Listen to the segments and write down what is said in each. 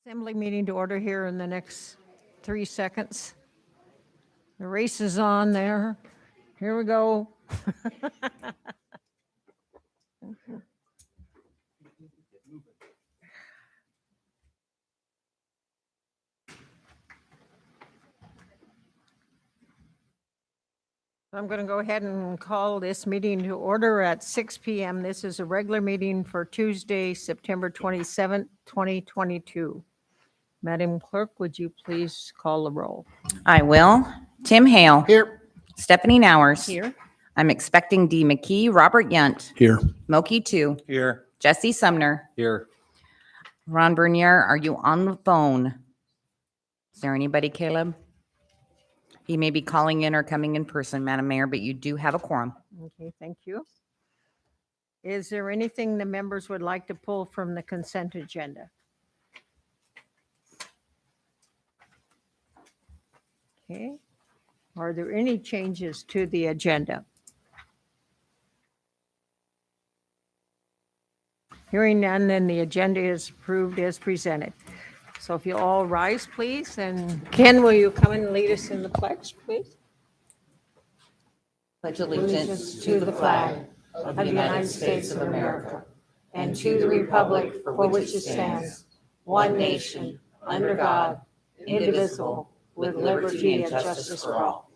Assembly meeting to order here in the next 3 seconds. The race is on there. Here we go. I'm going to go ahead and call this meeting to order at 6 p.m. This is a regular meeting for Tuesday, September 27th, 2022. Madam Clerk, would you please call the roll? I will. Tim Hale. Here. Stephanie Nowers. Here. I'm expecting D. McKee, Robert Yunt. Here. Moki 2. Here. Jesse Sumner. Here. Ron Bernier, are you on the phone? Is there anybody, Caleb? He may be calling in or coming in person, Madam Mayor, but you do have a quorum. Okay, thank you. Is there anything the members would like to pull from the consent agenda? Okay. Are there any changes to the agenda? Hearing none, then the agenda is approved as presented. So if you all rise, please, and Ken, will you come and lead us in the pledge, please? Pledge allegiance to the flag of the United States of America and to the republic for which it stands, one nation, under God, indivisible, with liberty and justice for all.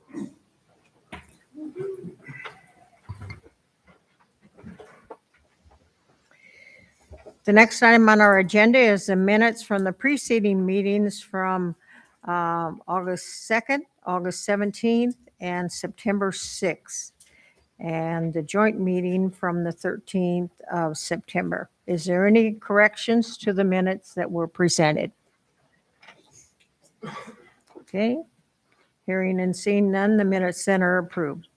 The next item on our agenda is the minutes from the preceding meetings from August 2nd, August 17th, and September 6th, and the joint meeting from the 13th of September. Is there any corrections to the minutes that were presented? Okay. Hearing and seeing none, the minutes then are approved.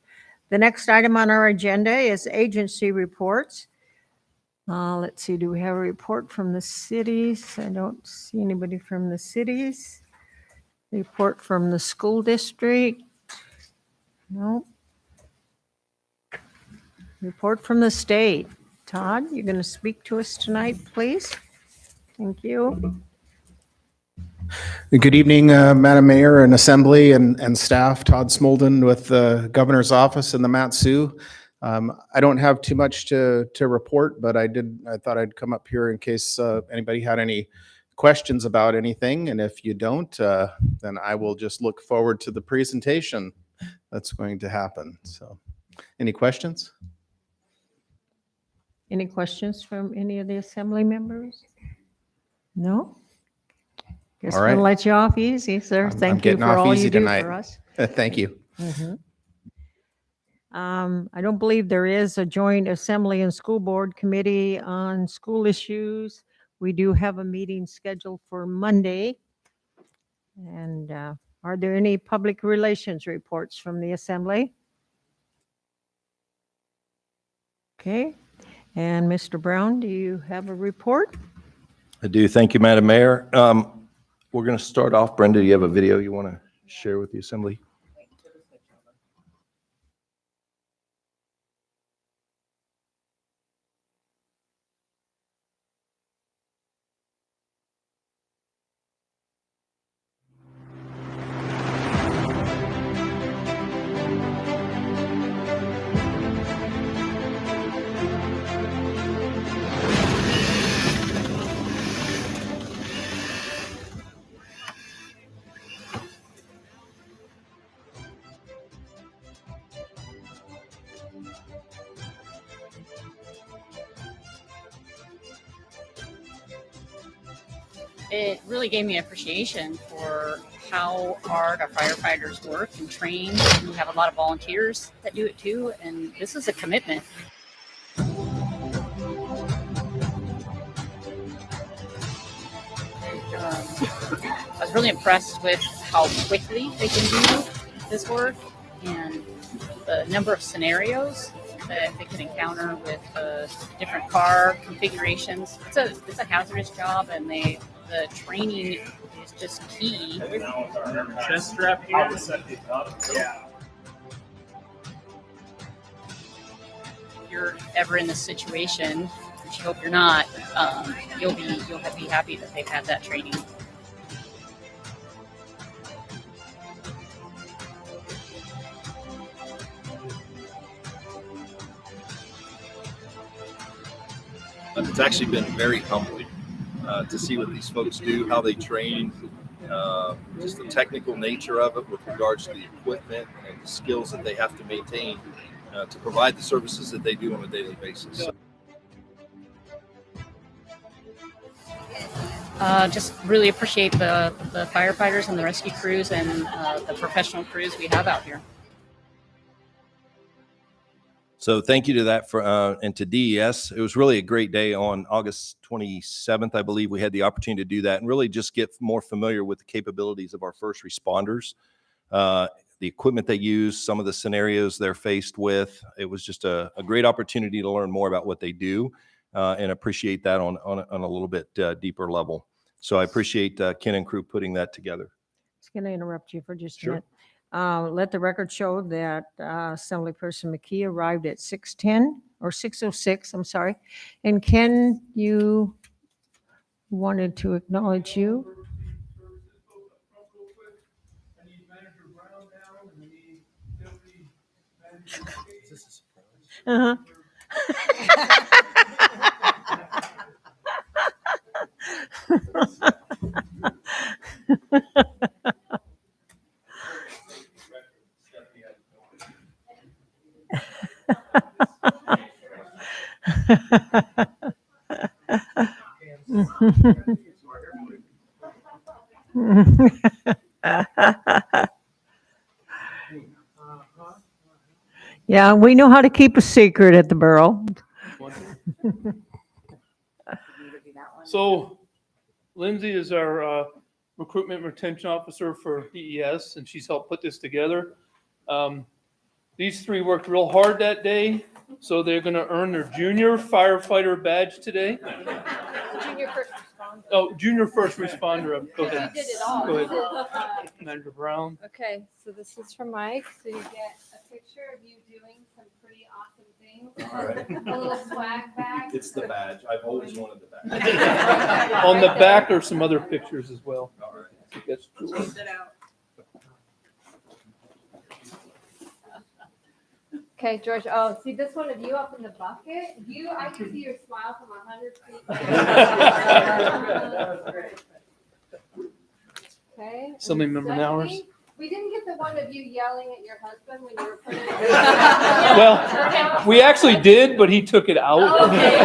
The next item on our agenda is agency reports. Let's see, do we have a report from the cities? I don't see anybody from the cities. Report from the school district? No. Report from the state. Todd, you're going to speak to us tonight, please? Thank you. Good evening, Madam Mayor and Assembly and staff. Todd Smolden with the Governor's Office in the Mat-Su. I don't have too much to report, but I thought I'd come up here in case anybody had any questions about anything. And if you don't, then I will just look forward to the presentation that's going to happen. So, any questions? Any questions from any of the Assembly members? No? Guess All right. we'll let you off easy, sir. I'm Thank you getting for off all easy you do tonight. for us. Thank you. Mhm. I don't believe there is a joint Assembly and School Board Committee on school issues. We do have a meeting scheduled for Monday. And are there any public relations reports from the Assembly? Okay. And Mr. Brown, do you have a report? I do. Thank you, Madam Mayor. We're going to start off. Brenda, do you have a video you want to share with the Assembly? It really gave me appreciation for how hard our firefighters work and train. We have a lot of volunteers that do it too, and this is a commitment. I was really impressed with how quickly they can do this work and the number of scenarios that they can encounter with different car configurations. It's a hazardous job, and the training is just key. Chest strap here. Yeah. If you're ever in this situation, which I hope you're not, you'll be happy that they've had that training. It's actually been very humbling to see what these folks do, how they train, just the technical nature of it with regards to the equipment and the skills that they have to maintain to provide the services that they do on a daily basis. Just really appreciate the firefighters and the rescue crews and the professional crews we have out here. So thank you to that and to DES. It was really a great day on August 27th, I believe. We had the opportunity to do that and really just get more familiar with the capabilities of our first responders, the equipment they use, some of the scenarios they're faced with. It was just a great opportunity to learn more about what they do and appreciate that on a little bit deeper level. So I appreciate Ken and crew putting that together. I was going to interrupt you for just a Sure. minute. Let the record show that Assemblyperson McKee arrived at 6:10 or 6:06, I'm sorry. And Ken, you wanted to acknowledge you. Uh-huh. Yeah, we know how to keep a secret at the Borough. So Lindsay is our recruitment and retention officer for DES, and she's helped put this together. These three worked real hard that day, so they're going to earn their junior firefighter badge today. Junior first responder. Oh, junior first responder. Go ahead. You did it all. Go ahead. Manager Brown. Okay, so this is from Mike, so you get a picture of you doing some pretty awesome things. All right. A little swag bag. It's the badge. I've always wanted the badge. On the back are some other pictures as well. All right. So that's cool. Okay, George, oh, see this one of you up in the bucket? I can see your smile from 100 feet. Okay. and Assembly member Nowers. Stephanie, we didn't get the one of you yelling at your husband when you were putting it. Well, we actually did, but he took it out. Okay.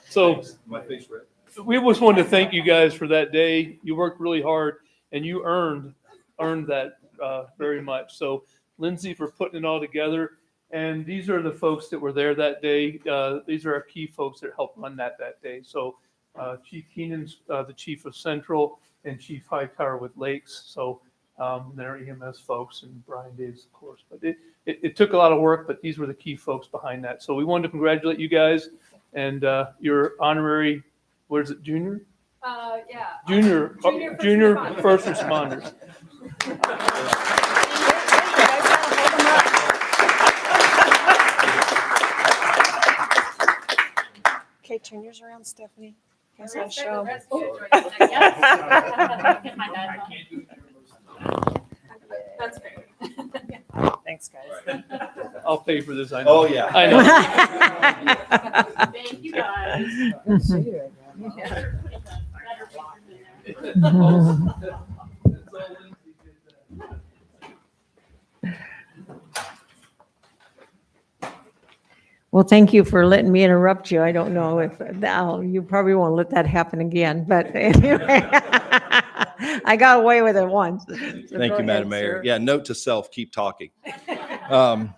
So My face red. we just wanted to thank you guys for that day. You worked really hard, and you earned that very much. So Lindsay for putting it all together. And these are the folks that were there that day. These are our key folks that helped run that day. So Chief Keenan's the chief of Central and Chief Hightower with Lakes. So they're EMS folks and Brian Davis, of course. But it took a lot of work, but these were the key folks behind that. So we wanted to congratulate you guys and your honorary, what is it, junior? Yeah. Junior First first responders. Okay, turn yours around, Stephanie. Guys, I'll show. That's fair. Thanks, guys. I'll pay for this, I know. Oh, yeah. I know. Thank you guys. Well, thank you for letting me interrupt you. I don't know if you probably won't let that happen again, but anyway, I got away with it once. So Thank go you, ahead, Madam Mayor. sir. Yeah, note to self, keep talking. I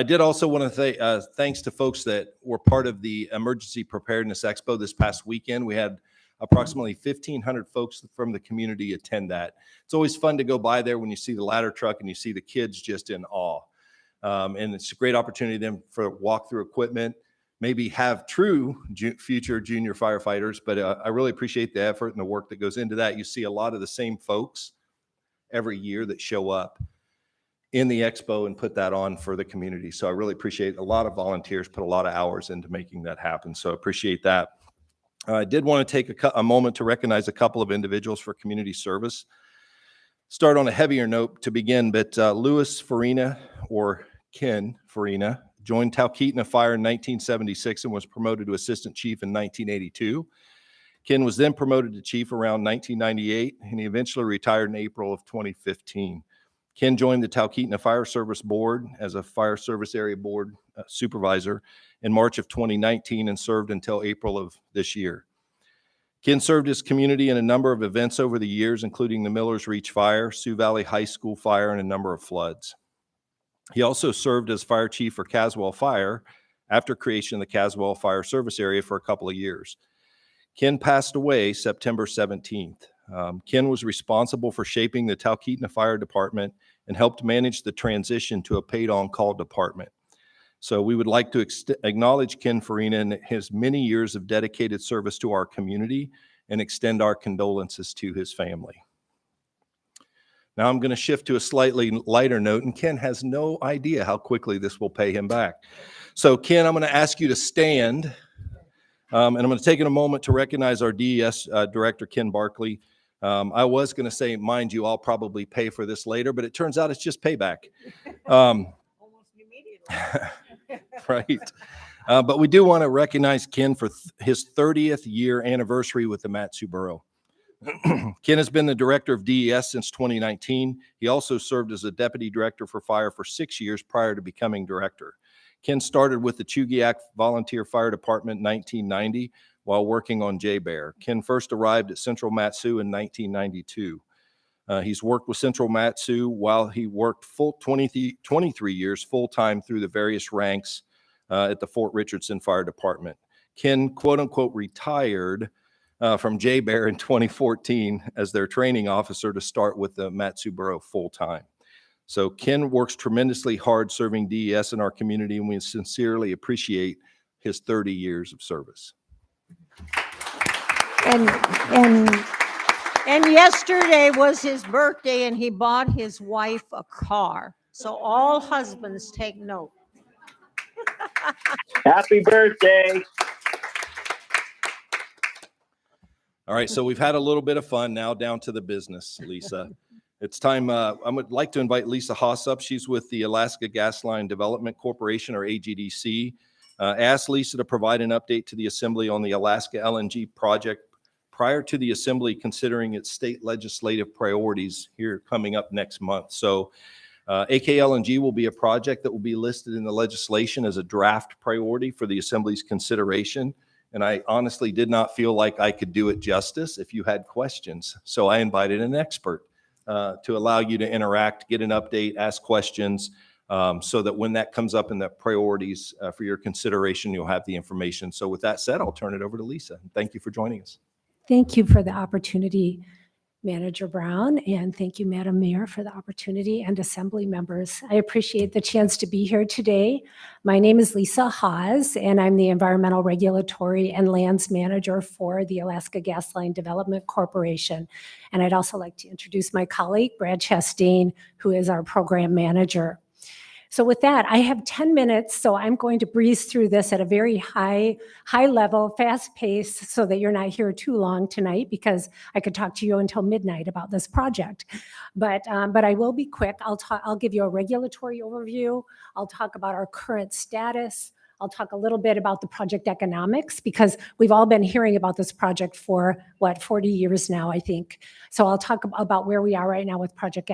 did also want to say thanks to folks that were part of the Emergency Preparedness Expo this past weekend. We had approximately 1,500 folks from the community attend that. It's always fun to go by there when you see the ladder truck and you see the kids just in awe. And it's a great opportunity then for walk through equipment, maybe have true future junior firefighters. But I really appreciate the effort and the work that goes into that. You see a lot of the same folks every year that show up in the expo and put that on for the community. So I really appreciate a lot of volunteers put a lot of hours into making that happen. So I appreciate that. I did want to take a moment to recognize a couple of individuals for community service. Start on a heavier note to begin, but Louis Farina, or Ken Farina, joined Talkeetna Fire in 1976 and was promoted to assistant chief in 1982. Ken was then promoted to chief around 1998, and he eventually retired in April of 2015. Ken joined the Talkeetna Fire Service Board as a Fire Service Area Board supervisor in March of 2019 and served until April of this year. Ken served his community in a number of events over the years, including the Millers Reach Fire, Sioux Valley High School fire, and a number of floods. He also served as fire chief for Caswell Fire after creation of the Caswell Fire Service Area for a couple of years. Ken passed away September 17th. Ken was responsible for shaping the Talkeetna Fire Department and helped manage the transition to a paid-on-call department. So we would like to acknowledge Ken Farina and his many years of dedicated service to our community and extend our condolences to his family. Now I'm going to shift to a slightly lighter note, and Ken has no idea how quickly this will pay him back. So Ken, I'm going to ask you to stand, and I'm going to take a moment to recognize our DES director, Ken Barkley. I was going to say, mind you, I'll probably pay for this later, but it turns out it's just payback. Almost immediately. Right. But we do want to recognize Ken for his 30th year anniversary with the Mat-Su Borough. Ken has been the director of DES since 2019. He also served as a deputy director for fire for 6 years prior to becoming director. Ken started with the Chugiak Volunteer Fire Department in 1990 while working on J-Bear. Ken first arrived at Central Mat-Su in 1992. He's worked with Central Mat-Su while he worked 23 years full-time through the various ranks at the Fort Richardson Fire Department. Ken, quote-unquote, retired from J-Bear in 2014 as their training officer to start with the Mat-Su Borough full-time. So Ken works tremendously hard serving DES in our community, and we sincerely appreciate his 30 years of service. And yesterday was his birthday, and he bought his wife a car. So all husbands take note. Happy birthday. All right, so we've had a little bit of fun. Now down to the business, Lisa. It's time. I would like to invite Lisa Haas up. She's with the Alaska Gas Line Development Corporation, or AGDC. I asked Lisa to provide an update to the Assembly on the Alaska LNG project prior to the Assembly considering its state legislative priorities here coming up next month. So AKLNG will be a project that will be listed in the legislation as a draft priority for the Assembly's consideration. And I honestly did not feel like I could do it justice if you had questions. So I invited an expert to allow you to interact, get an update, ask questions, so that when that comes up in the priorities for your consideration, you'll have the information. So with that said, I'll turn it over to Lisa. Thank you for joining us. Thank you for the opportunity, Manager Brown, and thank you, Madam Mayor, for the opportunity, and Assembly members. I appreciate the chance to be here today. My name is Lisa Haas, and I'm the Environmental Regulatory and Lands Manager for the Alaska Gas Line Development Corporation. And I'd also like to introduce my colleague, Brad Chastain, who is our Program Manager. So with that, I have 10 minutes, so I'm going to breeze through this at a very high level, fast pace, so that you're not here too long tonight, because I could talk to you until midnight about this project. But I will be quick. I'll give you a regulatory overview. I'll talk about our current status. I'll talk a little bit about the project economics, because we've all been hearing about this project for, 40 years now, I think. So I'll talk about where we are right now with project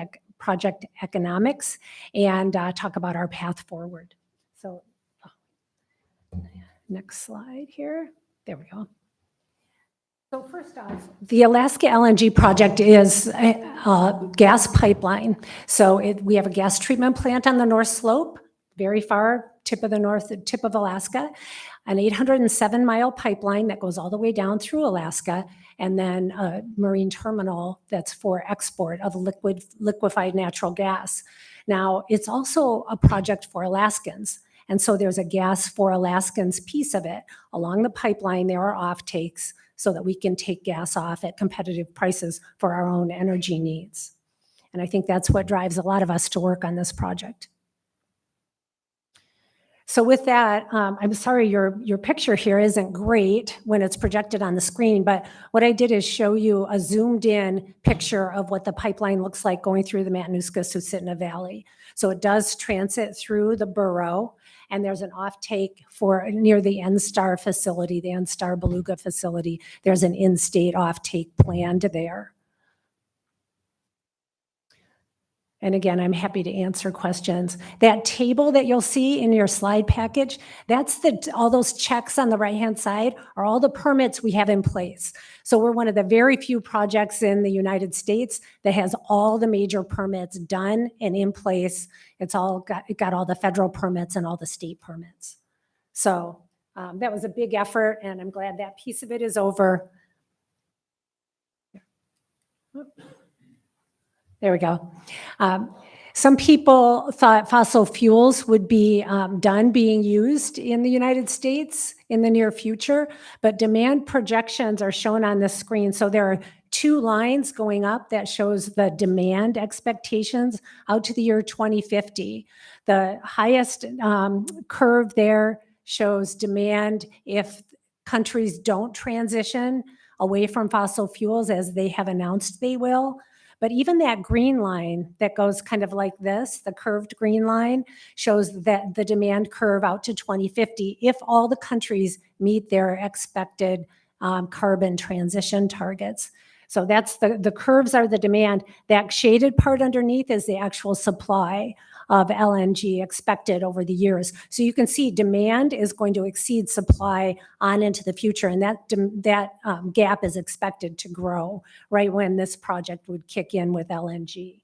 economics, and talk about our path forward. So next slide here. There we go. So first off, the Alaska LNG project is a gas pipeline. So we have a gas treatment plant on the North Slope, very far tip of Alaska, an 807-mile pipeline that goes all the way down through Alaska, and then a marine terminal that's for export of liquefied natural gas. Now, it's also a project for Alaskans. And so there's a gas for Alaskans piece of it. Along the pipeline, there are offtakes so that we can take gas off at competitive prices for our own energy needs. And I think that's what drives a lot of us to work on this project. So with that, I'm sorry your picture here isn't great when it's projected on the screen, but what I did is show you a zoomed in picture of what the pipeline looks like going through the Matanuska-Susitna Valley. So it does transit through the borough, and there's an offtake for near the NSTAR facility, the NSTAR Beluga facility. There's an in-state offtake planned there. And again, I'm happy to answer questions. That table that you'll see in your slide package, that's all those checks on the right-hand side are all the permits we have in place. So we're one of the very few projects in the United States that has all the major permits done and in place. It got all the federal permits and all the state permits. So that was a big effort, and I'm glad that piece of it is over. There we go. Some people thought fossil fuels would be done being used in the United States in the near future, but demand projections are shown on the screen. So there are two lines going up that shows the demand expectations out to the year 2050. The highest curve there shows demand if countries don't transition away from fossil fuels as they have announced they will. But even that green line that goes kind of like this, the curved green line, shows that the demand curve out to 2050 if all the countries meet their expected carbon transition targets. So that's the curves are the demand. That shaded part underneath is the actual supply of LNG expected over the years. So you can see demand is going to exceed supply on into the future, and that gap is expected to grow right when this project would kick in with LNG.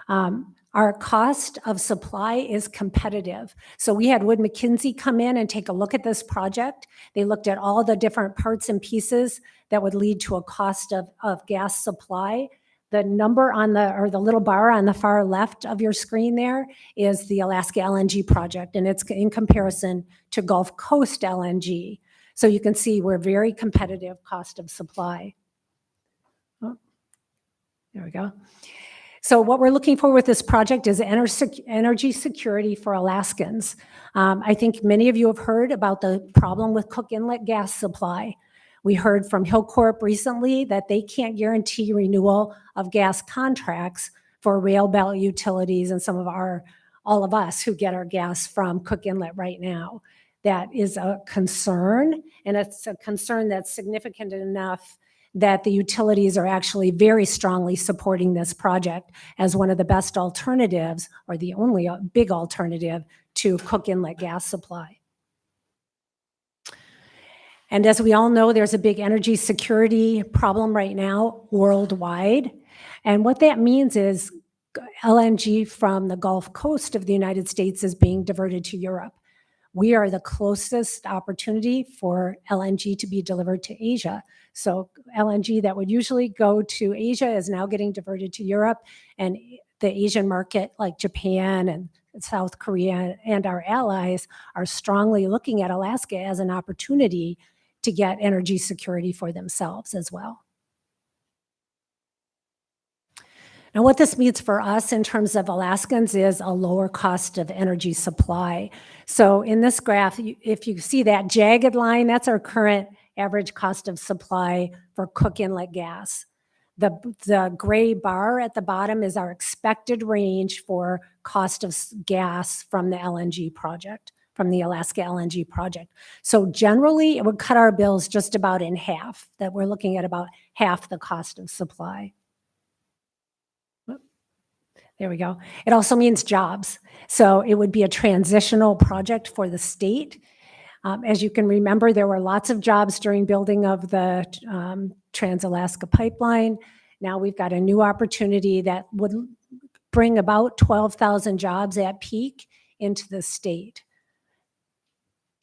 Our cost of supply is competitive. So we had Wood Mackenzie come in and take a look at this project. They looked at all the different parts and pieces that would lead to a cost of gas supply. The number on the little bar on the far left of your screen there is the Alaska LNG project, and it's in comparison to Gulf Coast LNG. So you can see we're very competitive cost of supply. Oh, there we go. So what we're looking for with this project is energy security for Alaskans. I think many of you have heard about the problem with Cook Inlet gas supply. We heard from Hillcorp recently that they can't guarantee renewal of gas contracts for rail belt utilities and all of us who get our gas from Cook Inlet right now. That is a concern, and it's a concern that's significant enough that the utilities are actually very strongly supporting this project as one of the best alternatives, or the only big alternative to Cook Inlet gas supply. And as we all know, there's a big energy security problem right now worldwide. And what that means is LNG from the Gulf Coast of the United States is being diverted to Europe. We are the closest opportunity for LNG to be delivered to Asia. So LNG that would usually go to Asia is now getting diverted to Europe, and the Asian market like Japan and South Korea and our allies are strongly looking at Alaska as an opportunity to get energy security for themselves as well. Now, what this means for us in terms of Alaskans is a lower cost of energy supply. So in this graph, if you see that jagged line, that's our current average cost of supply for Cook Inlet gas. The gray bar at the bottom is our expected range for cost of gas from the LNG project, from the Alaska LNG project. So generally, it would cut our bills just about in half, that we're looking at about half the cost of supply. There we go. It also means jobs. So it would be a transitional project for the state. As you can remember, there were lots of jobs during building of the Trans-Alaska Pipeline. Now we've got a new opportunity that would bring about 12,000 jobs at peak into the state.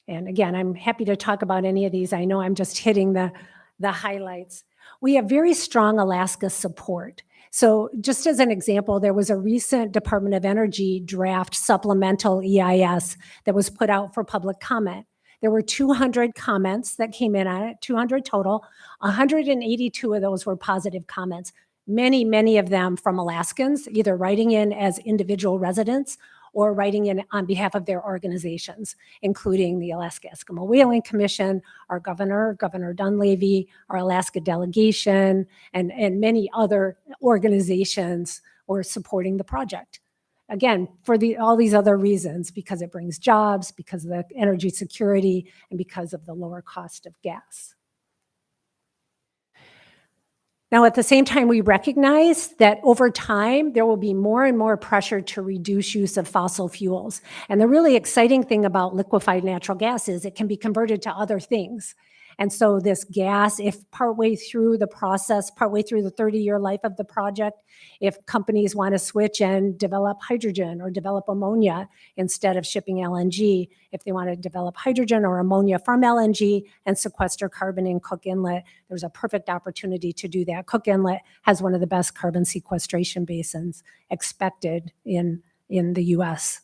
And again, I'm happy to talk about any of these. I know I'm just hitting the highlights. We have very strong Alaska support. So just as an example, there was a recent Department of Energy draft supplemental EIS that was put out for public comment. There were 200 comments that came in on it, 200 total. 182 of those were positive comments. Many of them from Alaskans, either writing in as individual residents or writing in on behalf of their organizations, including the Alaska Eskimo Whaling Commission, our governor, Governor Dunleavy, our Alaska delegation, and many other organizations were supporting the project. Again, for all these other reasons, because it brings jobs, because of the energy security, and because of the lower cost of gas. Now, at the same time, we recognize that over time, there will be more and more pressure to reduce use of fossil fuels. And the really exciting thing about liquefied natural gas is it can be converted to other things. And so this gas, if partway through the process, partway through the 30-year life of the project, if companies want to switch and develop hydrogen or develop ammonia instead of shipping LNG, if they want to develop hydrogen or ammonia from LNG and sequester carbon in Cook Inlet, there's a perfect opportunity to do that. Cook Inlet has one of the best carbon sequestration basins expected in the US.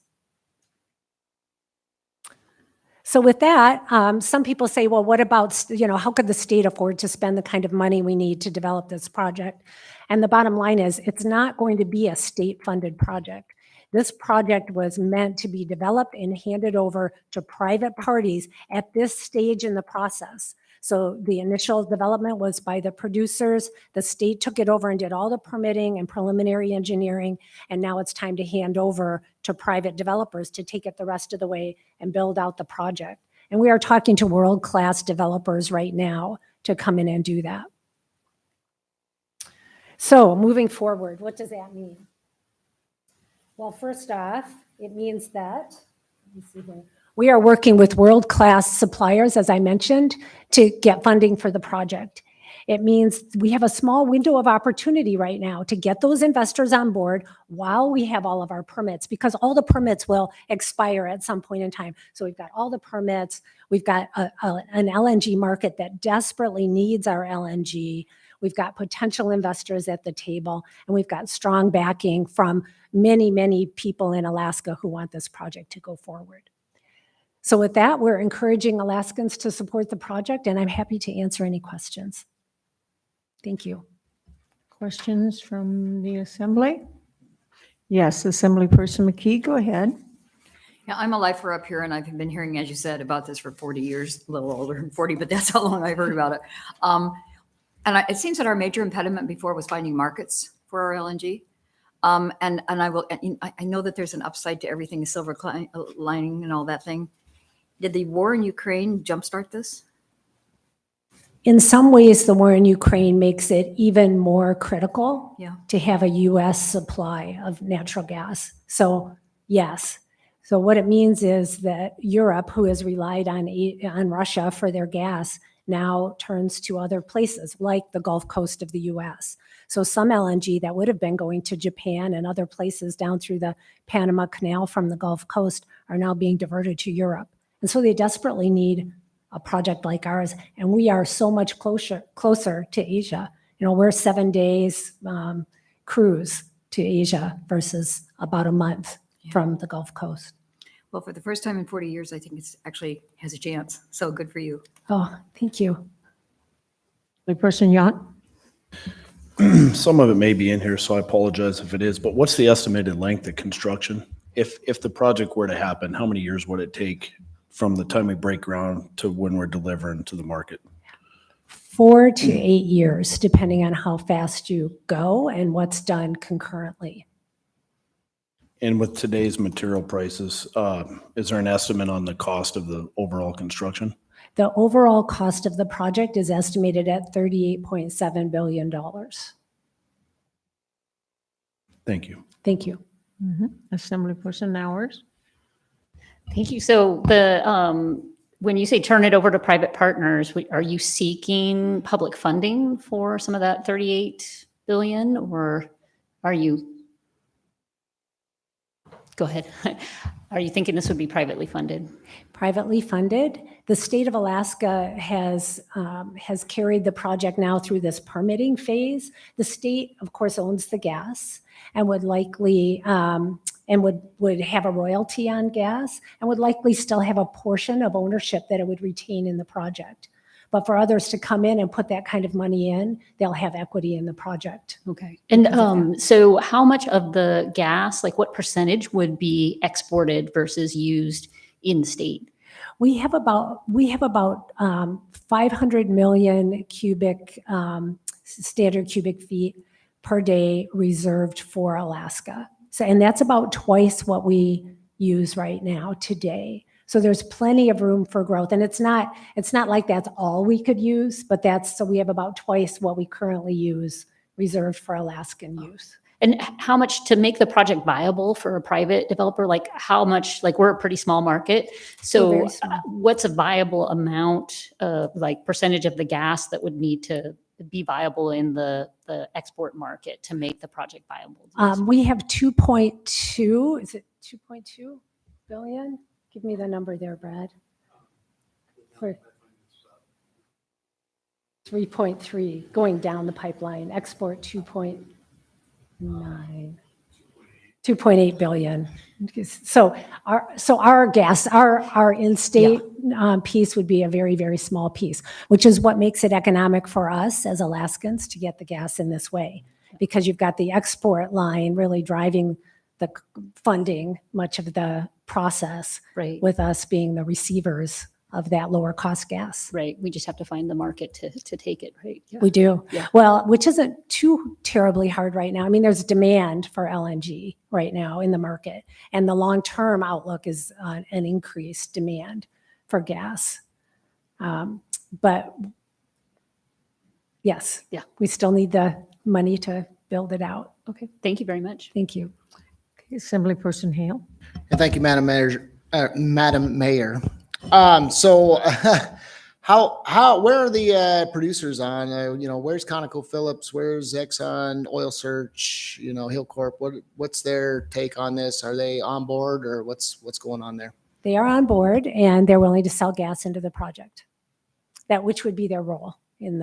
So with that, some people say, well, what about, how could the state afford to spend the kind of money we need to develop this project? And the bottom line is, it's not going to be a state-funded project. This project was meant to be developed and handed over to private parties at this stage in the process. So the initial development was by the producers. The state took it over and did all the permitting and preliminary engineering, and now it's time to hand over to private developers to take it the rest of the way and build out the project. And we are talking to world-class developers right now to come in and do that. So moving forward, what does that mean? Well, first off, it means that, let me see here. We are working with world-class suppliers, as I mentioned, to get funding for the project. It means we have a small window of opportunity right now to get those investors on board while we have all of our permits, because all the permits will expire at some point in time. So we've got all the permits. We've got an LNG market that desperately needs our LNG. We've got potential investors at the table, and we've got strong backing from many, many people in Alaska who want this project to go forward. So with that, we're encouraging Alaskans to support the project, and I'm happy to answer any questions. Thank you. Questions from the Assembly? Yes, Assemblyperson McKee, go ahead. Yeah, I'm a lifer up here, and I've been hearing, as you said, about this for 40 years, a little older than 40, but that's how long I've heard about it. It seems that our major impediment before was finding markets for our LNG. I know that there's an upside to everything, a silver lining and all that thing. Did the war in Ukraine jumpstart this? In some ways, the war in Ukraine makes it even more critical to have a U.S. supply of natural gas. So yes. So what it means is that Europe, who has relied on Russia for their gas, now turns to other places like the Gulf Coast of the U.S. So some LNG that would have been going to Japan and other places down through the Panama Canal from the Gulf Coast are now being diverted to Europe. And so they desperately need a project like ours. And we are so much closer to Asia. We're 7 days cruise to Asia versus about a month from the Gulf Coast. Well, for the first time in 40 years, I think it's actually has a chance. So good for you. Oh, thank you. Person Yount? Some of it may be in here, so I apologize if it is, but what's the estimated length of construction? If the project were to happen, how many years would it take from the time we break ground to when we're delivering to the market? 4 to 8 years, depending on how fast you go and what's done concurrently. And with today's material prices, is there an estimate on the cost of the overall construction? The overall cost of the project is estimated at $38.7 billion. Thank you. Thank you. Assemblyperson Nowers? Thank you. So when you say turn it over to private partners, are you seeking public funding for some of that 38 billion, or are you? Go ahead. Are you thinking this would be privately funded? Privately funded. The state of Alaska has carried the project now through this permitting phase. The state, of course, owns the gas and would likely would have a royalty on gas and would likely still have a portion of ownership that it would retain in the project. But for others to come in and put that kind of money in, they'll have equity in the project. Okay. And Because of so how much of the gas, like what percentage would be exported versus used in the state? We have about 500 million standard cubic feet per day reserved for Alaska. So, and that's about twice what we use right now today. So there's plenty of room for growth, and it's not like that's all we could use, but so we have about twice what we currently use reserved for Alaskan use. And how much to make the project viable for a private developer? Like how much, like we're a pretty small market. We're So very small. what's a viable amount of like percentage of the gas that would need to be viable in the export market to make the project viable? We have 2.2, is it 2.2 billion? Give me the number there, Brad. 3.3 going down the pipeline, export 2.9, 2.8 billion. So our gas, our in-state piece would be a very, very small piece, which is what makes it economic for us as Alaskans to get the gas in this way, because you've got the export line really driving the funding much of the process, Right. with us being the receivers of that lower cost gas. Right. We just have to find the market to take it, right? Yeah. We do. Yeah. Well, which isn't too terribly hard right now. I mean, there's demand for LNG right now in the market, and the long-term outlook is an increased demand for gas. But yes, Yeah. we still need the money to build it out. Okay. Thank you very much. Thank you. Assemblyperson Hale. And thank you, Madam Mayor. Madam Mayor. So where are the producers on? Where's ConocoPhillips? Where's Exxon, Oil Search? Hillcorp. What's their take on this? Are they on board, or what's going on there? They are on board, and they're willing to sell gas into the project. Which would be their role in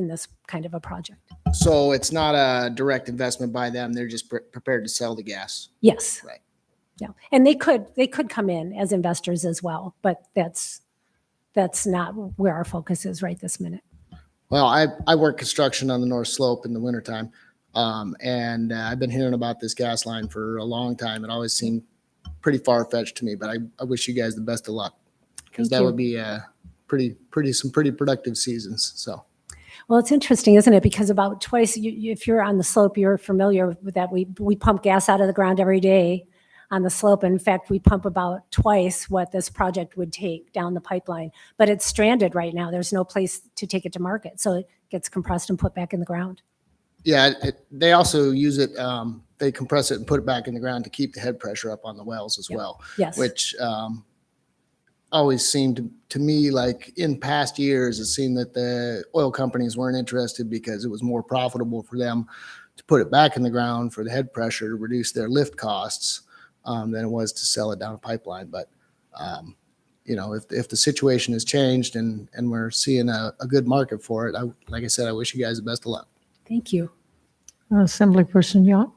this kind of a project. So it's not a direct investment by them. They're just prepared to sell the gas. Yes. Right. Yeah, and they could come in as investors as well, but that's not where our focus is right this minute. Well, I work construction on the North Slope in the wintertime, and I've been hearing about this gas line for a long time. It always seemed pretty far-fetched to me, but I wish you guys the best of luck, because that would be some pretty productive seasons. So. Well, it's interesting, isn't it? Because about twice, if you're on the slope, you're familiar with that. We pump gas out of the ground every day on the slope. In fact, we pump about twice what this project would take down the pipeline, but it's stranded right now. There's no place to take it to market. So it gets compressed and put back in the ground. Yeah, they also use it, they compress it and put it back in the ground to keep the head pressure up on the wells as well. Yes. Which always seemed to me like in past years, it seemed that the oil companies weren't interested because it was more profitable for them to put it back in the ground for the head pressure to reduce their lift costs than it was to sell it down a pipeline. But, if the situation has changed and we're seeing a good market for it, like I said, I wish you guys the best of luck. Thank you. Assemblyperson Yacht.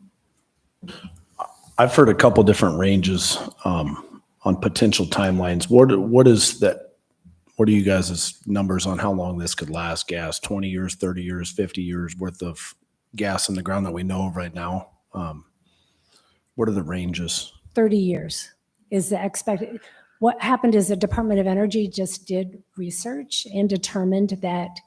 I've heard a couple different ranges on potential timelines. What is that? What are you guys' numbers on how long this could last? Gas, 20 years, 30 years, 50 years worth of gas in the ground that we know of right now? What are the ranges? 30 years is the expected. What happened is the Department of Energy just did research and determined that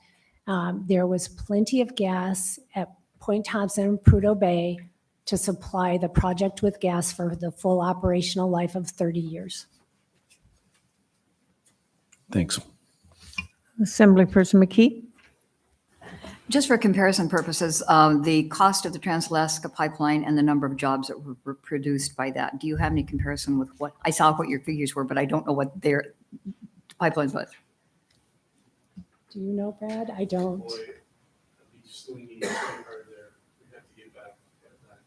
there was plenty of gas at Point Thompson and Prudhoe Bay to supply the project with gas for the full operational life of 30 years. Thanks. Assemblyperson McKee. Just for comparison purposes, the cost of the Trans-Alaska Pipeline and the number of jobs that were produced by that, do you have any comparison with what, I saw what your figures were, but I don't know what their pipelines was. Do you know, Brad? I don't. Boy, that'd be swinging so hard there. We have to get back at that.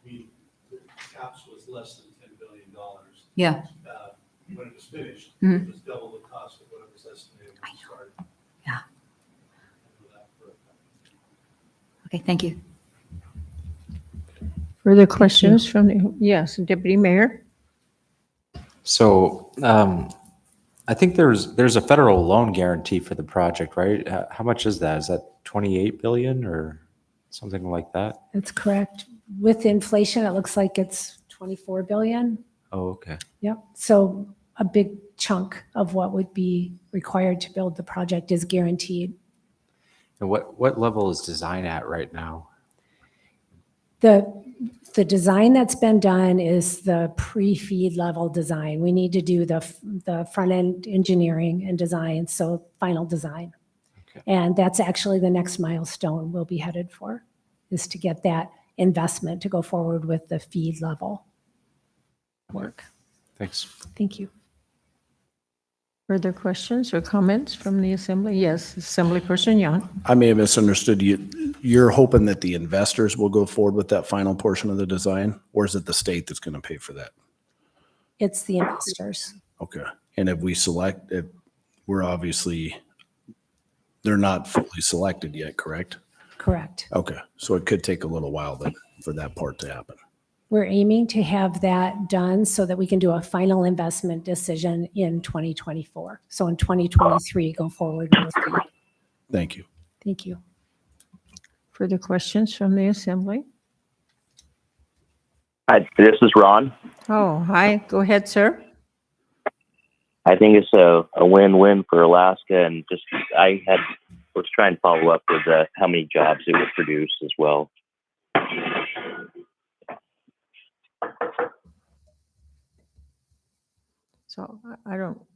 The CAPS was less than $10 billion. Yeah. When it was finished, Mhm. it was double the cost of what it was estimated when it started. Yeah. Okay, thank you. Further questions from yes, Deputy Mayor. So I think there's a federal loan guarantee for the project, right? How much is that? Is that 28 billion or something like that? That's correct. With inflation, it looks like it's 24 billion. Oh, okay. Yep. So a big chunk of what would be required to build the project is guaranteed. And what level is design at right now? The design that's been done is the pre-feed level design. We need to do the front end engineering and design, so final design. Okay. And that's actually the next milestone we'll be headed for, is to get that investment to go forward with the feed level work. Thanks. Thank you. Further questions or comments from the Assembly? Yes, Assemblyperson Young. I may have misunderstood you. You're hoping that the investors will go forward with that final portion of the design, or is it the state that's going to pay for that? It's the investors. Okay. And if we select it, we're obviously, they're not fully selected yet, correct? Correct. Okay. So it could take a little while then for that part to happen. We're aiming to have that done so that we can do a final investment decision in 2024. So in 2023, go forward with the. Thank you. Thank you. Further questions from the Assembly? Hi, this is Ron. Oh, hi. Go ahead, sir. I think it's a win-win for Alaska, and just let's try and follow up with how many jobs it would produce as well. So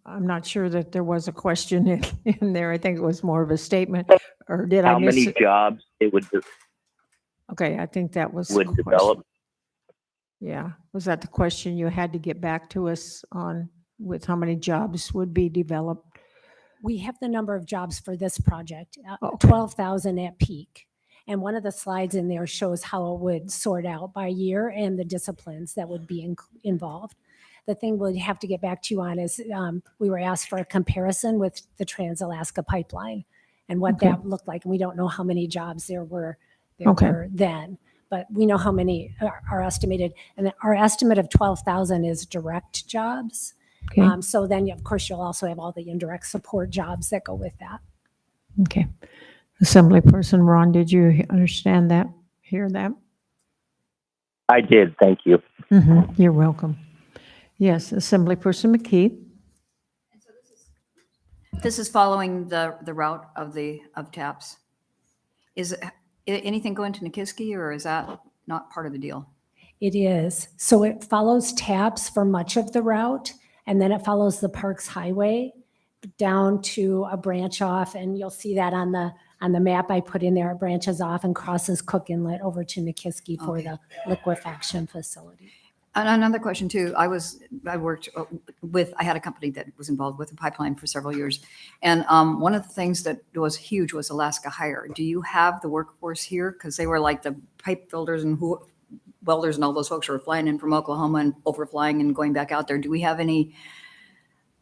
I'm not sure that there was a question in there. I think it was more of a statement, or did I How miss many it? jobs it would Okay, I think that was. would the question. develop? Yeah, was that the question you had to get back to us on, with how many jobs would be developed? We have the number of jobs for this project, Okay. 12,000 at peak. And one of the slides in there shows how it would sort out by year and the disciplines that would be involved. The thing we'll have to get back to you on is we were asked for a comparison with the Trans-Alaska Pipeline and what Okay. that looked like. And we don't know how many jobs there were Okay. then, but we know how many are estimated. And our estimate of 12,000 is direct jobs. Okay. So then, of course, you'll also have all the indirect support jobs that go with that. Okay. Assemblyperson Ron, did you understand that, hear that? I did, thank you. You're welcome. Yes, Assemblyperson McKee. This is following the route of TAPS. Is anything going to Nikiski, or is that not part of the deal? It is. So it follows TAPS for much of the route, and then it follows the Parks Highway down to a branch off, and you'll see that on the map I put in there. It branches off and crosses Cook Inlet over to Nikiski for Okay. the liquefaction facility. And another question too, I worked I had a company that was involved with a pipeline for several years. And one of the things that was huge was Alaska Hire. Do you have the workforce here? Because they were like the pipe builders and welders and all those folks who were flying in from Oklahoma and overflying and going back out there. Do we have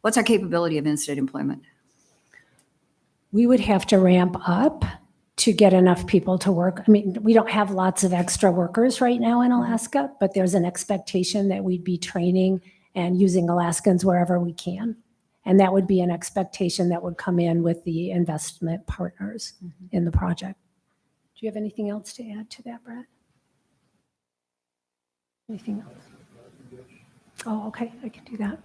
what's our capability of in-state employment? We would have to ramp up to get enough people to work. I mean, we don't have lots of extra workers right now in Alaska, but there's an expectation that we'd be training and using Alaskans wherever we can. And that would be an expectation that would come in with the investment partners in the project. Do you have anything else to add to that, Brett? Anything else? Oh, okay, I can do that.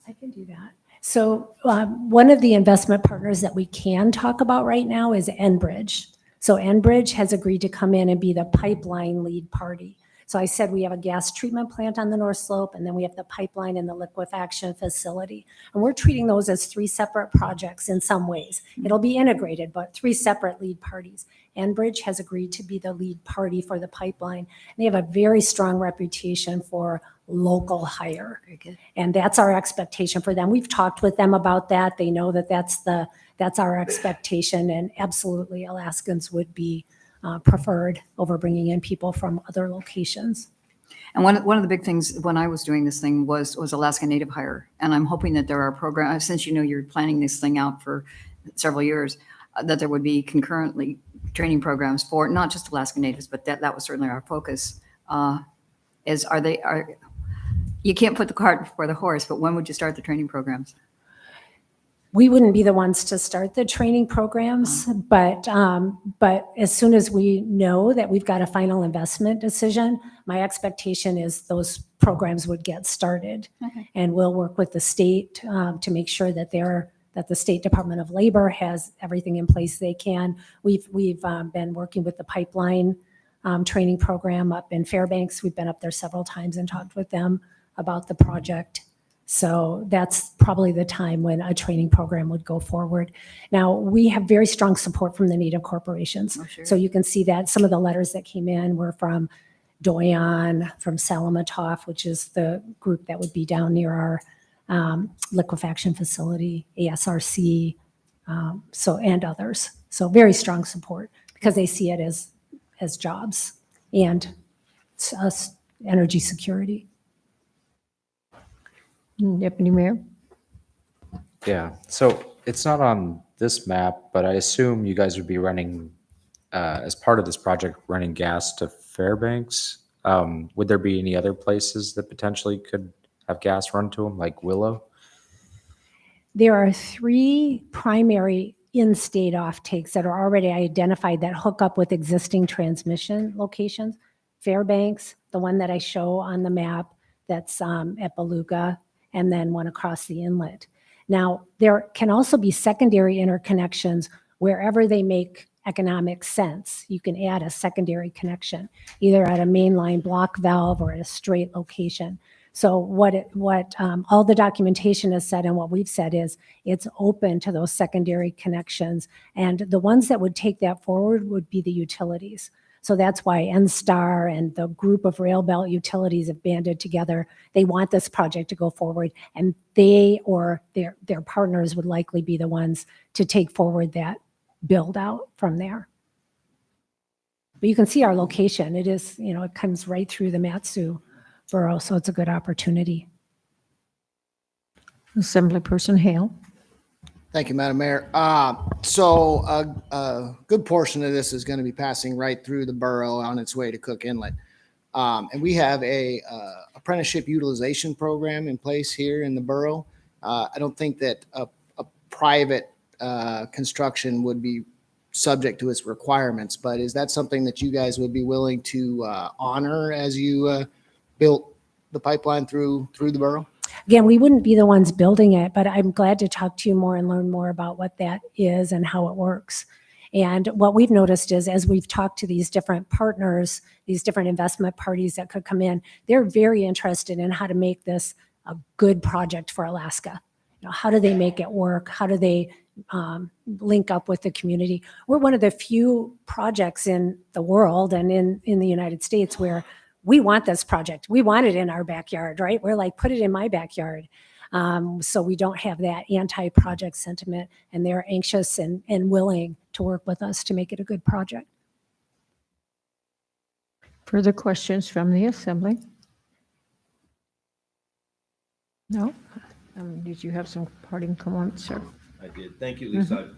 I can do that. So one of the investment partners that we can talk about right now is Enbridge. So Enbridge has agreed to come in and be the pipeline lead party. So I said we have a gas treatment plant on the North Slope, and then we have the pipeline and the liquefaction facility. And we're treating those as three separate projects in some ways. It'll be integrated, but three separate lead parties. Enbridge has agreed to be the lead party for the pipeline. And they have a very strong reputation for local hire. Very good. And that's our expectation for them. We've talked with them about that. They know that that's our expectation, and absolutely Alaskans would be preferred over bringing in people from other locations. And one of the big things when I was doing this thing was Alaska Native Hire. And I'm hoping that there are programs, since you're planning this thing out for several years, that there would be concurrently training programs for not just Alaska Natives, but that was certainly our focus. You can't put the cart before the horse, but when would you start the training programs? We wouldn't be the ones to start the training programs, but as soon as we know that we've got a final investment decision, my expectation is those programs would get started. Okay. And we'll work with the state to make sure that the State Department of Labor has everything in place they can. We've been working with the pipeline training program up in Fairbanks. We've been up there several times and talked with them about the project. So that's probably the time when a training program would go forward. Now, we have very strong support from the Native corporations. Oh, sure. So you can see that some of the letters that came in were from Doyon, from Salamatoff, which is the group that would be down near our liquefaction facility, ASRC, and others. So very strong support because they see it as jobs and energy security. Deputy Mayor? Yeah, so it's not on this map, but I assume you guys would be running, as part of this project, running gas to Fairbanks. Would there be any other places that potentially could have gas run to them, like Willow? There are 3 primary in-state offtakes that are already identified that hook up with existing transmission locations. Fairbanks, the one that I show on the map, that's at Beluga, and then one across the inlet. Now, there can also be secondary interconnections wherever they make economic sense. You can add a secondary connection, either at a mainline block valve or at a straight location. So what all the documentation has said and what we've said is it's open to those secondary connections. And the ones that would take that forward would be the utilities. So that's why NSTAR and the group of rail belt utilities have banded together. They want this project to go forward, and they or their partners would likely be the ones to take forward that build out from there. But you can see our location. It is, it comes right through the Mat-Su Borough, so it's a good opportunity. Assemblyperson Hale? Thank you, Madam Mayor. So a good portion of this is going to be passing right through the borough on its way to Cook Inlet. And we have a apprenticeship utilization program in place here in the borough. I don't think that a private construction would be subject to its requirements, but is that something that you guys would be willing to honor as you built the pipeline through the borough? Again, we wouldn't be the ones building it, but I'm glad to talk to you more and learn more about what that is and how it works. And what we've noticed is as we've talked to these different partners, these different investment parties that could come in, they're very interested in how to make this a good project for Alaska. How do they make it work? How do they link up with the community? We're one of the few projects in the world and in the United States where we want this project. We want it in our backyard, right? We're like, put it in my backyard. So we don't have that anti-project sentiment, and they're anxious and willing to work with us to make it a good project. Further questions from the Assembly? No? Did you have some parting comments, sir? I did. Thank you, Lisa.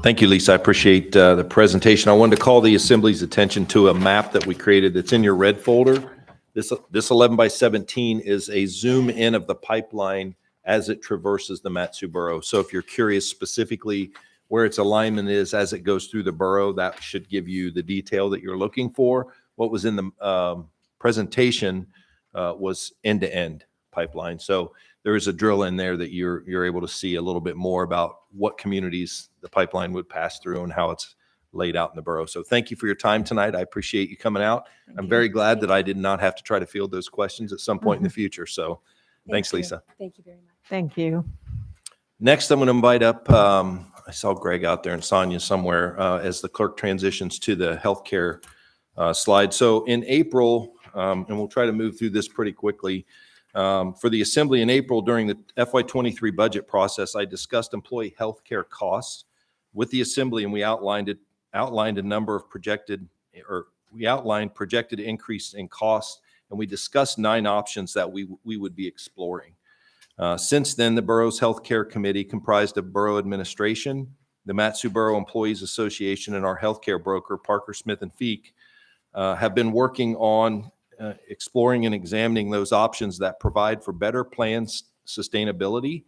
Thank you, Lisa. I appreciate the presentation. I wanted to call the Assembly's attention to a map that we created that's in your red folder. This 11 by 17 is a zoom in of the pipeline as it traverses the Mat-Su Borough. So if you're curious specifically where its alignment is as it goes through the borough, that should give you the detail that you're looking for. What was in the presentation was end-to-end pipeline. So there is a drill in there that you're able to see a little bit more about what communities the pipeline would pass through and how it's laid out in the borough. So thank you for your time tonight. I appreciate you coming out. I'm very glad that I did not have to try to field those questions at some point in the future. So thanks, Lisa. Thank you very much. Thank you. Next, I'm going to invite up, I saw Greg out there and Sonia somewhere as the clerk transitions to the healthcare slide. So in April, and we'll try to move through this pretty quickly, for the Assembly in April during the FY23 budget process, I discussed employee health care costs with the Assembly, and we outlined a number of projected increase in costs, and we discussed 9 options that we would be exploring. Since then, the borough's healthcare committee, comprised of borough administration, the Mat-Su Borough Employees Association, and our healthcare broker, Parker Smith and Feek, have been working on exploring and examining those options that provide for better plans sustainability,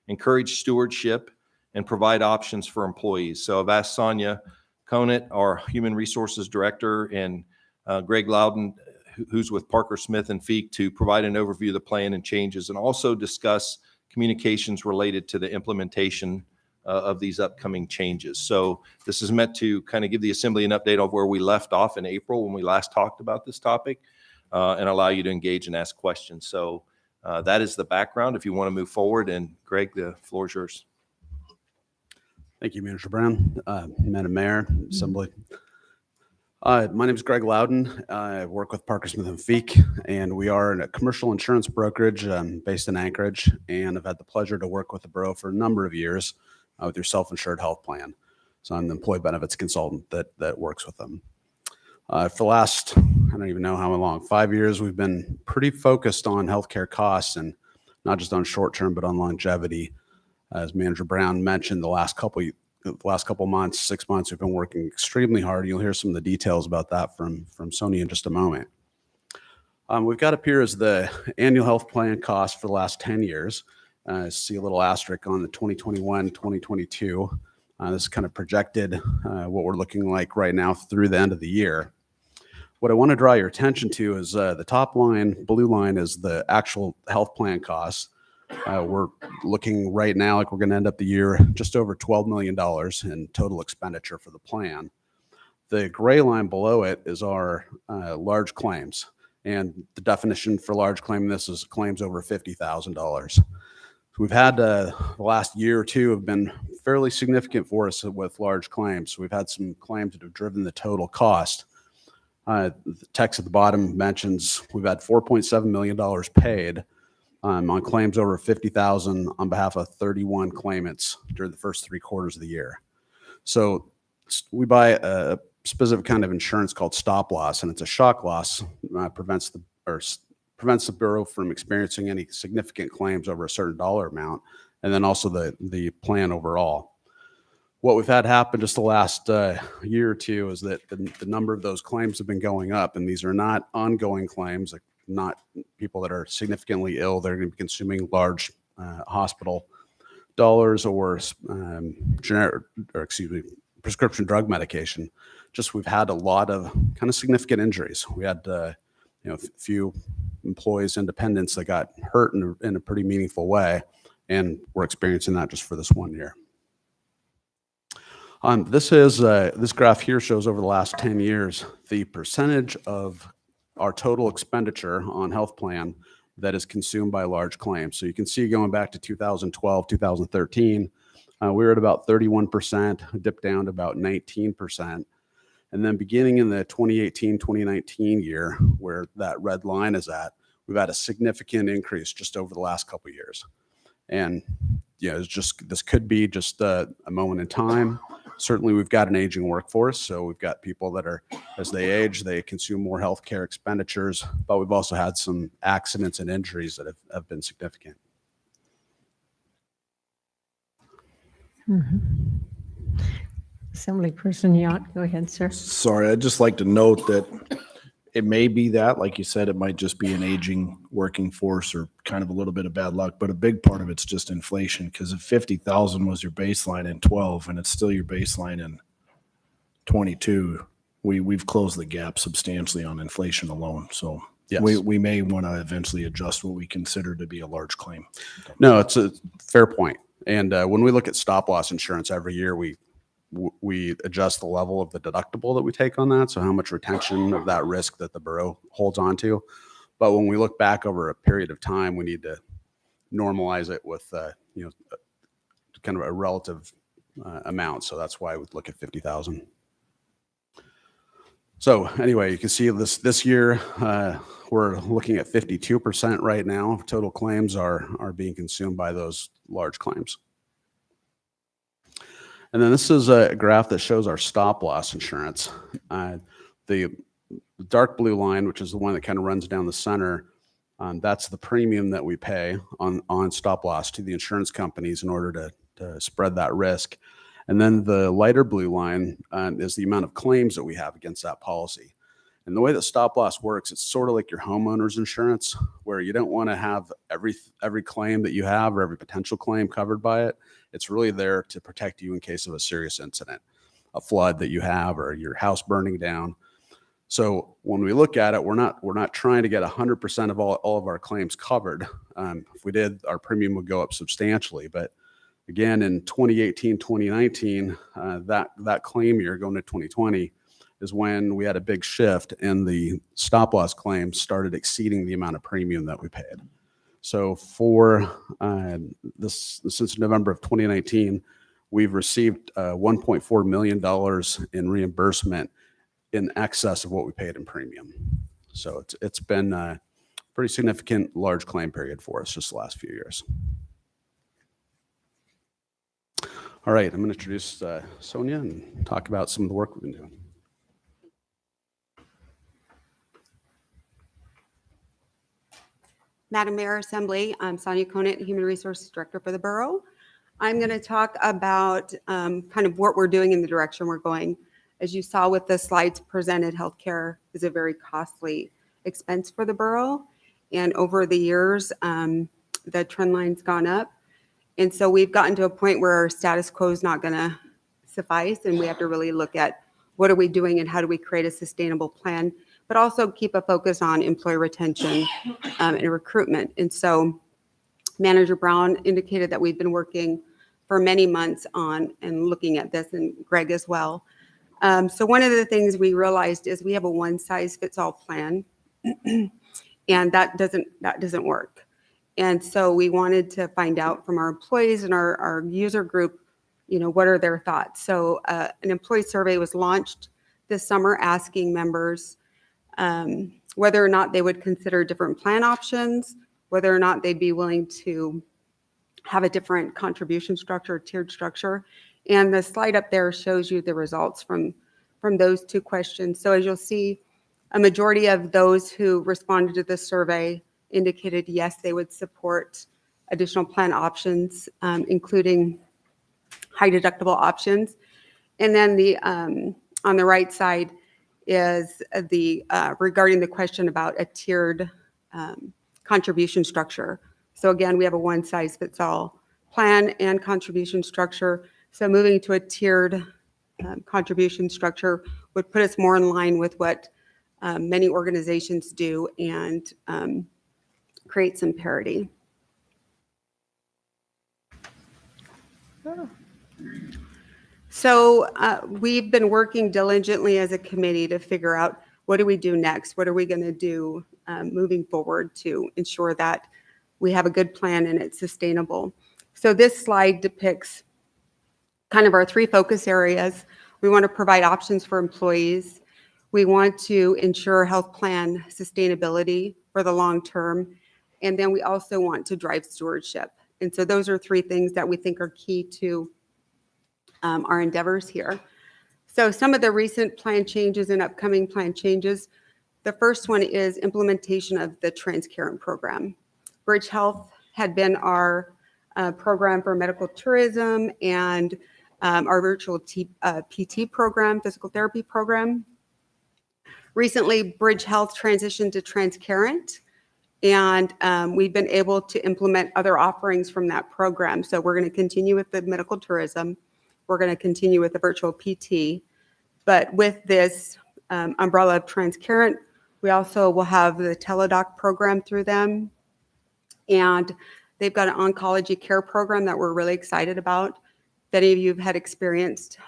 encourage stewardship, and provide options for employees. So I've asked Sonia Conant, our Human Resources Director, and Greg Loudon, who's with Parker Smith and Feek, to provide an overview of the plan and changes, and also discuss communications related to the implementation of these upcoming changes. So this is meant to kind of give the Assembly an update of where we left off in April when we last talked about this topic, and allow you to engage and ask questions. So that is the background if you want to move forward. And Greg, the floor is yours. Thank you, Manager Brown, Madam Mayor, Assembly. My name is Greg Loudon. I work with Parker Smith and Feek, and we are a commercial insurance brokerage based in Anchorage, and I've had the pleasure to work with the Borough for a number of years with your self-insured health plan. So I'm the employee benefits consultant that works with them. For the last, I don't even know how long, 5 years, we've been pretty focused on healthcare costs, and not just on short-term, but on longevity. As Manager Brown mentioned, the last couple months, 6 months, we've been working extremely hard. You'll hear some of the details about that from Sonia in just a moment. We've got up here as the annual health plan cost for the last 10 years. See a little asterisk on the 2021, 2022. This is kind of projected what we're looking like right now through the end of the year. What I want to draw your attention to is the top line, blue line, is the actual health plan costs. We're looking right now like we're going to end up the year just over $12 million in total expenditure for the plan. The gray line below it is our large claims. And the definition for large claim in this is claims over $50,000. We've had the last year or two have been fairly significant for us with large claims. We've had some claims that have driven the total cost. The text at the bottom mentions we've had $4.7 million paid on claims over $50,000 on behalf of 31 claimants during the first 3 quarters of the year. So we buy a specific kind of insurance called stop loss, and it's a shock loss. Prevents the Bureau from experiencing any significant claims over a certain dollar amount, and then also the plan overall. What we've had happen just the last year or two is that the number of those claims have been going up, and these are not ongoing claims, like not people that are significantly ill. They're going to be consuming large hospital dollars or prescription drug medication. Just we've had a lot of kind of significant injuries. We had a few employees, independents that got hurt in a pretty meaningful way, and we're experiencing that just for this 1 year. This graph here shows over the last 10 years the percentage of our total expenditure on health plan that is consumed by large claims. So you can see going back to 2012, 2013, we were at about 31%, dipped down to about 19%. And then beginning in the 2018, 2019 year, where that red line is at, we've had a significant increase just over the last couple of years. And it's just, this could be just a moment in time. Certainly we've got an aging workforce, so we've got people that are, as they age, they consume more healthcare expenditures, but we've also had some accidents and injuries that have been significant. Assemblyperson Yacht, go ahead, sir. Sorry, I'd just like to note that it may be that, like you said, it might just be an aging working force or kind of a little bit of bad luck, but a big part of it's just inflation, because if 50,000 was your baseline in 12 and it's still your baseline in 22, we've closed the gap substantially on inflation alone. So yes, we may want to eventually adjust what we consider to be a large claim. No, it's a fair point. And when we look at stop loss insurance every year, we adjust the level of the deductible that we take on that. So how much retention of that risk that the Borough holds on to. But when we look back over a period of time, we need to normalize it with, kind of a relative amount. So that's why we look at 50,000. So anyway, you can see this year, we're looking at 52% right now. Total claims are being consumed by those large claims. And then this is a graph that shows our stop loss insurance. The dark blue line, which is the one that kind of runs down the center, that's the premium that we pay on stop loss to the insurance companies in order to spread that risk. And then the lighter blue line is the amount of claims that we have against that policy. And the way that stop loss works, it's sort of like your homeowner's insurance, where you don't want to have every claim that you have or every potential claim covered by it. It's really there to protect you in case of a serious incident, a flood that you have, or your house burning down. So when we look at it, we're not trying to get 100% of all of our claims covered. If we did, our premium would go up substantially. But again, in 2018, 2019, that claim year going to 2020 is when we had a big shift and the stop loss claims started exceeding the amount of premium that we paid. So for since November of 2019, we've received $1.4 million in reimbursement in excess of what we paid in premium. So it's been a pretty significant large claim period for us just the last few years. All right, I'm going to introduce Sonia and talk about some of the work we've been doing. Madam Mayor, Assembly, I'm Sonia Conant, Human Resources Director for the Borough. I'm going to talk about kind of what we're doing in the direction we're going. As you saw with the slides presented, healthcare is a very costly expense for the borough. And over the years, the trend line's gone up. And so we've gotten to a point where our status quo is not going to suffice. And we have to really look at what are we doing and how do we create a sustainable plan, but also keep a focus on employee retention and recruitment. And so Manager Brown indicated that we've been working for many months on and looking at this, and Greg as well. So one of the things we realized is we have a one-size-fits-all plan, and that doesn't work. And so we wanted to find out from our employees and our user group, what are their thoughts. So an employee survey was launched this summer asking members whether or not they would consider different plan options, whether or not they'd be willing to have a different contribution structure, tiered structure. And the slide up there shows you the results from those two questions. So as you'll see, a majority of those who responded to the survey indicated yes, they would support additional plan options, including high deductible options. And then on the right side is regarding the question about a tiered contribution structure. So again, we have a one-size-fits-all plan and contribution structure. So moving to a tiered contribution structure would put us more in line with what many organizations do and create some parity. So we've been working diligently as a committee to figure out what do we do next? What are we going to do moving forward to ensure that we have a good plan and it's sustainable? So this slide depicts kind of our three focus areas. We want to provide options for employees. We want to ensure health plan sustainability for the long term. And then we also want to drive stewardship. And so those are three things that we think are key to our endeavors here. So some of the recent plan changes and upcoming plan changes. The first one is implementation of the Transcarent program. Bridge Health had been our program for medical tourism and our virtual PT program, physical therapy program. Recently, Bridge Health transitioned to Transcarent, and we've been able to implement other offerings from that program. So we're going to continue with the medical tourism. We're going to continue with the virtual PT. But with this umbrella of Transcarent, we also will have the Teledoc program through them. And they've got an oncology care program that we're really excited about. If any of you have had experienced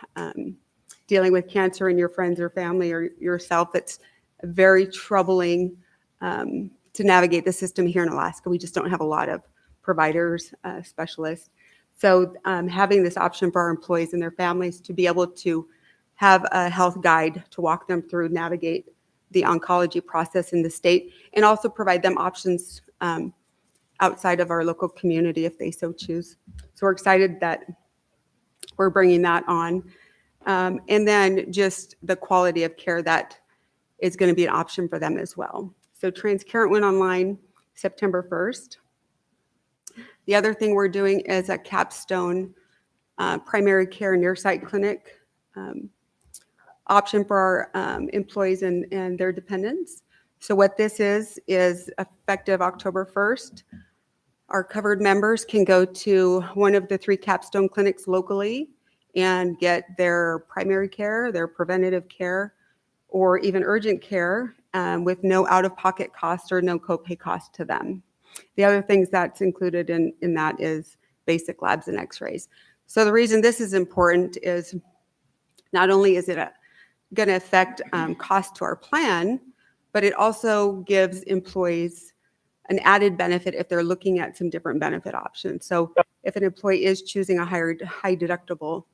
dealing with cancer in your friends or family or yourself, it's very troubling to navigate the system here in Alaska. We just don't have a lot of providers, specialists. So having this option for our employees and their families to be able to have a health guide to walk them through, navigate the oncology process in the state, and also provide them options outside of our local community if they so choose. So we're excited that we're bringing that on. And then just the quality of care that is going to be an option for them as well. So Transcarent went online September 1st. The other thing we're doing is a Capstone primary care Nearsight clinic option for our employees and their dependents. So what this is effective October 1st. Our covered members can go to one of the 3 Capstone clinics locally and get their primary care, their preventative care, or even urgent care with no out-of-pocket cost or no copay cost to them. The other things that's included in that is basic labs and x-rays. So the reason this is important is not only is it going to affect cost to our plan, but it also gives employees an added benefit if they're looking at some different benefit options. So if an employee is choosing a high deductible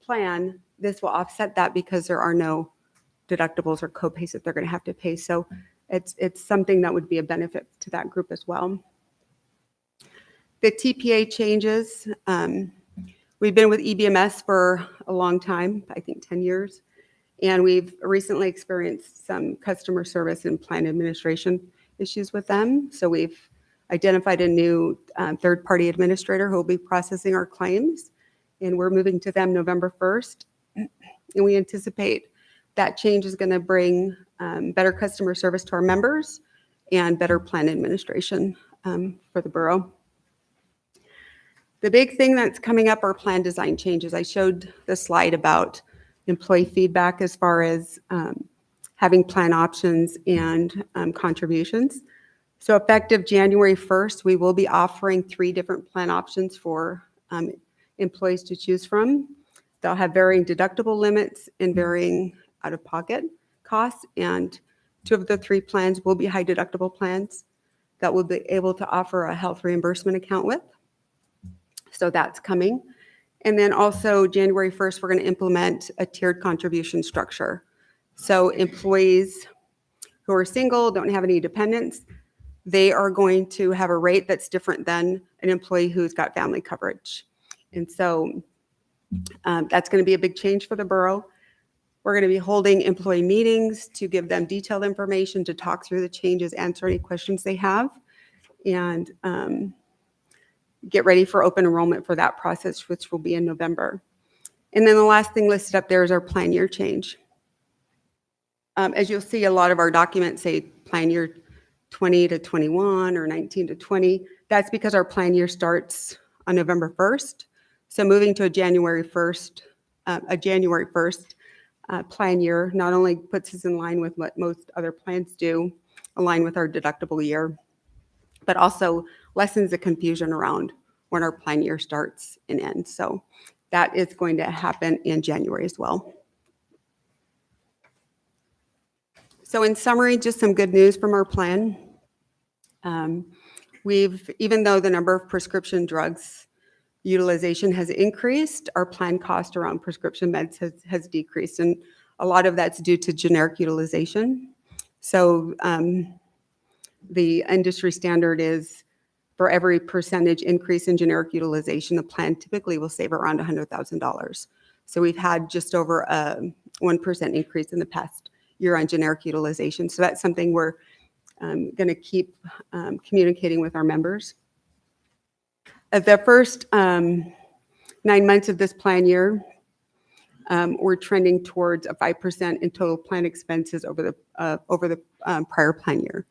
plan, this will offset that because there are no deductibles or copays that they're going to have to pay. So it's something that would be a benefit to that group as well. The TPA changes. We've been with EBMS for a long time, I think 10 years, and we've recently experienced some customer service and plan administration issues with them. So we've identified a new third-party administrator who will be processing our claims, and we're moving to them November 1st. And we anticipate that change is going to bring better customer service to our members and better plan administration for the borough. The big thing that's coming up are plan design changes. I showed the slide about employee feedback as far as having plan options and contributions. So effective January 1st, we will be offering 3 different plan options for employees to choose from. They'll have varying deductible limits and varying out-of-pocket costs, and 2 of the 3 plans will be high deductible plans that we'll be able to offer a health reimbursement account with. So that's coming. And then also January 1st, we're going to implement a tiered contribution structure. So employees who are single, don't have any dependents, they are going to have a rate that's different than an employee who's got family coverage. And so that's going to be a big change for the borough. We're going to be holding employee meetings to give them detailed information, to talk through the changes, answer any questions they have, and get ready for open enrollment for that process, which will be in November. And then the last thing listed up there is our plan year change. As you'll see, a lot of our documents say plan year 20 to 21 or 19 to 20. That's because our plan year starts on November 1st. So moving to a January 1st plan year not only puts us in line with what most other plans do, align with our deductible year, but also lessens the confusion around when our plan year starts and ends. So that is going to happen in January as well. So in summary, just some good news from our plan. Even though the number of prescription drugs utilization has increased, our plan cost around prescription meds has decreased, and a lot of that's due to generic utilization. So the industry standard is for every percentage increase in generic utilization, the plan typically will save around $100,000. So we've had just over a 1% increase in the past year on generic utilization. So that's something we're going to keep communicating with our members. At the first 9 months of this plan year, we're trending towards a 5% in total plan expenses over the prior plan year.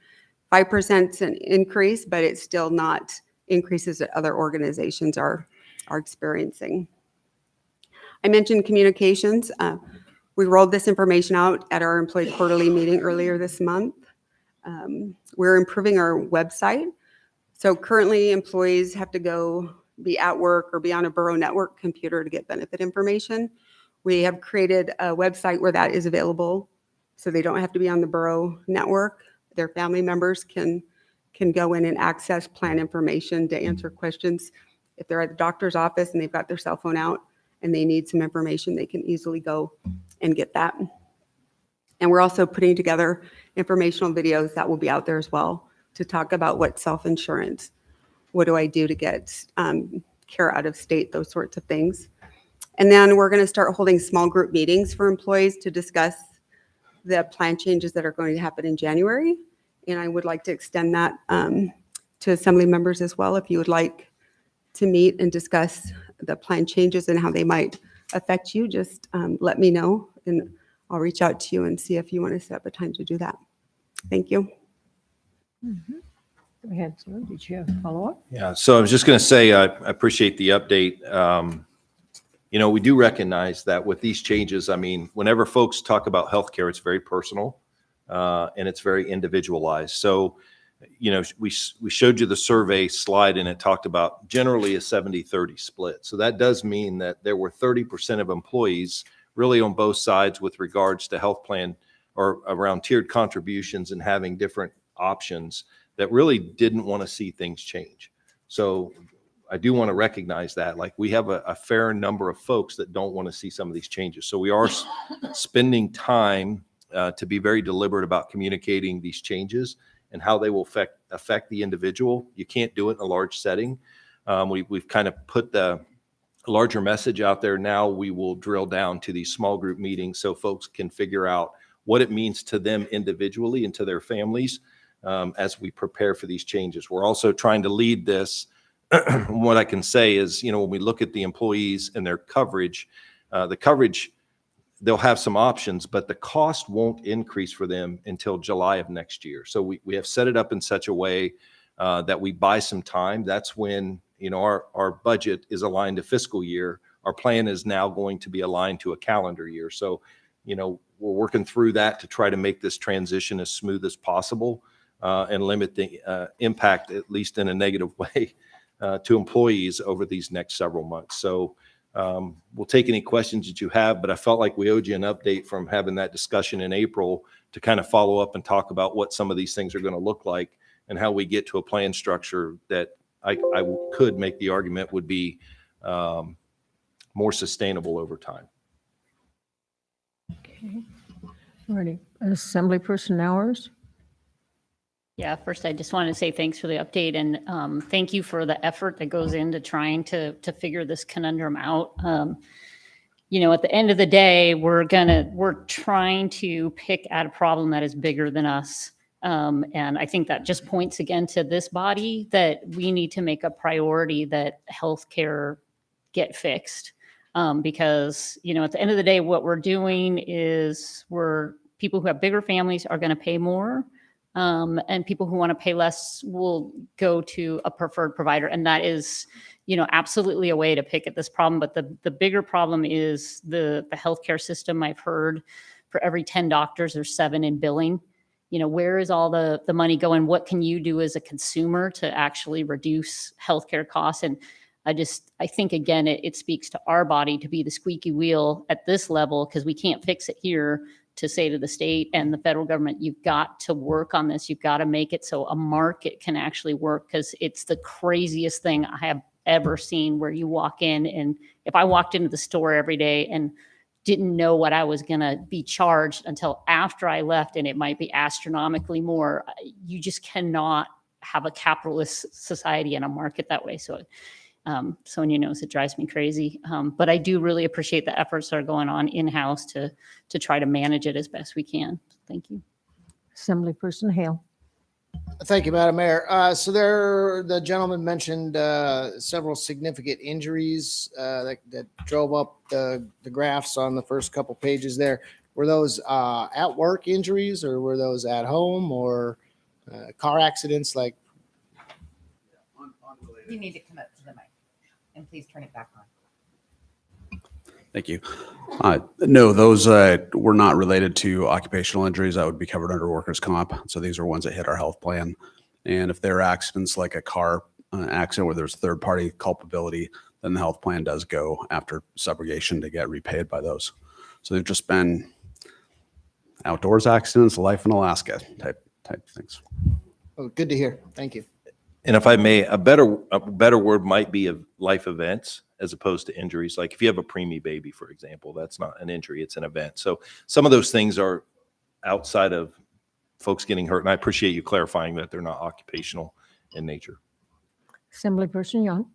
5% is an increase, but it's still not increases that other organizations are experiencing. I mentioned communications. We rolled this information out at our employee quarterly meeting earlier this month. We're improving our website. So currently employees have to go be at work or be on a Borough network computer to get benefit information. We have created a website where that is available, so they don't have to be on the Borough network. Their family members can go in and access plan information to answer questions. If they're at the doctor's office and they've got their cell phone out and they need some information, they can easily go and get that. And we're also putting together informational videos that will be out there as well to talk about what self-insurance, what do I do to get care out of state, those sorts of things. And then we're going to start holding small group meetings for employees to discuss the plan changes that are going to happen in January. And I would like to extend that to assembly members as well. If you would like to meet and discuss the plan changes and how they might affect you, just let me know and I'll reach out to you and see if you want to set up a time to do that. Thank you. Go ahead, sir. Did you have a follow-up? Yeah, so I was just going to say, I appreciate the update. You know, we do recognize that with these changes, I mean, whenever folks talk about healthcare, it's very personal and it's very individualized. So, you know, we showed you the survey slide and it talked about generally a 70-30 split. So that does mean that there were 30% of employees really on both sides with regards to health plan or around tiered contributions and having different options that really didn't want to see things change. So I do want to recognize that, like, we have a fair number of folks that don't want to see some of these changes. So we are spending time to be very deliberate about communicating these changes and how they will affect the individual. You can't do it in a large setting. We've kind of put the larger message out there. Now we will drill down to these small group meetings so folks can figure out what it means to them individually and to their families as we prepare for these changes. We're also trying to lead this. What I can say is, you know, when we look at the employees and their coverage, they'll have some options, but the cost won't increase for them until July of next year. So we have set it up in such a way that we buy some time. That's when, you know, our budget is aligned to fiscal year. Our plan is now going to be aligned to a calendar year. So, you know, we're working through that to try to make this transition as smooth as possible and limit the impact, at least in a negative way, to employees over these next several months. So we'll take any questions that you have, but I felt like we owed you an update from having that discussion in April to kind of follow up and talk about what some of these things are going to look like and how we get to a plan structure that I could make the argument would be more sustainable over time. Okay. Alrighty. Assembly person hours. Yeah, first I just want to say thanks for the update and thank you for the effort that goes into trying to figure this conundrum out. You know, at the end of the day, we're trying to pick at a problem that is bigger than us. And I think that just points again to this body that we need to make a priority that healthcare get fixed. Because, you know, at the end of the day, what we're doing is people who have bigger families are going to pay more. And people who want to pay less will go to a preferred provider. And that is, you know, absolutely a way to pick at this problem. But the bigger problem is the healthcare system. I've heard for every 10 doctors, there's 7 in billing. You know, where is all the money going? What can you do as a consumer to actually reduce healthcare costs? And I think, again, it speaks to our body to be the squeaky wheel at this level because we can't fix it here. To say to the state and the federal government, you've got to work on this. You've got to make it so a market can actually work because it's the craziest thing I have ever seen where you walk in and if I walked into the store every day and didn't know what I was going to be charged until after I left and it might be astronomically more, you just cannot have a capitalist society and a market that way. So Sonia knows it drives me crazy, but I do really appreciate the efforts that are going on in-house to try to manage it as best we can. Thank you. Assemblyperson Hale. Thank you, Madam Mayor. So the gentleman mentioned several significant injuries that drove up the graphs on the first couple pages there. Were those at work injuries or were those at home or car accidents? Like, You need to come up to the mic and please turn it back on. Thank you. No, those were not related to occupational injuries. That would be covered under workers' comp. So these are ones that hit our health plan. And if there are accidents like a car accident where there's third-party culpability, then the health plan does go after subrogation to get repaid by those. So they've just been outdoors accidents, life in Alaska type things. oh, good to hear. Thank you. And if I may, a better word might be of life events as opposed to injuries. Like if you have a preemie baby, for example, that's not an injury, it's an event. So some of those things are outside of folks getting hurt. And I appreciate you clarifying that they're not occupational in nature. Assemblyperson Young.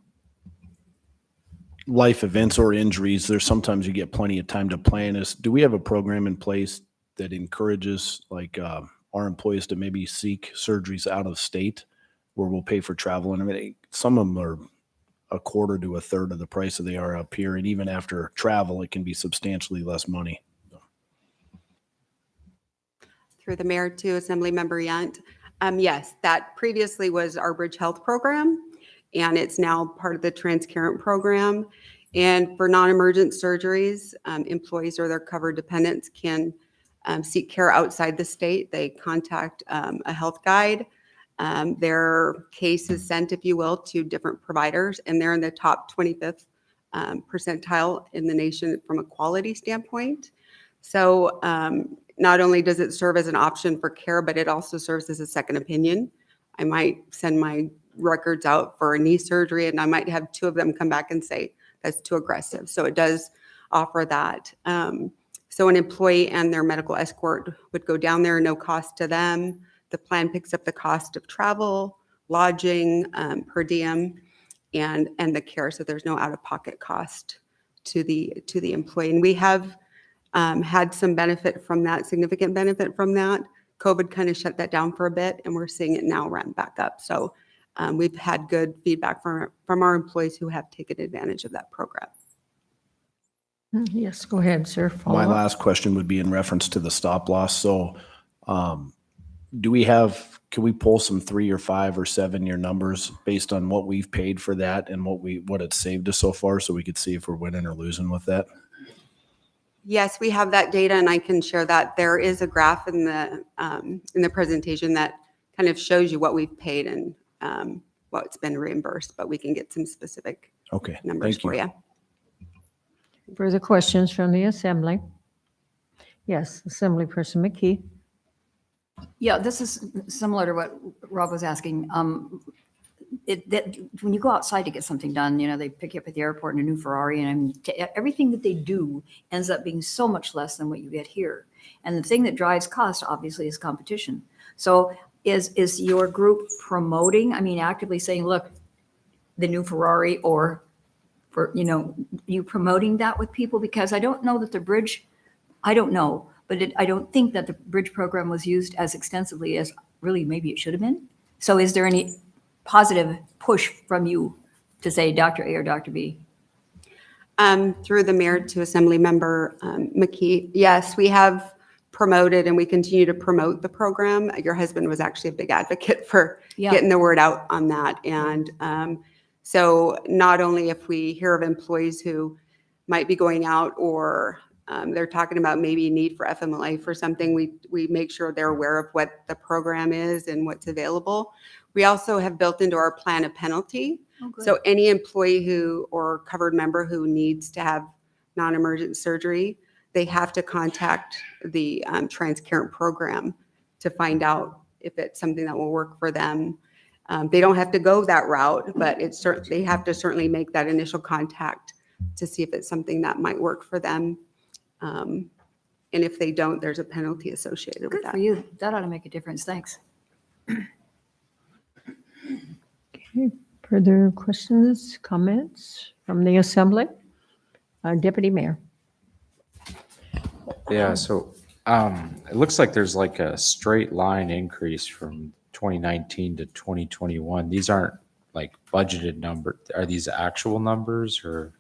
Life events or injuries, there's sometimes you get plenty of time to plan this. Do we have a program in place that encourages like our employees to maybe seek surgeries out of state where we'll pay for travel? And I mean, some of them are a quarter to a third of the price that they are up here. And even after travel, it can be substantially less money. Through the mayor to Assemblymember Yunt. Yes, that previously was our Bridge Health program, and it's now part of the Transparent program. And for non-emergent surgeries, employees or their covered dependents can seek care outside the state. They contact a health guide. Their case is sent, if you will, to different providers, and they're in the top 25th percentile in the nation from a quality standpoint. So not only does it serve as an option for care, but it also serves as a second opinion. I might send my records out for a knee surgery, and I might have 2 of them come back and say, that's too aggressive. So it does offer that. So an employee and their medical escort would go down there, no cost to them. The plan picks up the cost of travel, lodging, per diem, and the care. So there's no out-of-pocket cost to the employee. And we have had some benefit from that, significant benefit from that. COVID kind of shut that down for a bit, and we're seeing it now ramp back up. So we've had good feedback from our employees who have taken advantage of that program. Yes, go ahead, sir. Follow My up. last question would be in reference to the stop loss. So can we pull some 3 or 5 or 7 year numbers based on what we've paid for that and what it's saved us so far, so we could see if we're winning or losing with that? Yes, we have that data, and I can share that. There is a graph in the presentation that kind of shows you what we've paid and what's been reimbursed, but we can get some specific numbers for you. Further questions from the Assembly? Yes, Assemblyperson McKee. Yeah, this is similar to what Rob was asking. When you go outside to get something done, they pick you up at the airport in a new Ferrari, and everything that they do ends up being so much less than what you get here. And the thing that drives cost, obviously, is competition. So is your group promoting, actively saying, look, the new Ferrari, or you promoting that with people? Because I don't know that the bridge, I don't think that the bridge program was used as extensively as really maybe it should have been. So is there any positive push from you to say Dr. A or Dr. B? Through the mayor to Assemblymember McKee, yes, we have promoted and we continue to promote the program. Your husband was actually a big advocate for getting the word out on that. And so not only if we hear of employees who might be going out or they're talking about maybe a need for FMLA for something, we make sure they're aware of what the program is and what's available. We also have built into our plan a penalty. So any employee or covered member who needs to have non-emergent surgery, they have to contact the Transparent program to find out if it's something that will work for them. They don't have to go that route, but they have to certainly make that initial contact to see if it's something that might work for them. And if they don't, there's a penalty associated with that. Good for you. That ought to make a difference. Thanks. Okay. Further questions, comments from the Assembly? Deputy Mayor. Yeah, so it looks like there's like a straight line increase from 2019 to 2021. These aren't like budgeted numbers. Are these actual numbers, or?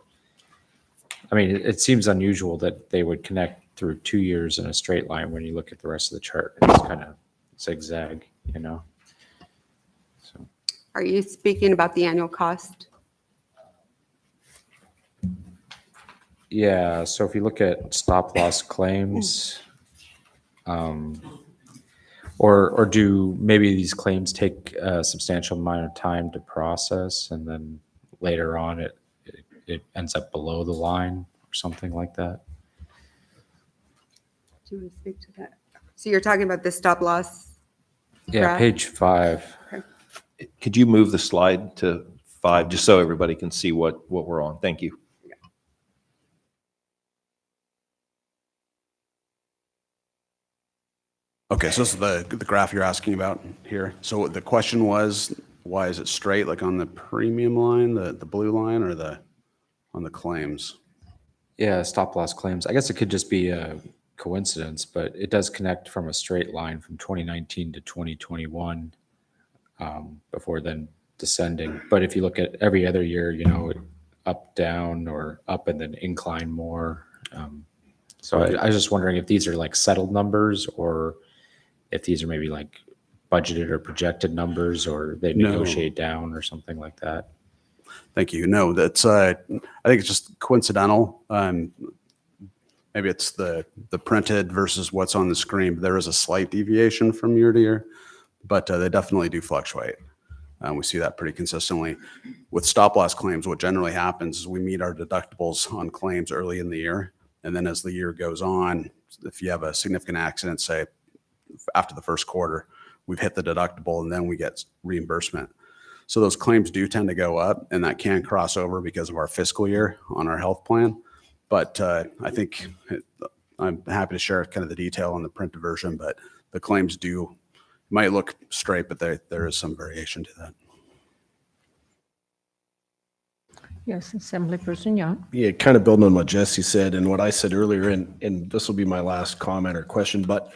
It seems unusual that they would connect through 2 years in a straight line when you look at the rest of the chart. It's kind of zigzag, So. Are you speaking about the annual cost? Yeah, so if you look at stop loss claims, or do maybe these claims take a substantial amount of time to process, and then later on it ends up below the line or something like that? Do you want to speak to that? So you're talking about the stop loss? Yeah, graph? page 5. Okay. Could you move the slide to 5 just so everybody can see what we're on? Thank you. Okay, so this is the graph you're asking about here. So the question was, why is it straight, like on the premium line, the blue line, or on the claims? Yeah, stop loss claims. I guess it could just be a coincidence, but it does connect from a straight line from 2019 to 2021 before then descending. But if you look at every other year, up, down, or up and then incline more. So I was just wondering if these are like settled numbers, or if these are maybe like budgeted or projected numbers, or they No. negotiate down or something like that? Thank you. No, that's, I think it's just coincidental. Maybe it's the printed versus what's on the screen, but there is a slight deviation from year to year, but they definitely do fluctuate. We see that pretty consistently. With stop loss claims, what generally happens is we meet our deductibles on claims early in the year. And then as the year goes on, if you have a significant accident, say after the first quarter, we've hit the deductible and then we get reimbursement. So those claims do tend to go up, and that can cross over because of our fiscal year on our health plan. But I think I'm happy to share kind of the detail on the printed version, but the claims might look straight, but there is some variation to that. Yes, Assemblyperson Young. Yeah, kind of building on what Jesse said and what I said earlier, and this will be my last comment or question, but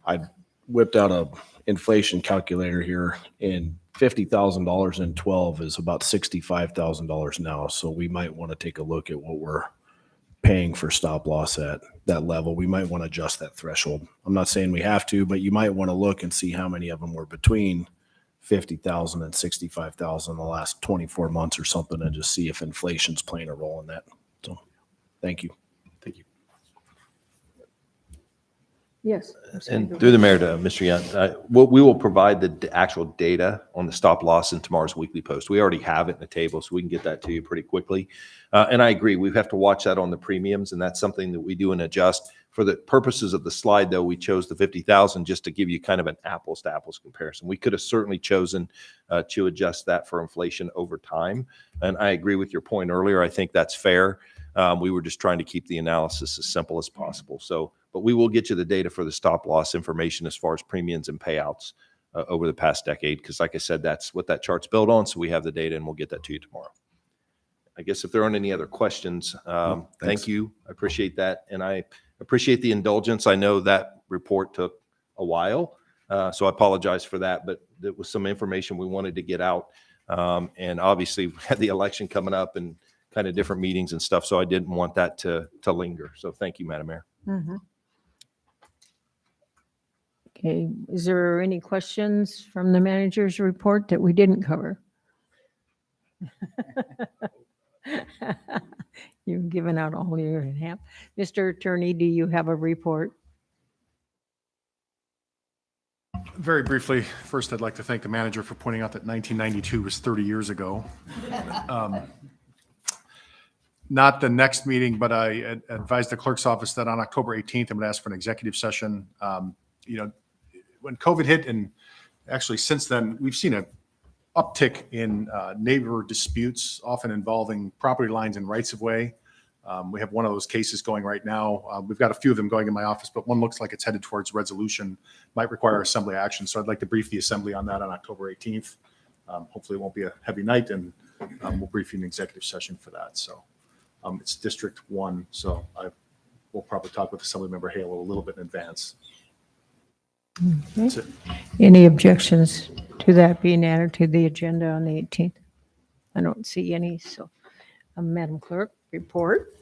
I whipped out a inflation calculator here, and $50,000 in 12 is about $65,000 now. So we might want to take a look at what we're paying for stop loss at that level. We might want to adjust that threshold. I'm not saying we have to, but you might want to look and see how many of them were between 50,000 and 65,000 in the last 24 months or something, and just see if inflation's playing a role in that. So, thank you. Thank you. Yes. And through the mayor to Mr. Young, we will provide the actual data on the stop loss in tomorrow's weekly post. We already have it in the table, so we can get that to you pretty quickly. And I agree, we have to watch that on the premiums, and that's something that we do and adjust. For the purposes of the slide, though, we chose the 50,000 just to give you kind of an apples to apples comparison. We could have certainly chosen to adjust that for inflation over time. And I agree with your point earlier. I think that's fair. We were just trying to keep the analysis as simple as possible. So, but we will get you the data for the stop loss information as far as premiums and payouts over the past decade, because like I said, that's what that chart's built on. So we have the data, and we'll get that to you tomorrow. I guess if there aren't any other questions, thank you. I appreciate that. And I appreciate the indulgence. I know that report took a while, so I apologize for that, but it was some information we wanted to get out. And obviously we had the election coming up and kind of different meetings and stuff, so I didn't want that to linger. So thank you, Madam Mayor. Mhm. Okay, is there any questions from the manager's report that we didn't cover? You've given out all year and a half. Mr. Attorney, do you have a report? Very briefly, first, I'd like to thank the manager for pointing out that 1992 was 30 years ago. Not the next meeting, but I advised the clerk's office that on October 18th, I'm going to ask for an executive session. When COVID hit, and actually since then, we've seen an uptick in neighbor disputes, often involving property lines and rights of way. We have one of those cases going right now. We've got a few of them going in my office, but one looks like it's headed towards resolution, might require assembly action. So I'd like to brief the assembly on that on October 18th. Hopefully it won't be a heavy night, and we'll brief you in executive session for that. So it's District 1, so we'll probably talk with Assemblymember Hale a little bit in advance. That's it. Any objections to that being added to the agenda on the 18th? I don't see any, so Madam Clerk, report.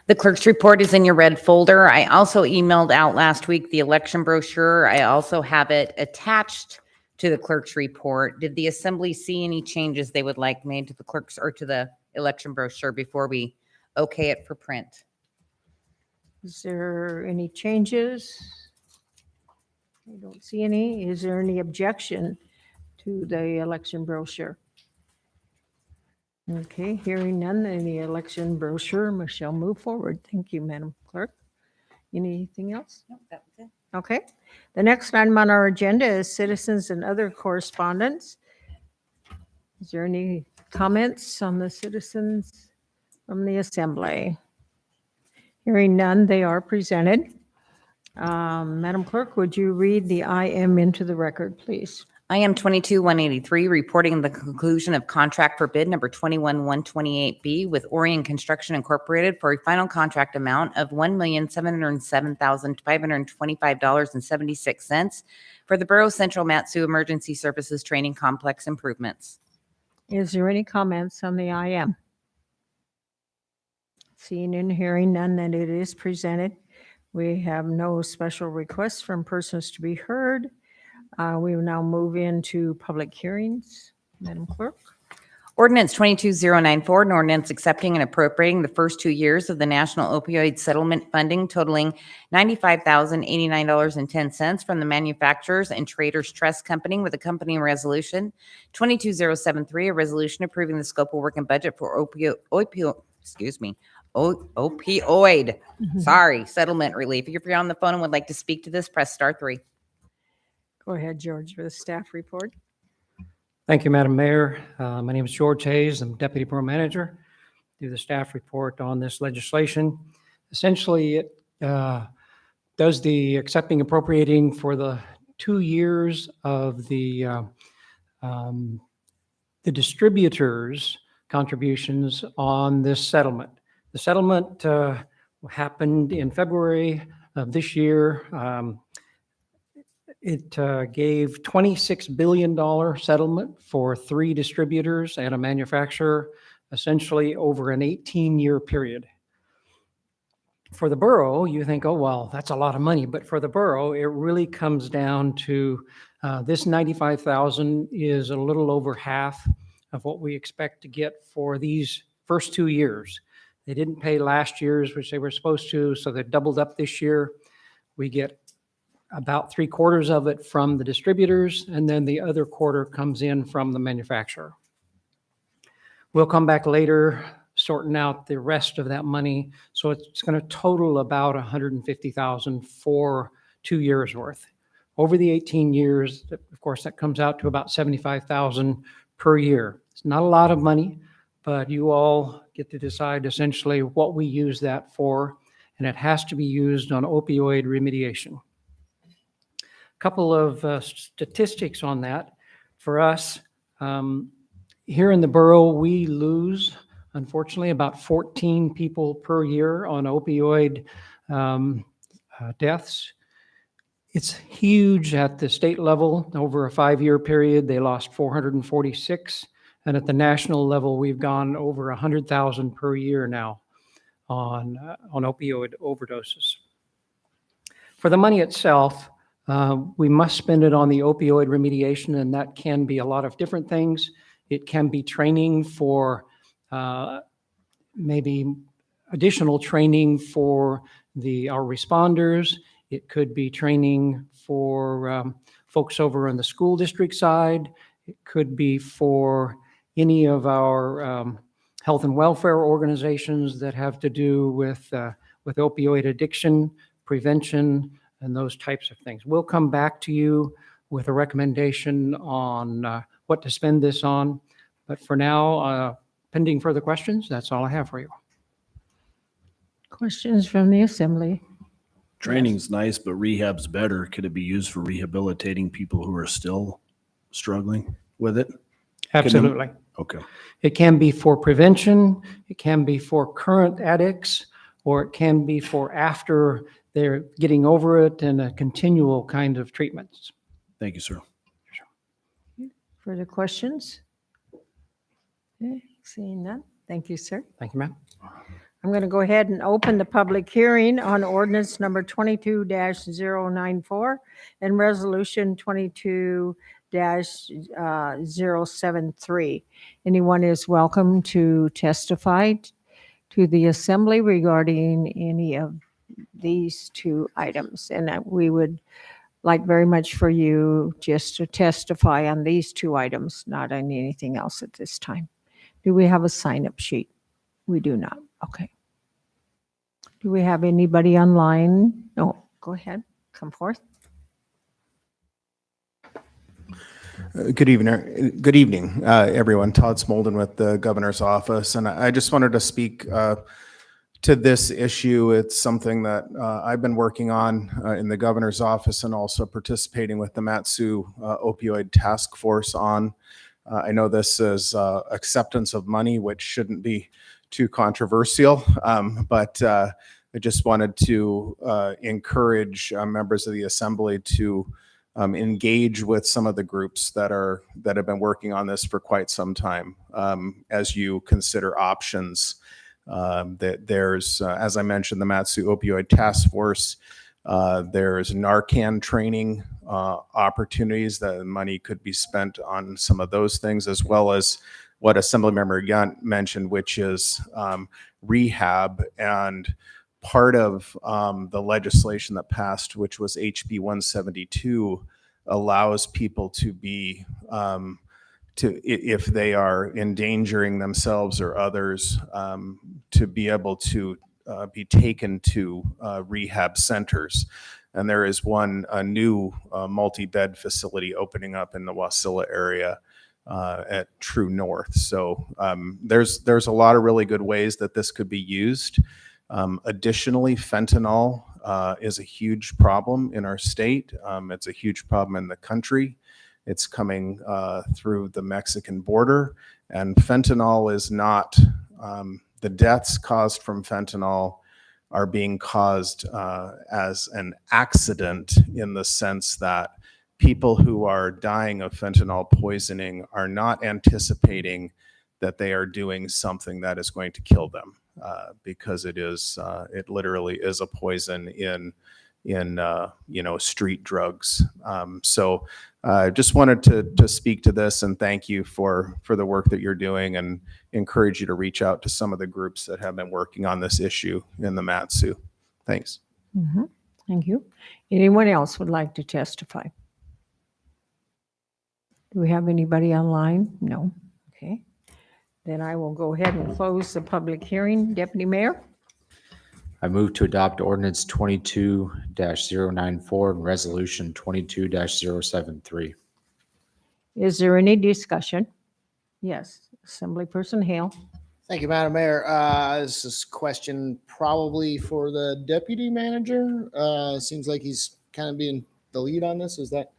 The clerk's report is in your red folder. I also emailed out last week the election brochure. I also have it attached to the clerk's report. Did the assembly see any changes they would like made to the clerk's or to the election brochure before we okay it for print? Is there any changes? I don't see any. Is there any objection to the election brochure? Okay, hearing none, then the election brochure shall move forward. Thank you, Madam Clerk. Anything else? No, that was it. Okay. The next item on our agenda is citizens and other correspondence. Is there any comments on the citizens from the assembly? Hearing none, they are presented. Madam Clerk, would you read the IM into the record, please? IM 22-183, reporting the conclusion of contract for bid number 21-128B with Orion Construction Incorporated for a final contract amount of $1,707,525.76 for the Borough Central Mat-Su Emergency Services Training Complex improvements. Is there any comments on the IM? Seeing and hearing none, that it is presented. We have no special requests from persons to be heard. We will now move into public hearings. Madam Clerk? Ordinance 22094, an ordinance accepting and appropriating the first 2 years of the National Opioid Settlement Funding totaling $95,089.10 from the Manufacturers and Traders Trust Company with accompanying resolution. 22073, a resolution approving the scope of work and budget for opioid settlement relief. If you're on the phone and would like to speak to this, press *3. Go ahead, George, for the staff report. Thank you, Madam Mayor. My name is George Hayes. I'm Deputy Borough Manager. Do the staff report on this legislation. Essentially, it does the accepting appropriating for the 2 years of the distributors' contributions on this settlement. The settlement happened in February of this year. It gave $26 billion settlement for 3 distributors and a manufacturer, essentially over an 18-year period. For the borough, you think, oh, well, that's a lot of money. But for the borough, it really comes down to this $95,000 is a little over half of what we expect to get for these first 2 years. They didn't pay last year's, which they were supposed to, so they doubled up this year. We get about 3/4 of it from the distributors, and then the other quarter comes in from the manufacturer. We'll come back later, sorting out the rest of that money. So it's going to total about $150,000 for 2 years worth. Over the 18 years, of course, that comes out to about $75,000 per year. It's not a lot of money, but you all get to decide essentially what we use that for, and it has to be used on opioid remediation. Couple of statistics on that. For us, here in the borough, we lose, unfortunately, about 14 people per year on opioid deaths. It's huge at the state level. Over a 5-year period, they lost 446. And at the national level, we've gone over 100,000 per year now on opioid overdoses. For the money itself, we must spend it on the opioid remediation, and that can be a lot of different things. It can be training for maybe additional training for our responders. It could be training for folks over on the school district side. It could be for any of our health and welfare organizations that have to do with opioid addiction, prevention, and those types of things. We'll come back to you with a recommendation on what to spend this on. But for now, pending further questions, that's all I have for you. Questions from the assembly? Training's nice, but rehab's better. Could it be used for rehabilitating people who are still struggling with it? Absolutely. Okay. It can be for prevention, it can be for current addicts, or it can be for after they're getting over it and a continual kind of treatments. Thank you, sir. Further questions? Okay, seeing none. Thank you, sir. Thank you, ma'am. I'm going to go ahead and open the public hearing on ordinance number 22-094 and resolution 22-073. Anyone is welcome to testify to the assembly regarding any of these 2 items. And we would like very much for you just to testify on these 2 items, not on anything else at this time. Do we have a sign-up sheet? We do not. Okay. Do we have anybody online? No, go ahead. Come forth. Good evening, everyone. Todd Smolden with the governor's office. And I just wanted to speak to this issue. It's something that I've been working on in the governor's office and also participating with the Mat-Su opioid task force on. I know this is acceptance of money, which shouldn't be too controversial, but I just wanted to encourage members of the assembly to engage with some of the groups that have been working on this for quite some time as you consider options. That there's, as I mentioned, the Mat-Su opioid task force There's Narcan training opportunities. The money could be spent on some of those things, as well as what Assemblymember Yunt mentioned, which is rehab. And part of the legislation that passed, which was HB 172, allows people to be if they are endangering themselves or others, to be able to be taken to rehab centers. And there is a new multi-bed facility opening up in the Wasilla area at True North. So there's a lot of really good ways that this could be used. Additionally, fentanyl is a huge problem in our state. It's a huge problem in the country. It's coming through the Mexican border, and fentanyl is not, the deaths caused from fentanyl are being caused as an accident, in the sense that people who are dying of fentanyl poisoning are not anticipating that they are doing something that is going to kill them, because it literally is a poison in street drugs. So I just wanted to speak to this and thank you for the work that you're doing, and encourage you to reach out to some of the groups that have been working on this issue in the Mat-Su. Thanks. Thank you. Anyone else would like to testify? Do we have anybody online? No. Okay. Then I will go ahead and close the public hearing. Deputy Mayor? I move to adopt ordinance 22-094 and resolution 22-073. Is there any discussion? Yes, Assemblyperson Hale. Thank you, Madam Mayor. This is a question probably for the deputy manager. Seems like he's kind of being the lead on this. Is that?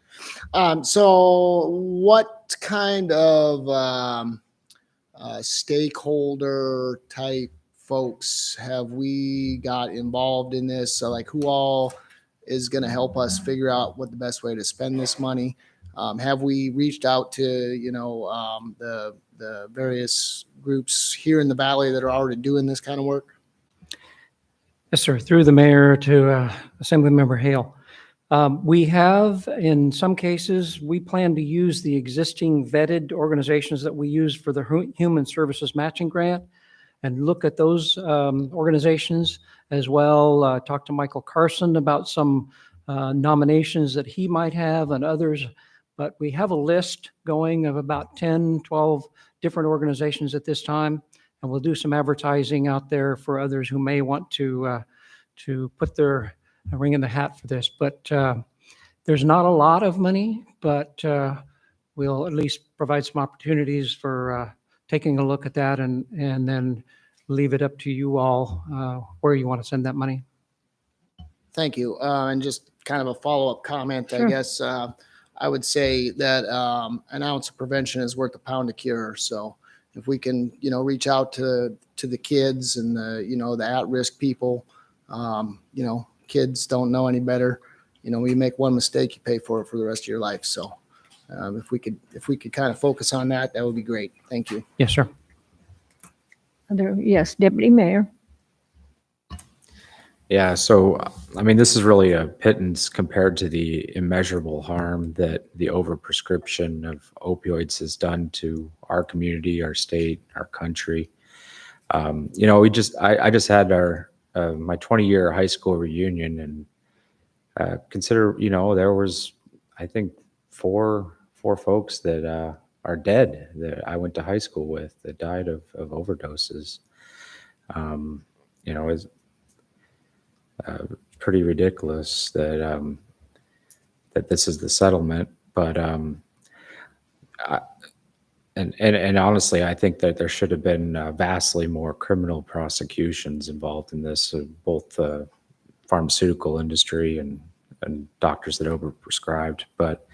So what kind of stakeholder type folks have we got involved in this? So like, who all is going to help us figure out what the best way to spend this money? Have we reached out to, the various groups here in the valley that are already doing this kind of work? Yes, sir. Through the mayor to Assemblymember Hale. We have, in some cases, we plan to use the existing vetted organizations that we use for the Human Services Matching Grant, and look at those organizations as well. Talk to Michael Carson about some nominations that he might have and others. But we have a list going of about 10, 12 different organizations at this time. And we'll do some advertising out there for others who may want to put their ring in the hat for this. But there's not a lot of money, but we'll at least provide some opportunities for taking a look at that, and then leave it up to you all where you want to send that money. Thank you. And just kind of a follow-up comment, Sure. I guess. I would say that an ounce of prevention is worth a pound of cure. So if we can, reach out to the kids and the at-risk people, kids don't know any better. You make one mistake, you pay for it for the rest of your life. So if we could kind of focus on that, that would be great. Thank you. Yes, sir. Yes, Deputy Mayor. Yeah, so I mean, this is really a pittance compared to the immeasurable harm that the overprescription of opioids has done to our community, our state, our country. I just had my 20-year high school reunion, and consider, there was, I think, four folks that are dead that I went to high school with that died of overdoses. It's pretty ridiculous that that this is the settlement, but and honestly, I think that there should have been vastly more criminal prosecutions involved in this, both the pharmaceutical industry and doctors that overprescribed. But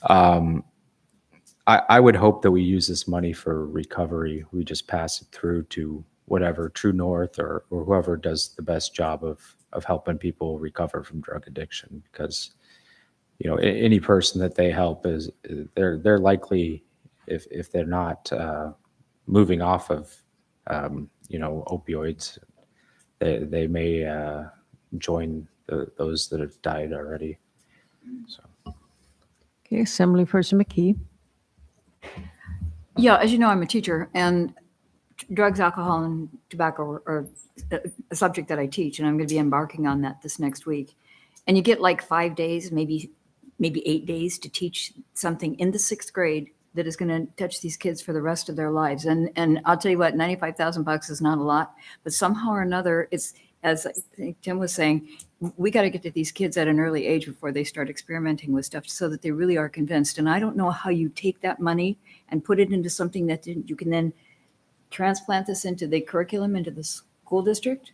I would hope that we use this money for recovery. We just pass it through to whatever, True North or whoever does the best job of helping people recover from drug addiction, because any person that they help they're likely, if they're not moving off of opioids, they may join those that have died already. So. Okay, Assemblyperson McKee. Yeah, as you know, I'm a teacher, and drugs, alcohol, and tobacco are a subject that I teach, and I'm going to be embarking on that this next week. And you get like 5 days, maybe 8 days to teach something in the 6th grade that is going to touch these kids for the rest of their lives. And I'll tell you what, $95,000 is not a lot, but somehow or another, it's, as I think Tim was saying, we got to get to these kids at an early age before they start experimenting with stuff so that they really are convinced. And I don't know how you take that money and put it into something that you can then transplant this into the curriculum, into the school district,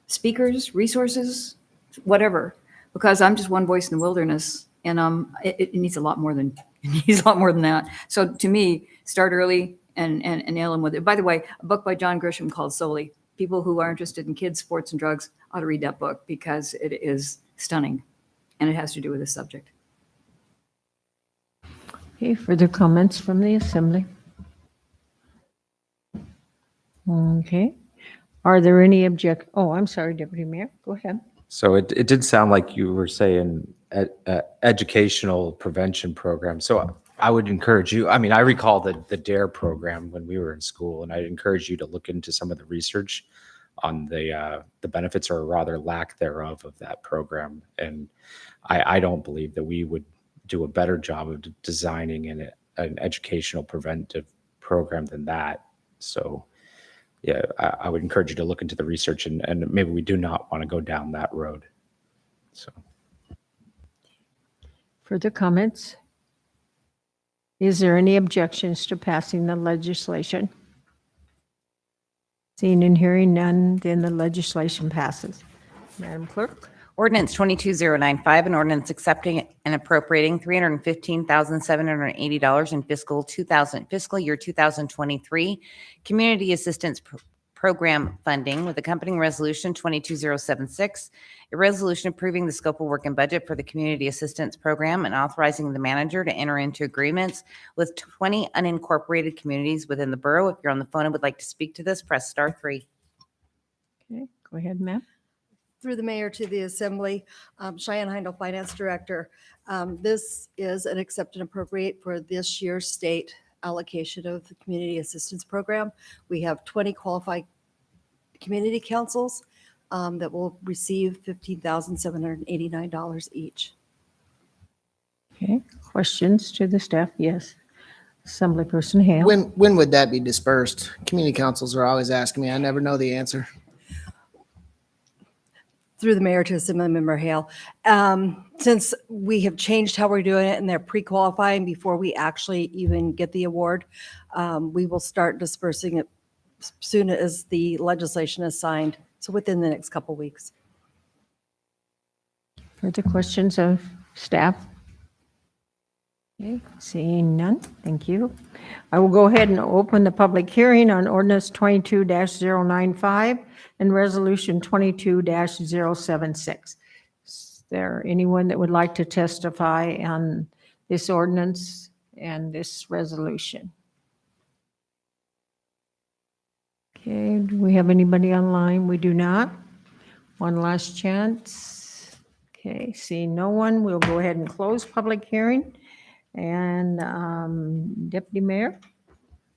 speakers, resources, whatever, because I'm just one voice in the wilderness, and it needs a lot more than that. So to me, start early and nail them with it. By the way, a book by John Grisham called Solely. People who are interested in kids, sports, and drugs ought to read that book because it is stunning, and it has to do with this subject. Okay, further comments from the Assembly? Okay. Are there any oh, I'm sorry, Deputy Mayor, go ahead. So it did sound like you were saying educational prevention program. So I would encourage you, I mean, I recall the DARE program when we were in school, and I'd encourage you to look into some of the research on the benefits, or rather lack thereof, of that program. And I don't believe that we would do a better job of designing an educational preventive program than that. So yeah, I would encourage you to look into the research, and maybe we do not want to go down that road. So. Further comments? Is there any objections to passing the legislation? Seeing and hearing none, then the legislation passes. Madam Clerk? Ordinance 22095, an ordinance accepting and appropriating $315,780 in fiscal year 2023 community assistance program funding with accompanying resolution 22076, a resolution approving the scope of work and budget for the community assistance program and authorizing the manager to enter into agreements with 20 unincorporated communities within the borough. If you're on the phone and would like to speak to this, press *3. Okay, go ahead, ma'am. Through the mayor to the assembly, Cheyenne Heindel, Finance Director. This is an accept and appropriate for this year's state allocation of the Community Assistance Program. We have 20 qualified community councils that will receive $15,789 each. Okay, questions to the staff? Yes. Assemblyperson Hale. When would that be dispersed? Community councils are always asking me. I never know the answer. Through the mayor to Assemblymember Hale. Since we have changed how we're doing it and they're pre-qualifying before we actually even get the award, we will start dispersing it soon as the legislation is signed. So within the next couple weeks. Further questions of staff? Okay, seeing none, thank you. I will go ahead and open the public hearing on ordinance 22-095 and resolution 22-076. Is there anyone that would like to testify on this ordinance and this resolution? Okay, do we have anybody online? We do not. One last chance. Okay, seeing no one, we'll go ahead and close public hearing. And Deputy Mayor?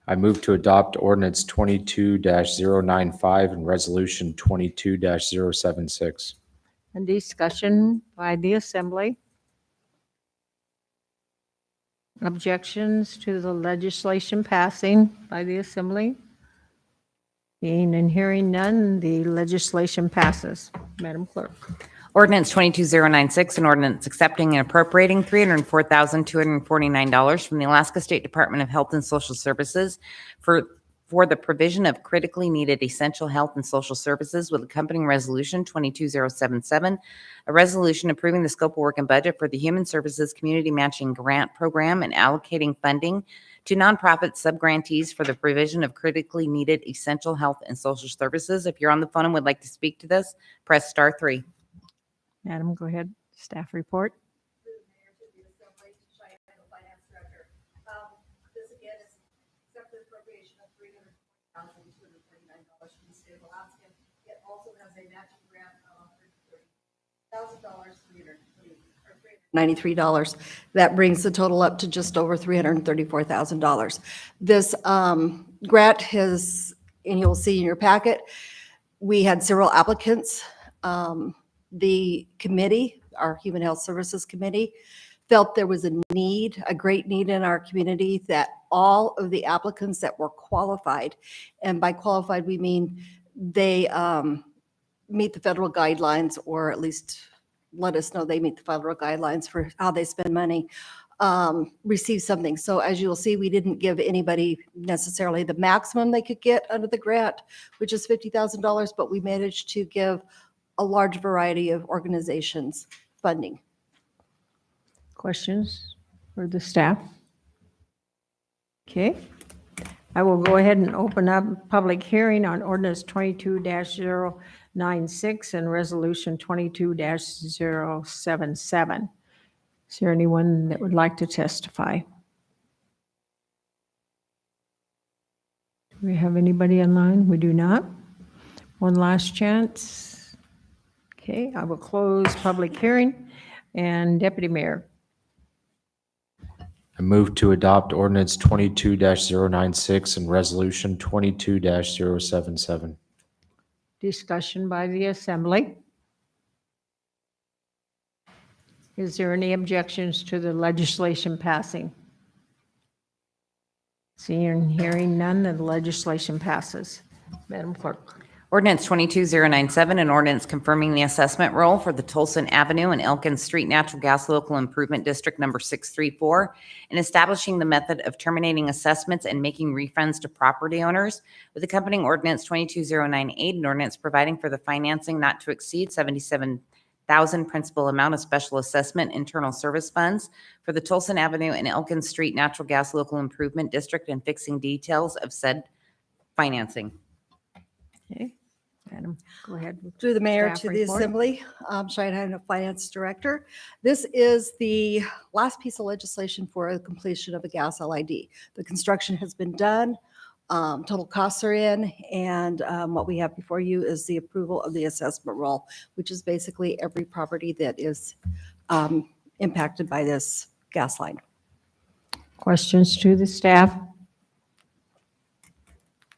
I move to adopt ordinance 22-095 and resolution 22-076. And discussion by the Assembly? Objections to the legislation passing by the Assembly? Seeing and hearing none, the legislation passes. Madam Clerk. Ordinance 22096, an ordinance accepting and appropriating $304,249 from the Alaska State Department of Health and Social Services for the provision of critically needed essential health and social services with accompanying resolution 22077, a resolution approving the scope of work and budget for the Human Services Community Matching Grant Program and allocating funding to nonprofit subgrantees for the provision of critically needed essential health and social services. If you're on the phone and would like to speak to this, press *3. Madam, go ahead. Staff report. This again is accepted appropriation of $300,249 from the state of Alaska. It also has a matching grant of $93. That brings the total up to just over $334,000. This grant has, and you'll see in your packet, we had several applicants. The committee, our Human Health Services Committee, felt there was a need, a great need in our community, that all of the applicants that were qualified, and by qualified, we mean they meet the federal guidelines, or at least let us know they meet the federal guidelines for how they spend money, receive something. So as you'll see, we didn't give anybody necessarily the maximum they could get under the grant, which is $50,000, but we managed to give a large variety of organizations funding. Questions for the staff? Okay. I will go ahead and open up public hearing on ordinance 22-096 and resolution 22-077. Is there anyone that would like to testify? Do we have anybody online? We do not. One last chance. Okay, I will close public hearing. And Deputy Mayor. I move to adopt ordinance 22-096 and resolution 22-077. Discussion by the Assembly. Is there any objections to the legislation passing? Seeing and hearing none, the legislation passes. Madam Clerk. Ordinance 22097, an ordinance confirming the assessment roll for the Tolson Avenue and Elkins Street Natural Gas Local Improvement District Number 634, and establishing the method of terminating assessments and making refunds to property owners, with accompanying ordinance 22098, an ordinance providing for the financing not to exceed $77,000 principal amount of special assessment internal service funds for the Tolson Avenue and Elkins Street Natural Gas Local Improvement District, and fixing details of said financing. Okay. Madam, go ahead. Through the mayor Staff to the report. Assembly, Cheyenne Hine, Finance Director. This is the last piece of legislation for the completion of a gas LID. The construction has been done, total costs are in, and what we have before you is the approval of the assessment roll, which is basically every property that is impacted by this gas line. Questions to the staff?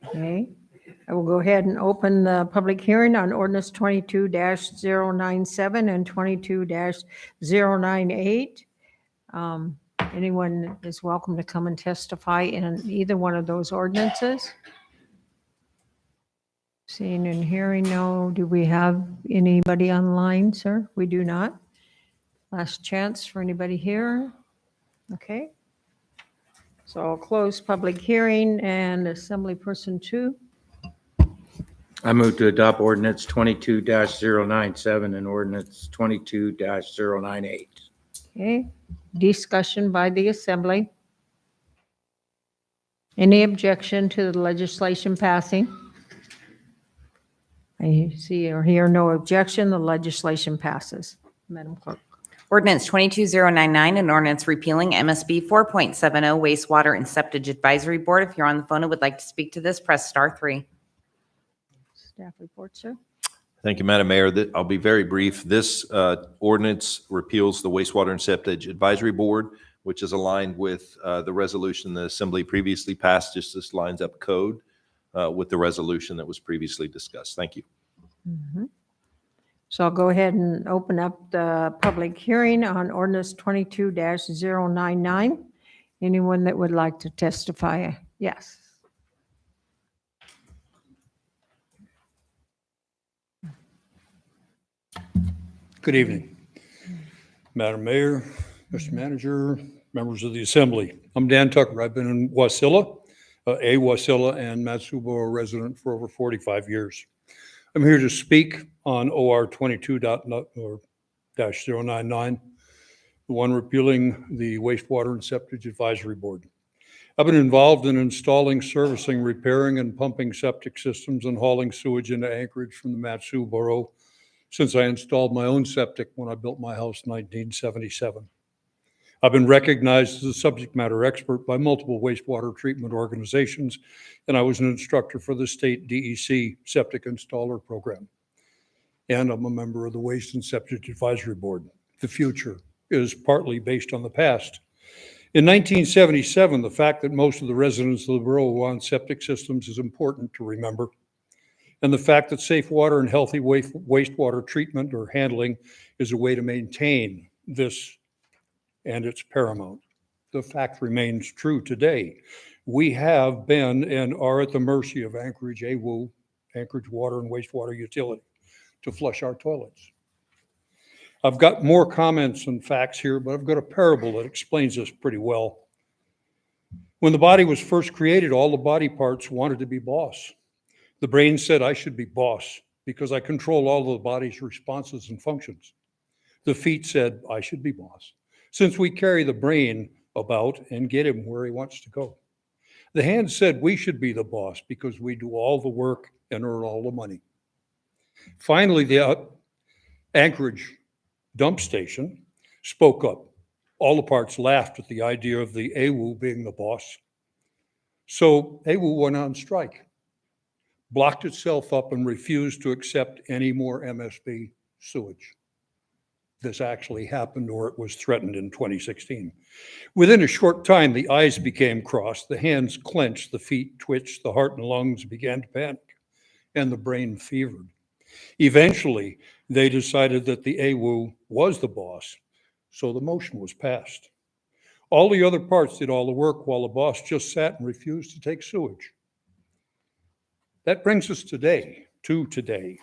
Okay. I will go ahead and open the public hearing on ordinance 22-097 and 22-098. Anyone is welcome to come and testify in either one of those ordinances. Seeing and hearing no. Do we have anybody online, sir? We do not. Last chance for anybody here. Okay. So I'll close public hearing, and Assembly Person 2. I move to adopt ordinance 22-097 and ordinance 22-098. Okay, discussion by the Assembly. Any objection to the legislation passing? I see or hear no objection, the legislation passes. Madam Clerk. Ordinance 22099, an ordinance repealing MSB 4.70 wastewater and septic advisory board. If you're on the phone and would like to speak to this, press *3. Staff report, sir. Thank you, Madam Mayor. I'll be very brief. This ordinance repeals the Wastewater and Septic Advisory Board, which is aligned with the resolution the Assembly previously passed. Just this lines up code with the resolution that was previously discussed. Thank you. Mhm. So I'll go ahead and open up the public hearing on ordinance 22-099. Anyone that would like to testify? Yes. Good evening, Madam Mayor, Mr. Manager, members of the Assembly. I'm Dan Tucker. I've been in Wasilla, Wasilla and Mat-Su Borough resident for over 45 years. I'm here to speak on OR 22-099, the one repealing the Wastewater and Septic Advisory Board. I've been involved in installing, servicing, repairing, and pumping septic systems and hauling sewage into Anchorage from the Mat-Su Borough since I installed my own septic when I built my house in 1977. I've been recognized as a subject matter expert by multiple wastewater treatment organizations, and I was an instructor for the state DEC septic installer program. and I'm a member of the Waste and Septic Advisory Board. The future is partly based on the past. In 1977, the fact that most of the residents of the borough were on septic systems is important to remember. And the fact that safe water and healthy wastewater treatment or handling is a way to maintain this, and it's paramount. The fact remains true today. We have been and are at the mercy of Anchorage AWU, Anchorage Water and Wastewater Utility, to flush our toilets. I've got more comments and facts here, but I've got a parable that explains this pretty well. When the body was first created, all the body parts wanted to be boss. The brain said, I should be boss because I control all the body's responses and functions. The feet said, I should be boss, since we carry the brain about and get him where he wants to go. The hands said we should be the boss because we do all the work and earn all the money. Finally, the Anchorage dump station spoke up. All the parts laughed at the idea of the AWU being the boss. So AWU went on strike, blocked itself up, and refused to accept any more MSB sewage. This actually happened, or it was threatened in 2016. Within a short time, the eyes became crossed, the hands clenched, the feet twitched, the heart and lungs began to panic, and the brain fevered. Eventually, they decided that the AWU was the boss, so the motion was passed. All the other parts did all the work while the boss just sat and refused to take sewage. That brings us to today.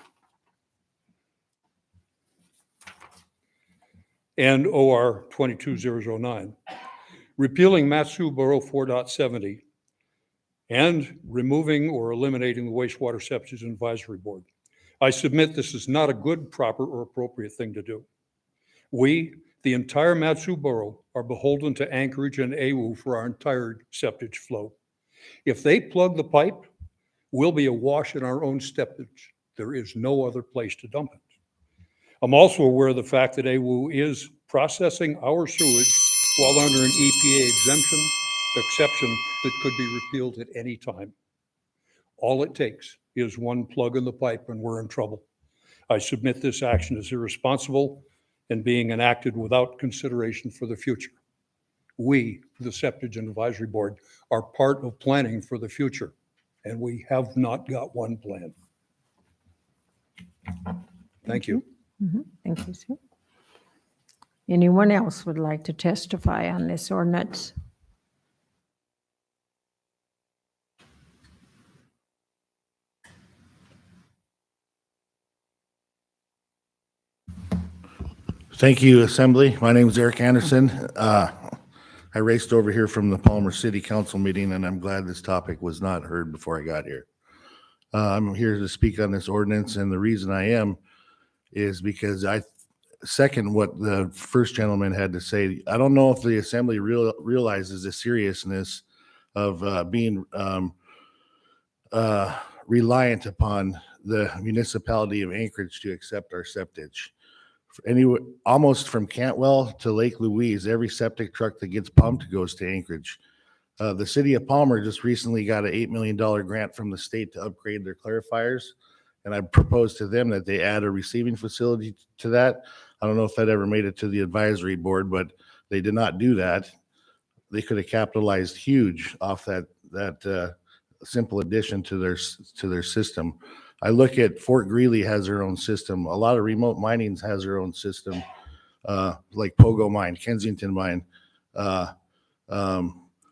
And OR 22009, repealing Mat-Su Borough 4.70 and removing or eliminating the Wastewater Septic Advisory Board. I submit this is not a good, proper, or appropriate thing to do. We, the entire Mat-Su Borough, are beholden to Anchorage and AWU for our entire septic flow. If they plug the pipe, we'll be awash in our own septage. There is no other place to dump it. I'm also aware of the fact that AWU is processing our sewage while under an EPA exception that could be repealed at any time. All it takes is one plug in the pipe and we're in trouble. I submit this action is irresponsible and being enacted without consideration for the future. We, the Septic Advisory Board, are part of planning for the future, and we have not got one plan. Thank you. Thank you, sir. Anyone else would like to testify on this ordinance? Thank you, Assembly. My name is Eric Anderson. I raced over here from the Palmer City Council meeting, and I'm glad this topic was not heard before I got here. I'm here to speak on this ordinance, and the reason I am is because I second what the first gentleman had to say. I don't know if the Assembly realizes the seriousness of being reliant upon the municipality of Anchorage to accept our septage. Almost from Cantwell to Lake Louise, every septic truck that gets pumped goes to Anchorage. The city of Palmer just recently got an $8 million grant from the state to upgrade their clarifiers. And I proposed to them that they add a receiving facility to that. I don't know if that ever made it to the advisory board, but they did not do that. They could have capitalized huge off that simple addition to their system. I look at Fort Greeley has their own system. A lot of remote minings has their own system, like Pogo Mine, Kensington Mine,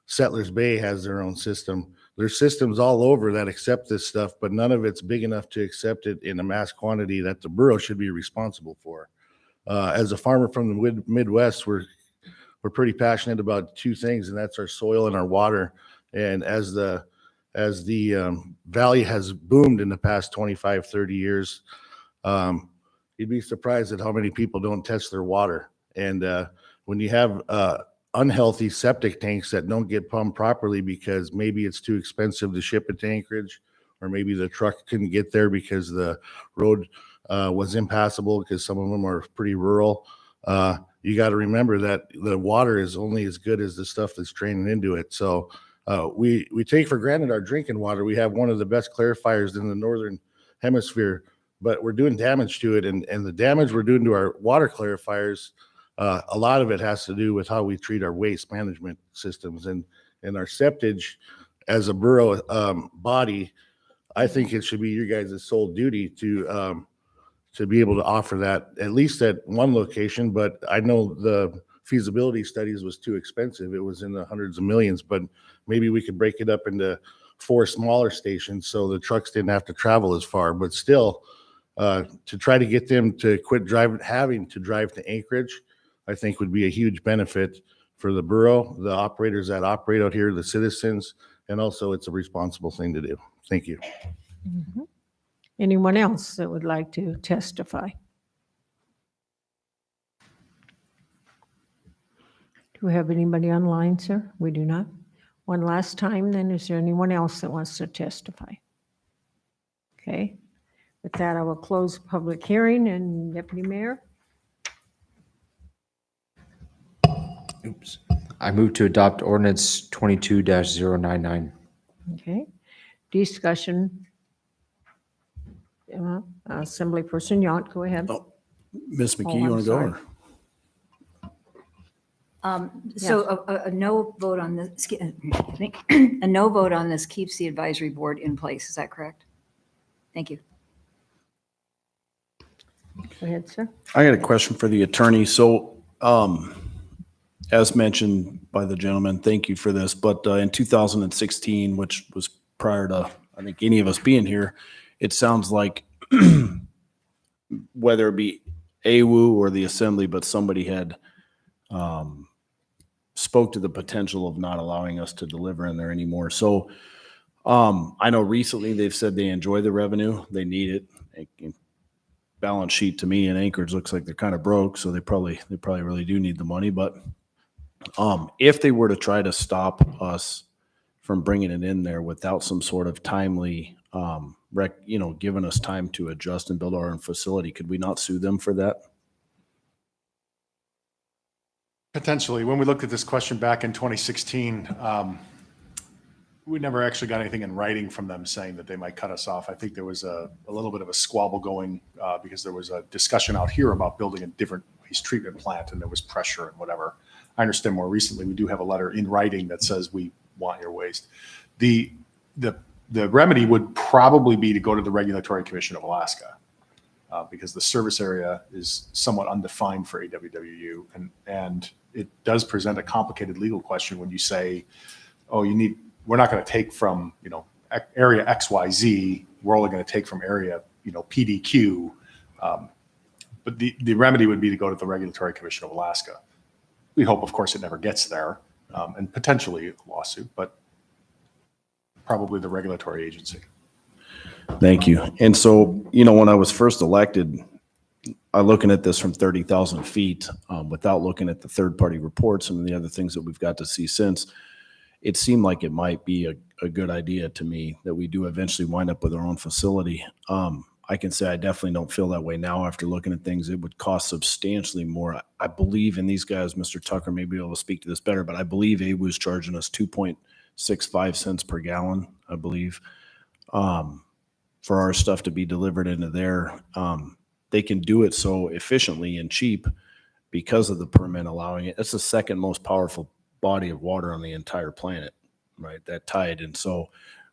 Settlers Bay has their own system. There's systems all over that accept this stuff, but none of it's big enough to accept it in a mass quantity that the borough should be responsible for. As a farmer from the Midwest, we're pretty passionate about two things, and that's our soil and our water. And as the valley has boomed in the past 25, 30 years, you'd be surprised at how many people don't test their water. And when you have unhealthy septic tanks that don't get pumped properly because maybe it's too expensive to ship it to Anchorage, or maybe the truck couldn't get there because the road was impassable because some of them are pretty rural. You got to remember that the water is only as good as the stuff that's draining into it. So we take for granted our drinking water. We have one of the best clarifiers in the Northern Hemisphere but we're doing damage to it. And the damage we're doing to our water clarifiers, a lot of it has to do with how we treat our waste management systems and our septage as a borough body. I think it should be your guys' sole duty to be able to offer that at least at one location. But I know the feasibility studies was too expensive. It was in the hundreds of millions, but maybe we could break it up into 4 smaller stations so the trucks didn't have to travel as far. But still, to try to get them to quit having to drive to Anchorage, I think would be a huge benefit for the borough, the operators that operate out here, the citizens, and also it's a responsible thing to do. Thank you. Mhm. Anyone else that would like to testify? Do we have anybody online, sir? We do not. One last time, then, is there anyone else that wants to testify? Okay. With that, I will close the public hearing, and Deputy Mayor? Oops. I move to adopt ordinance 22-099. Okay. Discussion. Assemblyperson Yount, go ahead. Ms. McKee, Oh, you I'm want to go? sorry. Or? So a no vote on this, excuse me, a no vote on this keeps the advisory board in place. Is that correct? Thank you. Go ahead, sir. I got a question for the attorney. So, as mentioned by the gentleman, thank you for this, but in 2016, which was prior to, I think, any of us being here, it sounds like whether it be AWU or the assembly, but somebody had spoke to the potential of not allowing us to deliver in there anymore. So I know recently they've said they enjoy the revenue, they need it. Balance sheet to me in Anchorage looks like they're kind of broke, so they probably really do need the money. But if they were to try to stop us from bringing it in there without some sort of timely, giving us time to adjust and build our own facility, could we not sue them for that? Potentially. When we looked at this question back in 2016, we never actually got anything in writing from them saying that they might cut us off. I think there was a little bit of a squabble going because there was a discussion out here about building a different waste treatment plant, and there was pressure and whatever. I understand more recently we do have a letter in writing that says we want your waste. The remedy would probably be to go to the Regulatory Commission of Alaska because the service area is somewhat undefined for AWWU, and it does present a complicated legal question when you say, oh, we're not going to take from, area XYZ, we're only going to take from area, PDQ. But the remedy would be to go to the Regulatory Commission of Alaska. We hope, of course, it never gets there, and potentially a lawsuit, but probably the regulatory agency. Thank you. And so, when I was first elected, I'm looking at this from 30,000 feet without looking at the third-party reports and the other things that we've got to see since. It seemed like it might be a good idea to me that we do eventually wind up with our own facility. I can say I definitely don't feel that way now after looking at things. It would cost substantially more. I believe in these guys, Mr. Tucker may be able to speak to this better, but I believe AWU was charging us 2.65 cents per gallon, I believe, for our stuff to be delivered into there. They can do it so efficiently and cheap because of the permit allowing it. It's the second most powerful body of water on the entire planet, right? That tide. And so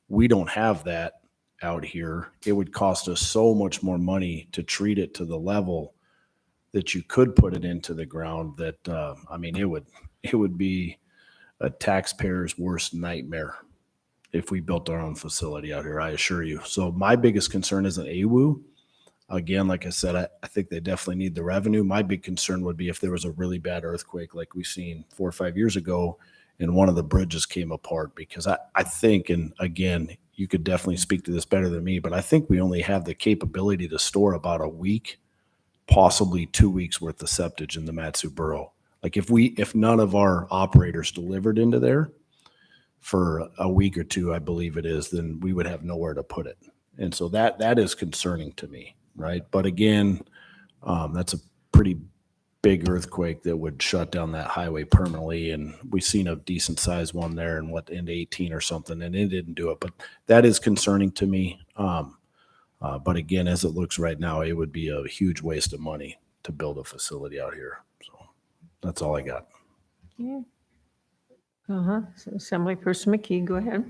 we don't have that out here. It would cost us so much more money to treat it to the level that you could put it into the ground that, it would be a taxpayer's worst nightmare if we built our own facility out here, I assure you. So my biggest concern isn't AWU. Again, like I said, I think they definitely need the revenue. My big concern would be if there was a really bad earthquake like we've seen 4 or 5 years ago and one of the bridges came apart, because I think, and again, you could definitely speak to this better than me, but I think we only have the capability to store about a week, possibly 2 weeks worth of septage in the Mat-Su Borough. Like if none of our operators delivered into there for a week or two, I believe it is, then we would have nowhere to put it. And so that is concerning to me. Right. But again, that's a pretty big earthquake that would shut down that highway permanently. And we've seen a decent sized one there in into 18 or something, and it didn't do it. But that is concerning to me. But again, as it looks right now, it would be a huge waste of money to build a facility out here. So that's all I got. Yeah. So Assemblyperson McKee, go ahead.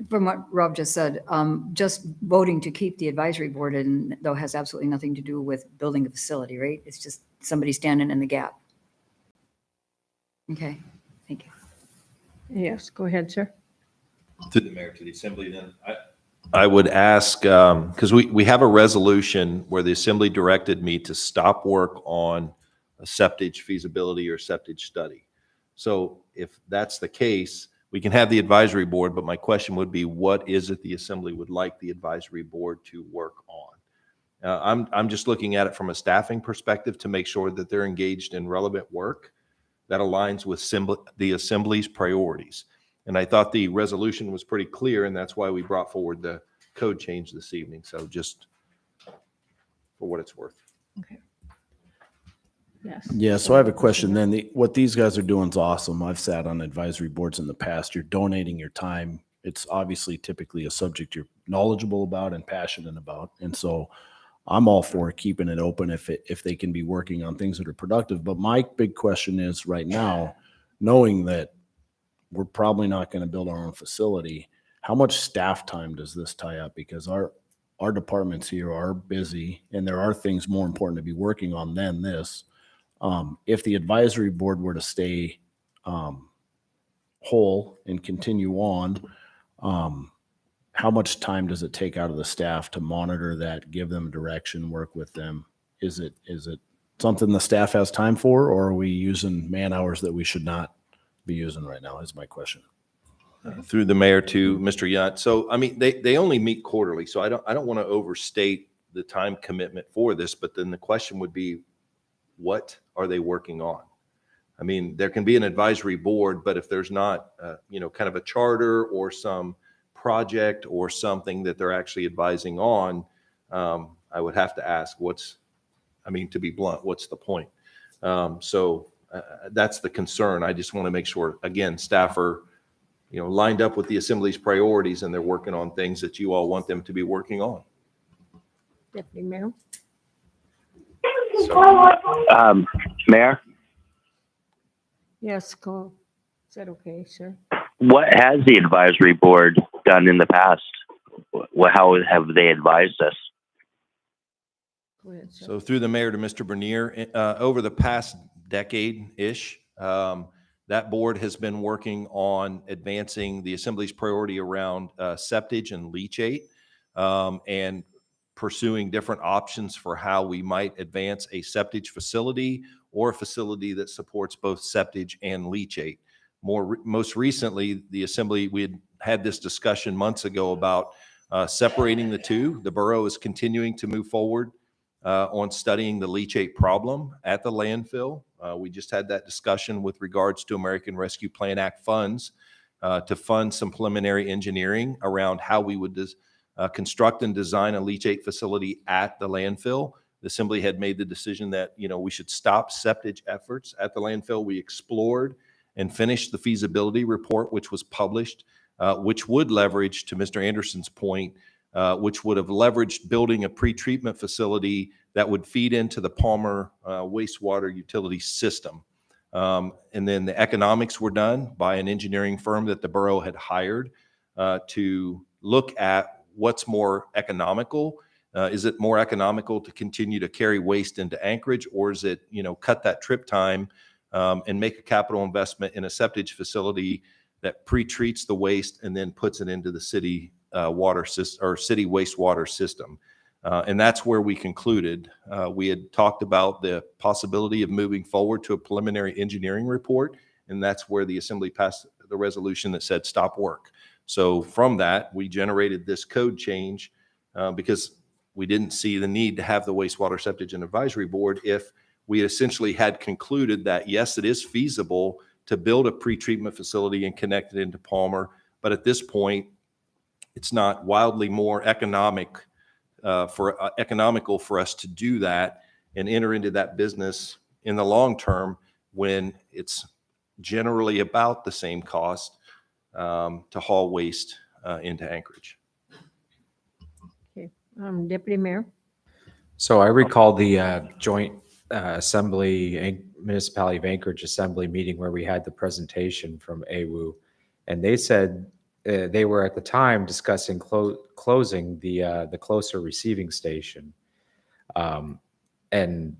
From what Rob just said, just voting to keep the advisory board in, though, has absolutely nothing to do with building a facility, right? It's just somebody standing in the gap. Okay, thank you. Yes, go ahead, sir. To the mayor, to the assembly, then I would ask, because we have a resolution where the assembly directed me to stop work on a septic feasibility or septic study. So if that's the case, we can have the advisory board, but my question would be, what is it the assembly would like the advisory board to work on? I'm just looking at it from a staffing perspective to make sure that they're engaged in relevant work that aligns with the assembly's priorities. And I thought the resolution was pretty clear, and that's why we brought forward the code change this evening. So just for what it's worth. Okay. Yes. Yeah, so I have a question then. What these guys are doing is awesome. I've sat on advisory boards in the past. You're donating your time. It's obviously typically a subject you're knowledgeable about and passionate about. And so I'm all for keeping it open if they can be working on things that are productive. But my big question is right now, knowing that we're probably not going to build our own facility, how much staff time does this tie up? Because our departments here are busy and there are things more important to be working on than this. If the advisory board were to stay whole and continue on, how much time does it take out of the staff to monitor that, give them direction, work with them? Is it something the staff has time for, or are we using man hours that we should not be using right now, is my question. Through the mayor to Mr. Yunt. So, I mean, they only meet quarterly, so I don't want to overstate the time commitment for this, but then the question would be, what are they working on? I mean, there can be an advisory board, but if there's not, kind of a charter or some project or something that they're actually advising on, I would have to ask to be blunt, what's the point? That's the concern. I just want to make sure, again, staff are, lined up with the assembly's priorities and they're working on things that you all want them to be working on. Deputy Mayor. Mayor, Yes, go. Is that okay, sir? what has the advisory board done in the past? How have they advised us? Go ahead, sir. So through the mayor to Mr. Bernier, over the past decade-ish, that board has been working on advancing the assembly's priority around septage and leachate, and pursuing different options for how we might advance a septage facility or a facility that supports both septage and leachate. Most recently, the assembly, we had this discussion months ago about separating the two. The borough is continuing to move forward on studying the leachate problem at the landfill. We just had that discussion with regards to American Rescue Plan Act funds to fund some preliminary engineering around how we would construct and design a leachate facility at the landfill. The assembly had made the decision that, we should stop septage efforts at the landfill. We explored and finished the feasibility report, which was published, which would leverage, to Mr. Anderson's point, which would have leveraged building a pretreatment facility that would feed into the Palmer wastewater utility system. And then the economics were done by an engineering firm that the borough had hired to look at what's more economical. Is it more economical to continue to carry waste into Anchorage, or is it, cut that trip time and make a capital investment in a septage facility that pre-treats the waste and then puts it into the city water system or city wastewater system? And that's where we concluded. We had talked about the possibility of moving forward to a preliminary engineering report, and that's where the assembly passed the resolution that said stop work. So from that, we generated this code change because we didn't see the need to have the wastewater septage and advisory board if we essentially had concluded that, yes, it is feasible to build a pretreatment facility and connect it into Palmer, but at this point, it's not wildly more economical for us to do that and enter into that business in the long term when it's generally about the same cost to haul waste into Anchorage. Okay, Deputy Mayor? So I recall the joint municipality of Anchorage assembly meeting where we had the presentation from AWU, and they said they were at the time discussing closing the closer receiving station, and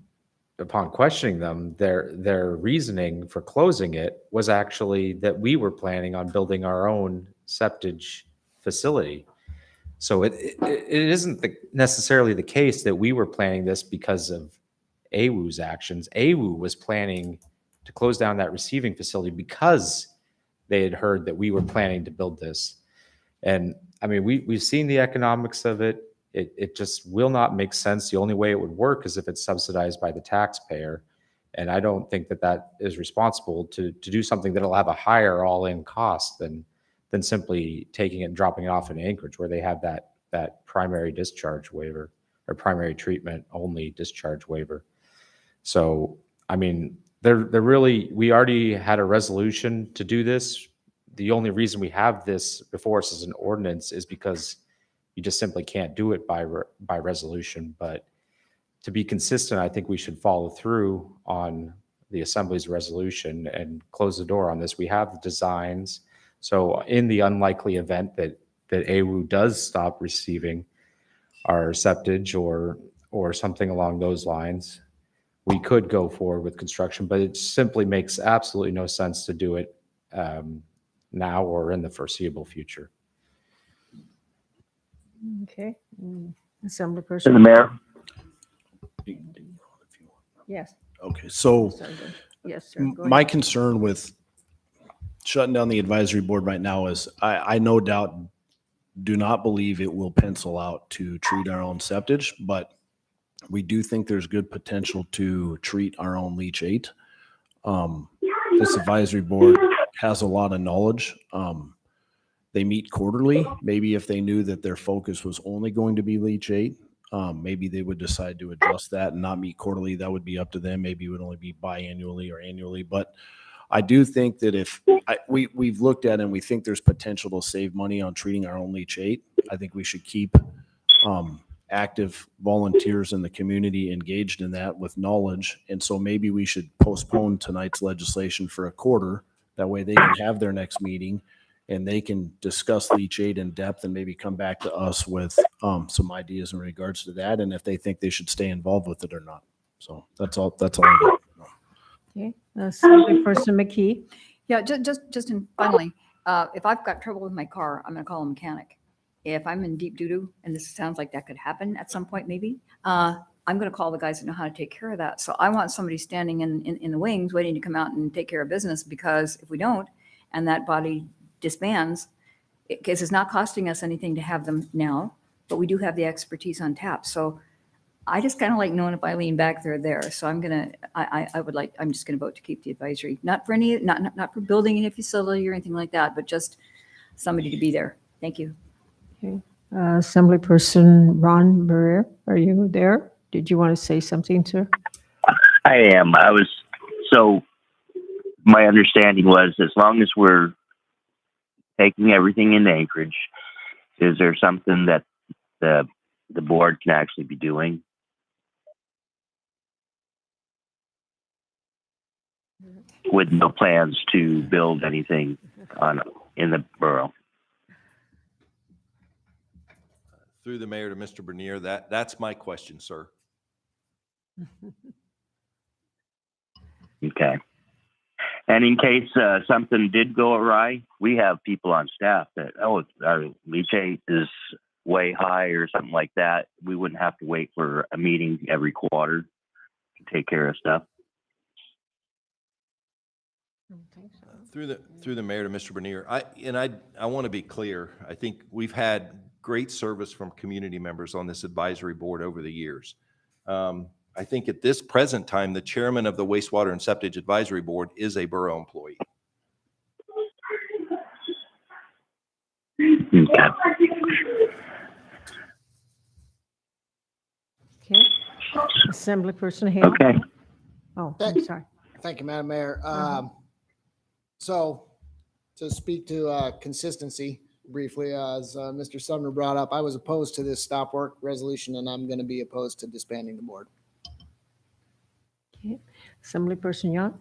upon questioning them, their reasoning for closing it was actually that we were planning on building our own septage facility. So it isn't necessarily the case that we were planning this because of AWU's actions. AWU was planning to close down that receiving facility because they had heard that we were planning to build this. And I mean, we've seen the economics of it. It just will not make sense. The only way it would work is if it's subsidized by the taxpayer. And I don't think that is responsible to do something that'll have a higher all-in cost than simply taking it and dropping it off in Anchorage, where they have that primary discharge waiver or primary treatment only discharge waiver. So, I mean, we already had a resolution to do this. The only reason we have this before us as an ordinance is because you just simply can't do it by resolution. But to be consistent, I think we should follow through on the Assembly's resolution and close the door on this. We have the designs. So in the unlikely event that AWU does stop receiving our septage or something along those lines, we could go forward with construction, but it simply makes absolutely no sense to do it now or in the foreseeable future. Okay. Assembly To person? the mayor. Yes. Okay, so Yes, sir. Go my ahead. concern with shutting down the advisory board right now is I no doubt do not believe it will pencil out to treat our own septage, but we do think there's good potential to treat our own leachate. This advisory board has a lot of knowledge. They meet quarterly. Maybe if they knew that their focus was only going to be leachate, maybe they would decide to adjust that and not meet quarterly. That would be up to them. Maybe it would only be biannually or annually. But I do think that if we've looked at it and we think there's potential to save money on treating our own leachate, I think we should keep active volunteers in the community engaged in that with knowledge. And so maybe we should postpone tonight's legislation for a quarter. That way they can have their next meeting and they can discuss leachate in depth and maybe come back to us with some ideas in regards to that, and if they think they should stay involved with it or not. So that's all I got. Okay. Assembly person McKee? Yeah, just in finally, if I've got trouble with my car, I'm going to call a mechanic. If I'm in deep doo-doo, and this sounds like that could happen at some point maybe, I'm going to call the guys that know how to take care of that. So I want somebody standing in the wings waiting to come out and take care of business, because if we don't, and that body disbands, because it's not costing us anything to have them now, but we do have the expertise on tap. So I just kind of like knowing if I lean back, they're there. So I'm just gonna vote to keep the advisory, not for building any facility or anything like that, but just somebody to be there. Thank you. Okay. Assembly person Ron Barrera, are you there? Did you want to say something, sir? I am. So my understanding was, as long as we're taking everything in Anchorage, is there something that the board can actually be doing? With no plans to build anything in the borough. Through the mayor to Mr. Bernier, that's my question, sir. Okay. And in case something did go awry, we have people on staff that, our leachate is way high or something like that. We wouldn't have to wait for a meeting every quarter to take care of stuff. Through the mayor to Mr. Bernier, I want to be clear. I think we've had great service from community members on this advisory board over the years. I think at this present time, the chairman of the Wastewater and Septage Advisory Board is a borough employee. Okay. Assembly person Hale? Okay. Oh, I'm sorry. Thank you, Madam Mayor. So to speak to consistency, briefly, as Mr. Sumner brought up, I was opposed to this stop work resolution, and I'm going to be opposed to disbanding the board. Okay. Assemblyperson Young?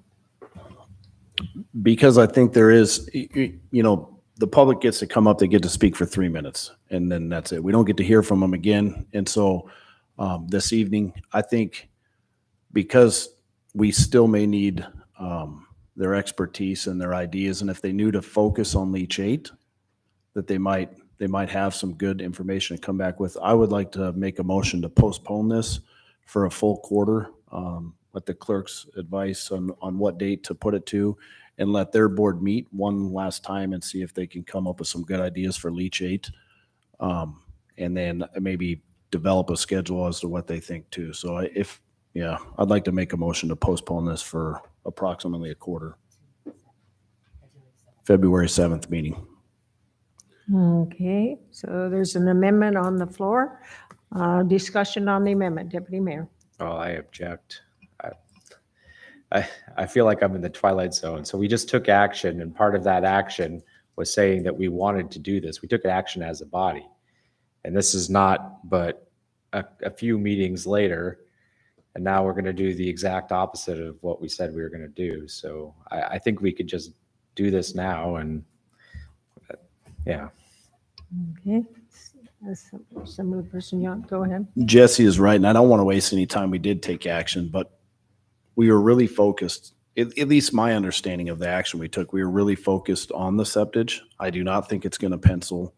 Because I think there is, the public gets to come up, they get to speak for 3 minutes, and then that's it. We don't get to hear from them again. And so this evening, I think because we still may need their expertise and their ideas, and if they knew to focus on Leach 8, that they might have some good information to come back with. I would like to make a motion to postpone this for a full quarter, let the clerk's advice on what date to put it to, and let their board meet one last time and see if they can come up with some good ideas for Leach 8. And then maybe develop a schedule as to what they think too. So I'd like to make a motion to postpone this for approximately a quarter. February 7th meeting. Okay, so there's an amendment on the floor. Discussion on the amendment, Deputy Mayor. Oh, I object. I feel like I'm in the twilight zone. So we just took action, and part of that action was saying that we wanted to do this. We took action as a body. And this is not but a few meetings later, and now we're going to do the exact opposite of what we said we were going to do. So I think we could just do this now, and yeah. Okay, Assemblyperson Young, go ahead. Jesse is right, and I don't want to waste any time. We did take action, but we were really focused, at least my understanding of the action we took, we were really focused on the septage. I do not think it's going to pencil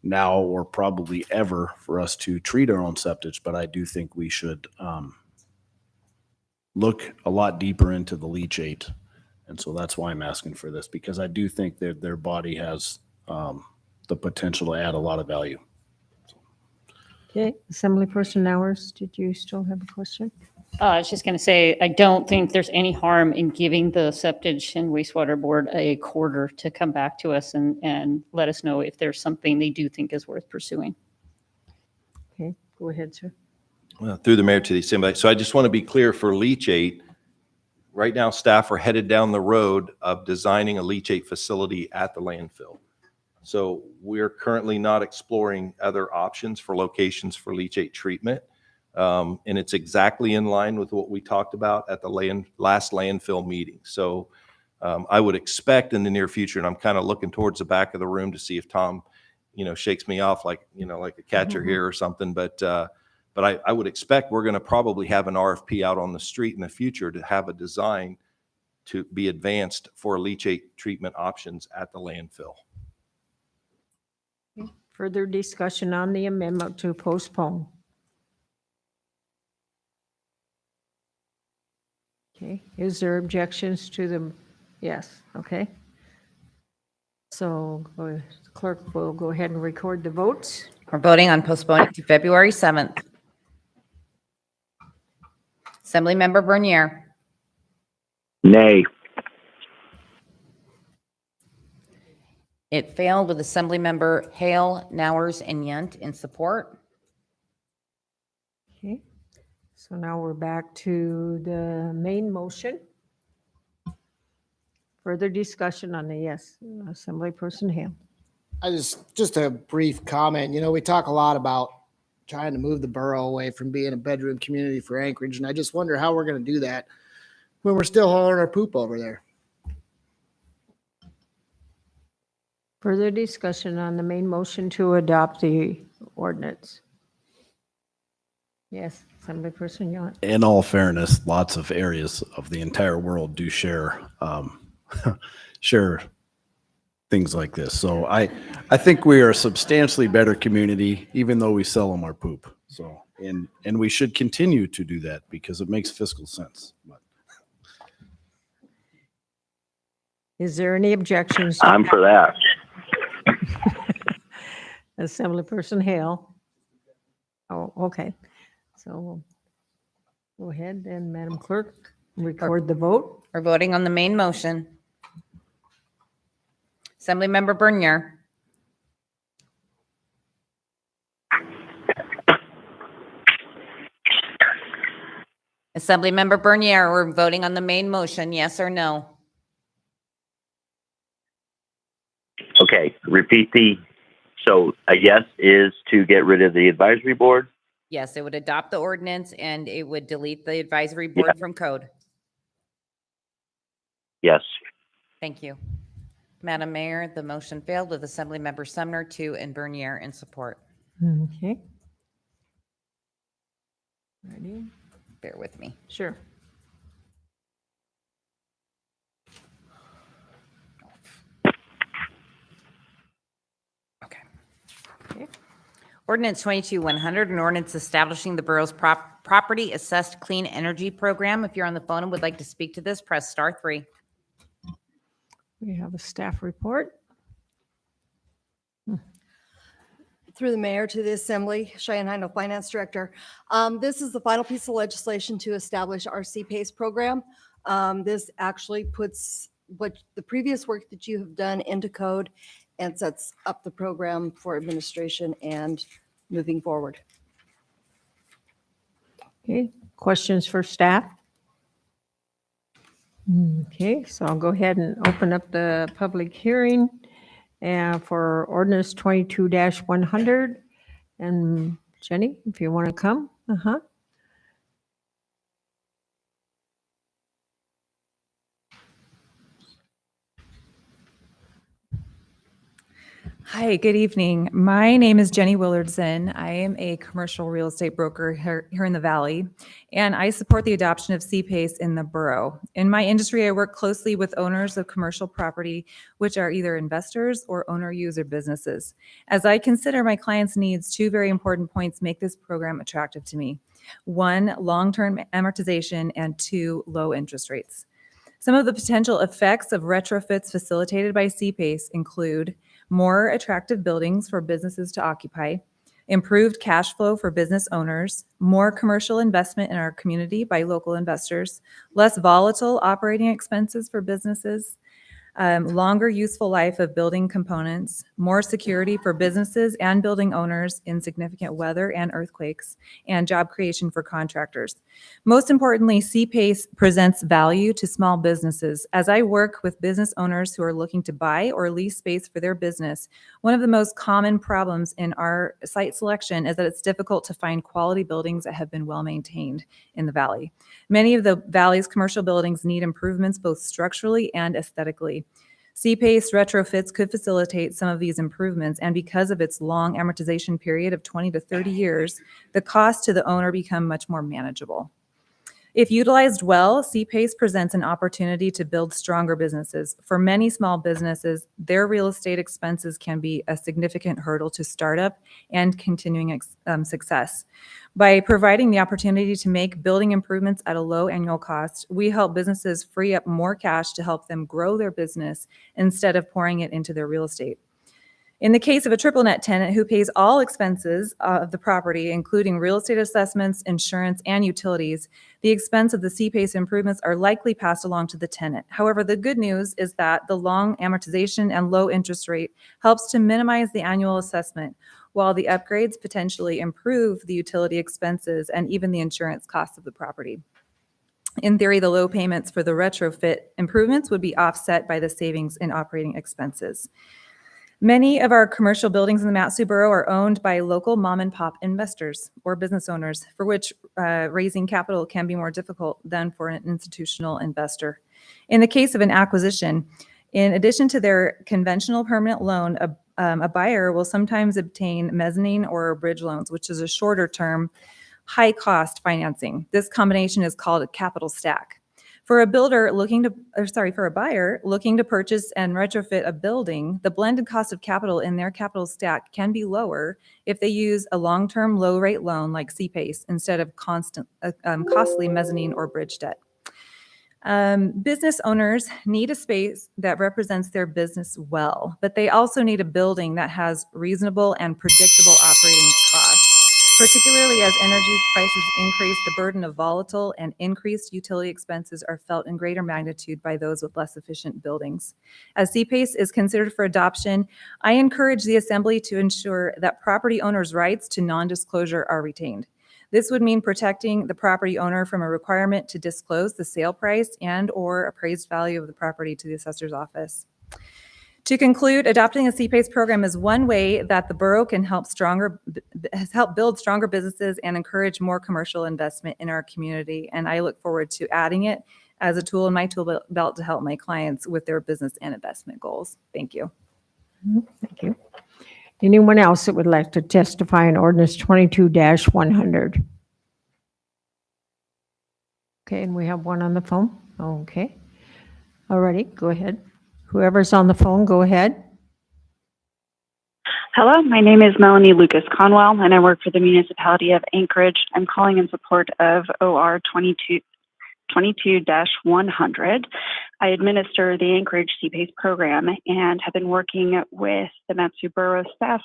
now or probably ever for us to treat our own septage, but I do think we should look a lot deeper into the Leach 8. And so that's why I'm asking for this, because I do think that their body has the potential to add a lot of value. Okay, Assemblyperson Nowers, did you still have a question? I was just going to say, I don't think there's any harm in giving the Septage and Wastewater Board a quarter to come back to us and let us know if there's something they do think is worth pursuing. Okay, go ahead, sir. Well, through the mayor to the assembly. So I just want to be clear for Leach 8. Right now, staff are headed down the road of designing a Leach 8 facility at the landfill. So we're currently not exploring other options for locations for Leach 8 treatment. And it's exactly in line with what we talked about at the last landfill meeting. So I would expect in the near future, and I'm kind of looking towards the back of the room to see if Tom, shakes me off like a catcher here or something. But I would expect we're going to probably have an RFP out on the street in the future to have a design to be advanced for leachate treatment options at the landfill. Further discussion on the amendment to postpone. Okay, is there objections to the, yes, okay. So the clerk will go ahead and record the votes. We're voting on postponing to February 7th. Assemblymember Bernier. Nay. It failed with Assemblymember Hale, Nowers, and Yunt in support. Okay, so now we're back to the main motion. Further discussion on the yes, Assemblyperson Hale. Just a brief comment. We talk a lot about trying to move the borough away from being a bedroom community for Anchorage, and I just wonder how we're going to do that when we're still hauling our poop over there. Further discussion on the main motion to adopt the ordinance. Yes, Assemblyperson Yount. In all fairness, lots of areas of the entire world do share share things like this. So I think we are a substantially better community, even though we sell them our poop. So and we should continue to do that because it makes fiscal sense. But. Is there any objections? I'm for that. Assemblyperson Hale. Oh, okay. So go ahead and Madam Clerk, record the vote. We're voting on the main motion. Assemblymember Bernier. Assemblymember Bernier, we're voting on the main motion, yes or no? Okay, repeat the So a yes is to get rid of the advisory board? Yes, it would adopt the ordinance and it would delete the advisory board from code. Yes. Thank you. Madam Mayor, the motion failed with Assemblymember Sumner 2 and Bernier in support. Okay. Ready? Bear with me. Sure. Ordinance 22-100, an ordinance establishing the borough's property assessed clean energy program. If you're on the phone and would like to speak to this, press *3. We have a staff report. Through the mayor to the assembly, Cheyenne Heindel, finance director. This is the final piece of legislation to establish our CPACE program. This actually puts what the previous work that you have done into code and sets up the program for administration and moving forward. Okay, questions for staff? Okay, so I'll go ahead and open up the public hearing for ordinance 22-100. And Jenny, if you want to come. Hi, good evening. My name is Jenny Willardson. I am a commercial real estate broker here in the Valley, and I support the adoption of CPACE in the borough. In my industry, I work closely with owners of commercial property, which are either investors or owner-user businesses. As I consider my clients' needs, two very important points make this program attractive to me. One, long-term amortization, and two, low interest rates. Some of the potential effects of retrofits facilitated by CPACE include more attractive buildings for businesses to occupy, improved cash flow for business owners, more commercial investment in our community by local investors, less volatile operating expenses for businesses, longer useful life of building components, more security for businesses and building owners in significant weather and earthquakes, and job creation for contractors. Most importantly, CPACE presents value to small businesses. As I work with business owners who are looking to buy or lease space for their business, one of the most common problems in our site selection is that it's difficult to find quality buildings that have been well maintained in the Valley. Many of the Valley's commercial buildings need improvements both structurally and aesthetically. CPACE retrofits could facilitate some of these improvements, and because of its long amortization period of 20 to 30 years, the cost to the owner become much more manageable. If utilized well, CPACE presents an opportunity to build stronger businesses. For many small businesses, their real estate expenses can be a significant hurdle to startup and continuing success. By providing the opportunity to make building improvements at a low annual cost, we help businesses free up more cash to help them grow their business instead of pouring it into their real estate. In the case of a triple net tenant who pays all expenses of the property, including real estate assessments, insurance, and utilities, the expense of the CPACE improvements are likely passed along to the tenant. However, the good news is that the long amortization and low interest rate helps to minimize the annual assessment, while the upgrades potentially improve the utility expenses and even the insurance costs of the property. In theory, the low payments for the retrofit improvements would be offset by the savings in operating expenses. Many of our commercial buildings in the Mat-Su Borough are owned by local mom and pop investors or business owners, for which raising capital can be more difficult than for an institutional investor. In the case of an acquisition, in addition to their conventional permanent loan, a buyer will sometimes obtain mezzanine or bridge loans, which is a shorter term, high cost financing. This combination is called a capital stack. For a buyer looking to purchase and retrofit a building, the blended cost of capital in their capital stack can be lower if they use a long-term low-rate loan like CPACE instead of costly mezzanine or bridge debt. Business owners need a space that represents their business well, but they also need a building that has reasonable and predictable operating costs. Particularly as energy prices increase, the burden of volatile and increased utility expenses are felt in greater magnitude by those with less efficient buildings. As CPACE is considered for adoption, I encourage the Assembly to ensure that property owners' rights to non-disclosure are retained. This would mean protecting the property owner from a requirement to disclose the sale price and/or appraised value of the property to the assessor's office. To conclude, adopting a CPACE program is one way that the borough can help build stronger businesses and encourage more commercial investment in our community. And I look forward to adding it as a tool in my tool belt to help my clients with their business and investment goals. Thank you. Thank you. Anyone else that would like to testify on ordinance 22-100? Okay, and we have one on the phone. Okay. All righty, go ahead. Whoever's on the phone, go ahead. Hello, my name is Melanie Lucas Conwell, and I work for the municipality of Anchorage. I'm calling in support of OR 22-100. I administer the Anchorage CPACE program and have been working with the Mat-Su Borough staff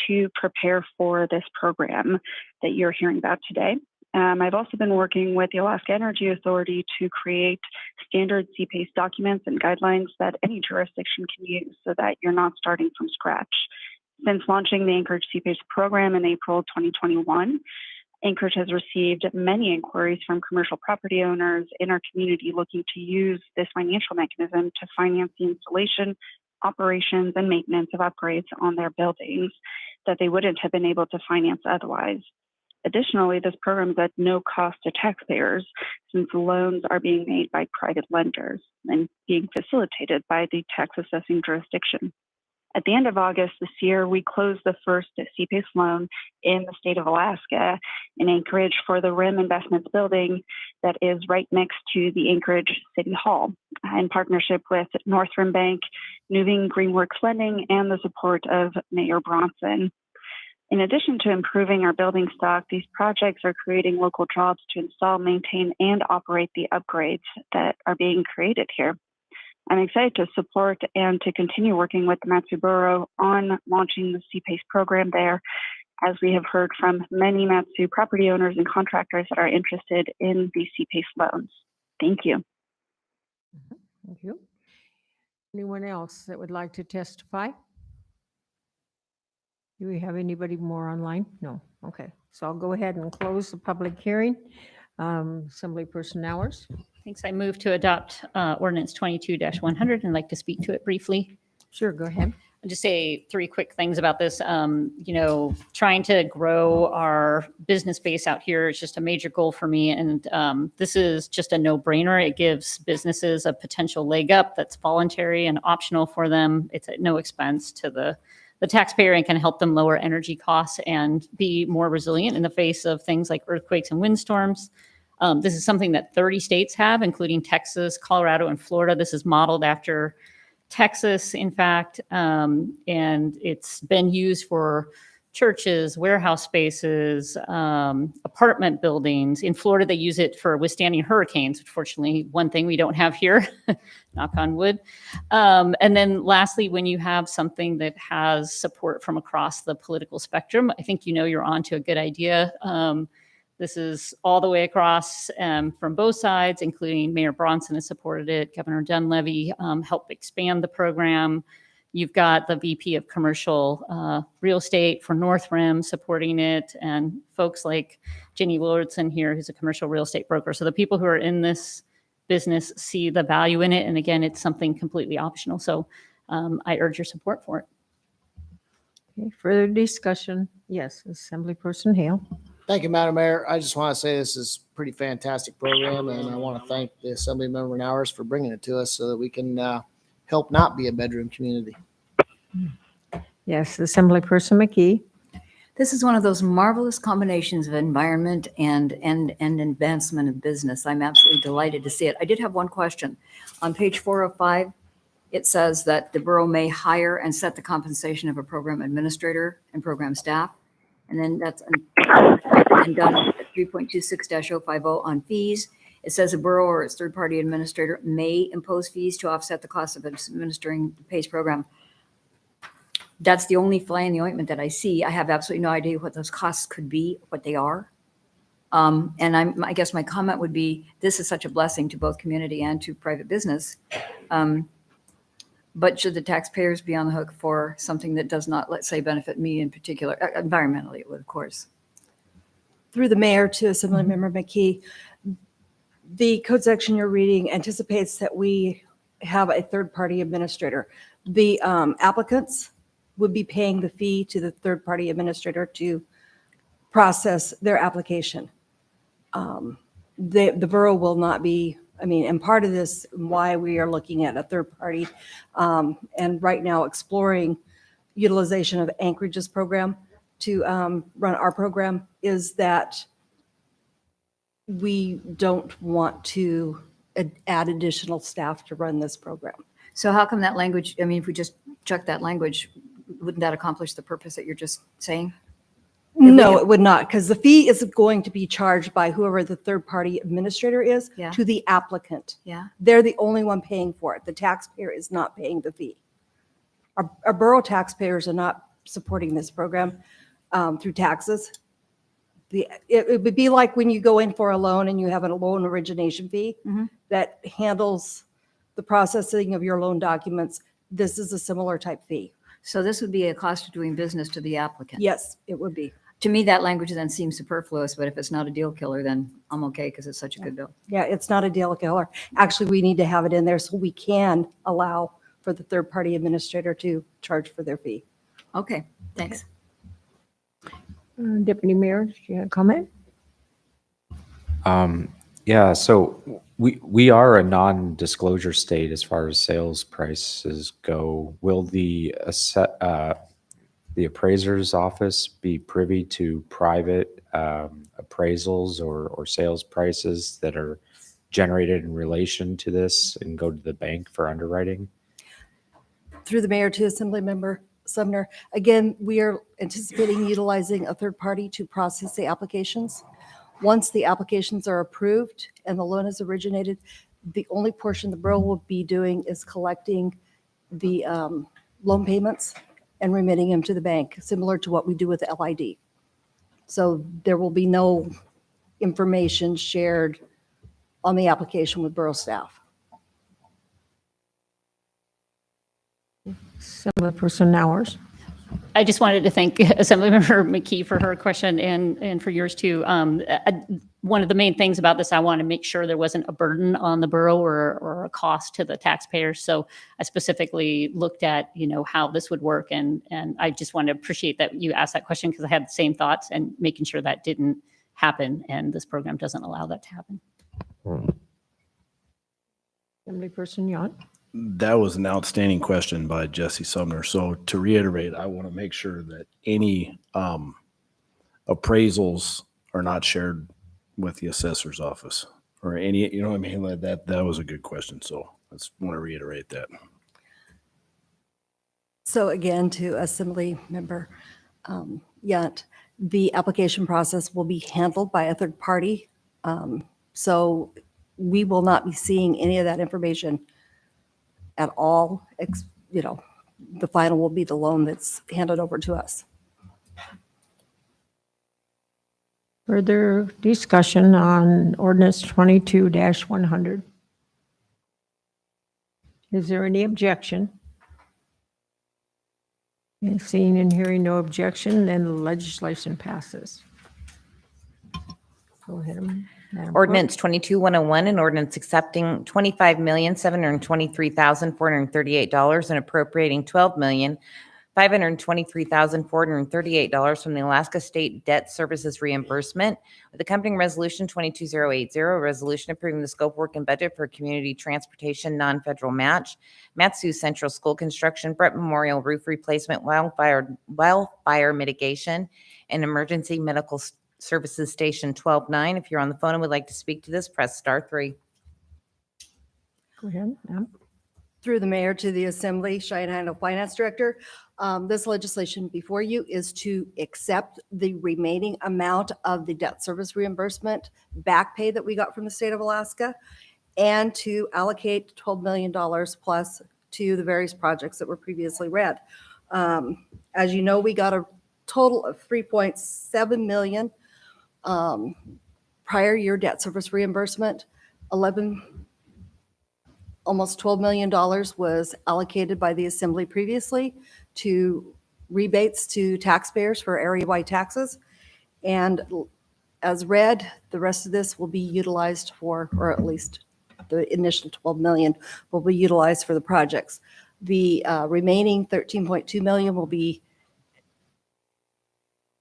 to prepare for this program that you're hearing about today. I've also been working with the Alaska Energy Authority to create standard CPACE documents and guidelines that any jurisdiction can use so that you're not starting from scratch. Since launching the Anchorage CPACE program in April 2021, Anchorage has received many inquiries from commercial property owners in our community looking to use this financial mechanism to finance the installation, operations, and maintenance of upgrades on their buildings that they wouldn't have been able to finance otherwise. Additionally, this program is at no cost to taxpayers since loans are being made by private lenders and being facilitated by the tax assessing jurisdiction. At the end of August this year, we closed the first CPACE loan in the state of Alaska in Anchorage for the RIM Investments building that is right next to the Anchorage City Hall in partnership with North Rim Bank, Nuving Greenworks Lending, and the support of Mayor Bronson. In addition to improving our building stock, these projects are creating local jobs to install, maintain, and operate the upgrades that are being created here. I'm excited to support and to continue working with the Mat-Su Borough on launching the CPACE program there, as we have heard from many Mat-Su property owners and contractors that are interested in the CPACE loans. Thank you. Thank you. Anyone else that would like to testify? Do we have anybody more online? No. Okay. So I'll go ahead and close the public hearing. Assemblyperson Nowers. Thanks. I move to adopt ordinance 22-100 and like to speak to it briefly. Sure, go ahead. I'll just say three quick things about this. Trying to grow our business base out here is just a major goal for me. And this is just a no-brainer. It gives businesses a potential leg up that's voluntary and optional for them. It's at no expense to the taxpayer and can help them lower energy costs and be more resilient in the face of things like earthquakes and windstorms. This is something that 30 states have, including Texas, Colorado, and Florida. This is modeled after Texas, in fact, and it's been used for churches, warehouse spaces, apartment buildings. In Florida, they use it for withstanding hurricanes, which fortunately, one thing we don't have here, knock on wood. And then lastly, when you have something that has support from across the political spectrum, I think you're onto a good idea. This is all the way across from both sides, including Mayor Bronson has supported it. Governor Dunleavy helped expand the program. You've got the VP of Commercial Real Estate for North Rim supporting it, and folks like Jenny Willardson here, who's a commercial real estate broker. So the people who are in this business see the value in it. And again, it's something completely optional. So I urge your support for it. Okay, further discussion? Yes, Assemblyperson Hale. Thank you, Madam Mayor. I just want to say this is a pretty fantastic program, and I want to thank the Assembly Member Nowers for bringing it to us so that we can help not be a bedroom community. Yes, Assemblyperson McKee. This is one of those marvelous combinations of environment and advancement of business. I'm absolutely delighted to see it. I did have one question. On page 405, it says that the borough may hire and set the compensation of a program administrator and program staff. And then that's and done at 3.26-050 on fees. It says a borough or its third-party administrator may impose fees to offset the cost of administering the PACE program. That's the only fly in the ointment that I see. I have absolutely no idea what those costs could be, what they are. And I guess my comment would be, this is such a blessing to both community and to private business. But should the taxpayers be on the hook for something that does not, let's say, benefit me in particular? Environmentally, it would, of course. Through the mayor to Assemblymember McKee, the code section you're reading anticipates that we have a third-party administrator. The applicants would be paying the fee to the third-party administrator to process their application. The borough will not be, and part of this, why we are looking at a third party, and right now exploring utilization of Anchorage's program to run our program, is that we don't want to add additional staff to run this program. So how come that language, if we just chuck that language, wouldn't that accomplish the purpose that you're just saying? No, it would not, because the fee is going to be charged by whoever the third-party administrator is Yeah. to the applicant. Yeah. They're the only one paying for it. The taxpayer is not paying the fee. Our borough taxpayers are not supporting this program through taxes. It would be like when you go in for a loan and you have a loan origination fee that handles the processing of your loan documents. This is a similar type fee. So this would be a cost of doing business to the applicant? Yes, it would be. To me, that language then seems superfluous, but if it's not a deal killer, then I'm okay because it's such a good bill. Yeah, it's not a deal killer. Actually, we need to have it in there so we can allow for the third-party administrator to charge for their fee. Okay, thanks. Deputy Mayor, do you have a comment? Yeah, so we are a non-disclosure state as far as sales prices go. Will the appraiser's office be privy to private appraisals or sales prices that are generated in relation to this and go to the bank for underwriting? Through the mayor to Assembly Member Sumner, again, we are anticipating utilizing a third party to process the applications. Once the applications are approved and the loan is originated, the only portion the borough will be doing is collecting the loan payments and remitting them to the bank, similar to what we do with LID. So there will be no information shared on the application with borough staff. Assemblyperson Nowers. I just wanted to thank Assemblymember McKee for her question and for yours too. One of the main things about this, I want to make sure there wasn't a burden on the borough or a cost to the taxpayers. So I specifically looked at, how this would work. And I just want to appreciate that you asked that question because I had the same thoughts and making sure that didn't happen. And this program doesn't allow that to happen. Assemblyperson Yount. That was an outstanding question by Jesse Sumner. So to reiterate, I want to make sure that any appraisals are not shared with the assessor's office or any, like that was a good question. So I just want to reiterate that. So again, to Assembly Member Yount, the application process will be handled by a third party. So we will not be seeing any of that information at all. The final will be the loan that's handed over to us. Further discussion on ordinance 22-100. Is there any objection? And seeing and hearing no objection, then the legislation passes. Go ahead, Madam Clerk. Ordinance 22-101, an ordinance accepting $25,723,438 and appropriating $12,523,438 from the Alaska State Debt Services Reimbursement with accompanying resolution 22080, a resolution approving the scope, work, and budget for community transportation non-federal match, Matsu Central School construction, Brett Memorial roof replacement, wildfire mitigation, and emergency medical Services Station 12-9. If you're on the phone and would like to speak to this, press *3. Go ahead, ma'am. Through the mayor to the Assembly, Cheyenne Handle Finance Director. This legislation before you is to accept the remaining amount of the debt service reimbursement back pay that we got from the state of Alaska and to allocate $12 million plus to the various projects that were previously read. As you know, we got a total of $3.7 million prior year debt service reimbursement. Almost $12 million was allocated by the Assembly previously to rebates to taxpayers for area-wide taxes. And as read, the rest of this will be utilized for, or at least the initial $12 million will be utilized for the projects. The remaining 13.2 million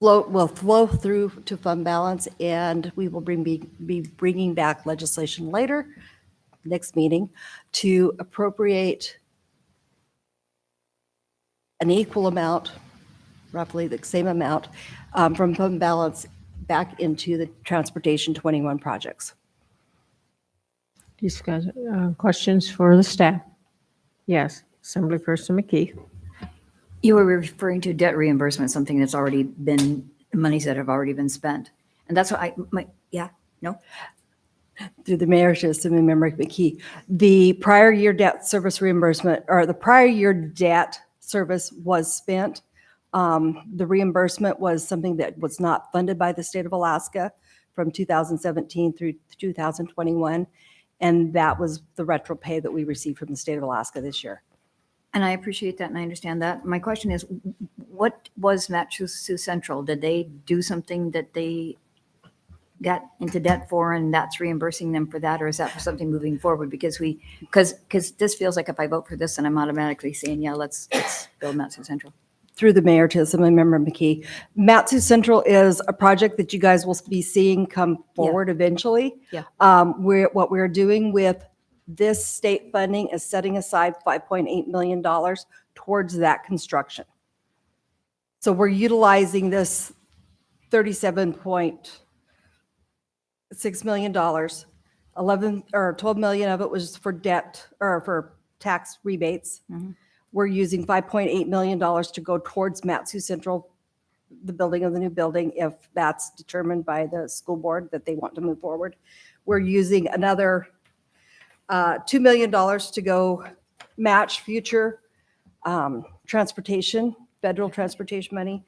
will flow through to fund balance, and we will be bringing back legislation later, next meeting, to appropriate an equal amount, roughly the same amount, from fund balance back into the Transportation 21 projects. Discuss, questions for the staff? Yes, Assemblyperson McKee. You were referring to debt reimbursement, something that's already been, monies that have already been spent. And that's what no? Through the mayor to Assemblymember McKee, the prior year debt service reimbursement, or the prior year debt service was spent. The reimbursement was something that was not funded by the state of Alaska from 2017 through 2021. And that was the retro pay that we received from the state of Alaska this year. And I appreciate that and I understand that. My question is, what was Matanuska-Susitna Central? Did they do something that they got into debt for and that's reimbursing them for that? Or is that for something moving forward? Because this feels like if I vote for this, then I'm automatically saying, yeah, let's build Matanuska Central. Through the mayor to Assemblymember McKee, Matanuska Central is a project that you guys will be seeing come forward eventually. Yeah. What we're doing with this state funding is setting aside $5.8 million towards that construction. So we're utilizing this $37.6 million. 12 million of it was for debt or for tax rebates. Mm-hmm. We're using $5.8 million to go towards Matanuska Central, the building of the new building, if that's determined by the school board that they want to move forward. We're using another $2 million to go match future transportation, federal transportation money.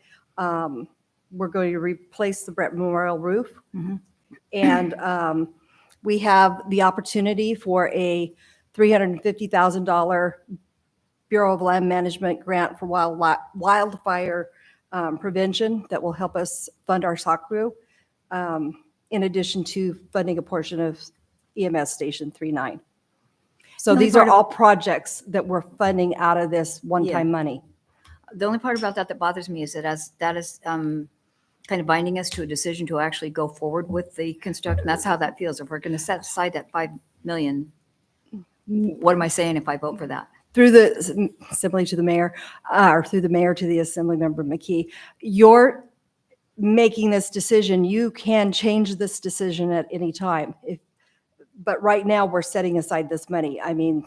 We're going to replace the Brett Memorial roof. Mm-hmm. And we have the opportunity for a $350,000 Bureau of Land Management grant for wildfire prevention that will help us fund our SOC crew, in addition to funding a portion of EMS Station 39. So The only these are part of- all projects that we're funding out of this one-time money. The only part about that bothers me is that is kind of binding us to a decision to actually go forward with the construction. That's how that feels. If we're going to set aside that $5 million, what am I saying if I vote for that? Through the Assembly to the mayor, or through the mayor to the Assemblymember McKee, you're making this decision. You can change this decision at any time. But right now, we're setting aside this money. I mean,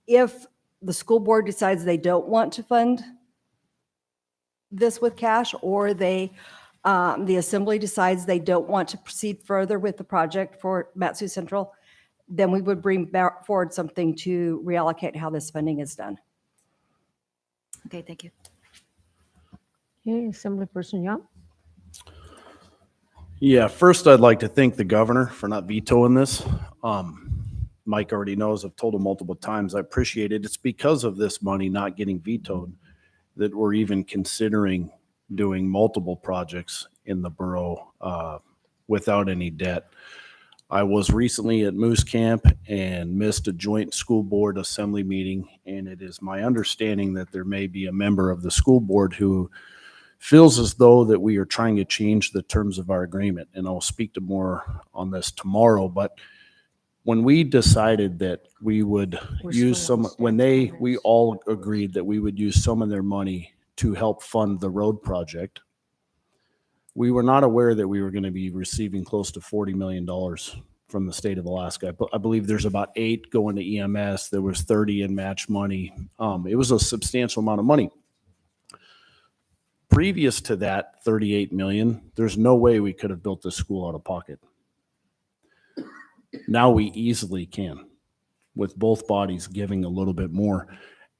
if the school board decides they don't want to fund this with cash, or the assembly decides they don't want to proceed further with the project for Matanuska Central, then we would bring forward something to reallocate how this funding is done. Okay, thank you. Okay, Assemblyperson Young. Yeah, first I'd like to thank the governor for not vetoing this. Mike already knows, I've told him multiple times, I appreciate it. It's because of this money not getting vetoed that we're even considering doing multiple projects in the borough without any debt. I was recently at Moose Camp and missed a joint school board assembly meeting, and it is my understanding that there may be a member of the school board who feels as though that we are trying to change the terms of our agreement, and I'll speak to more on this tomorrow. But when we decided that we would use some, we all agreed that we would use some of their money to help fund the road project, we were not aware that we were going to be receiving close to $40 million from the state of Alaska. I believe there's about 8 going to EMS. There was 30 in match money. It was a substantial amount of money. Previous to that 38 million, there's no way we could have built this school out of pocket. Now we easily can, with both bodies giving a little bit more.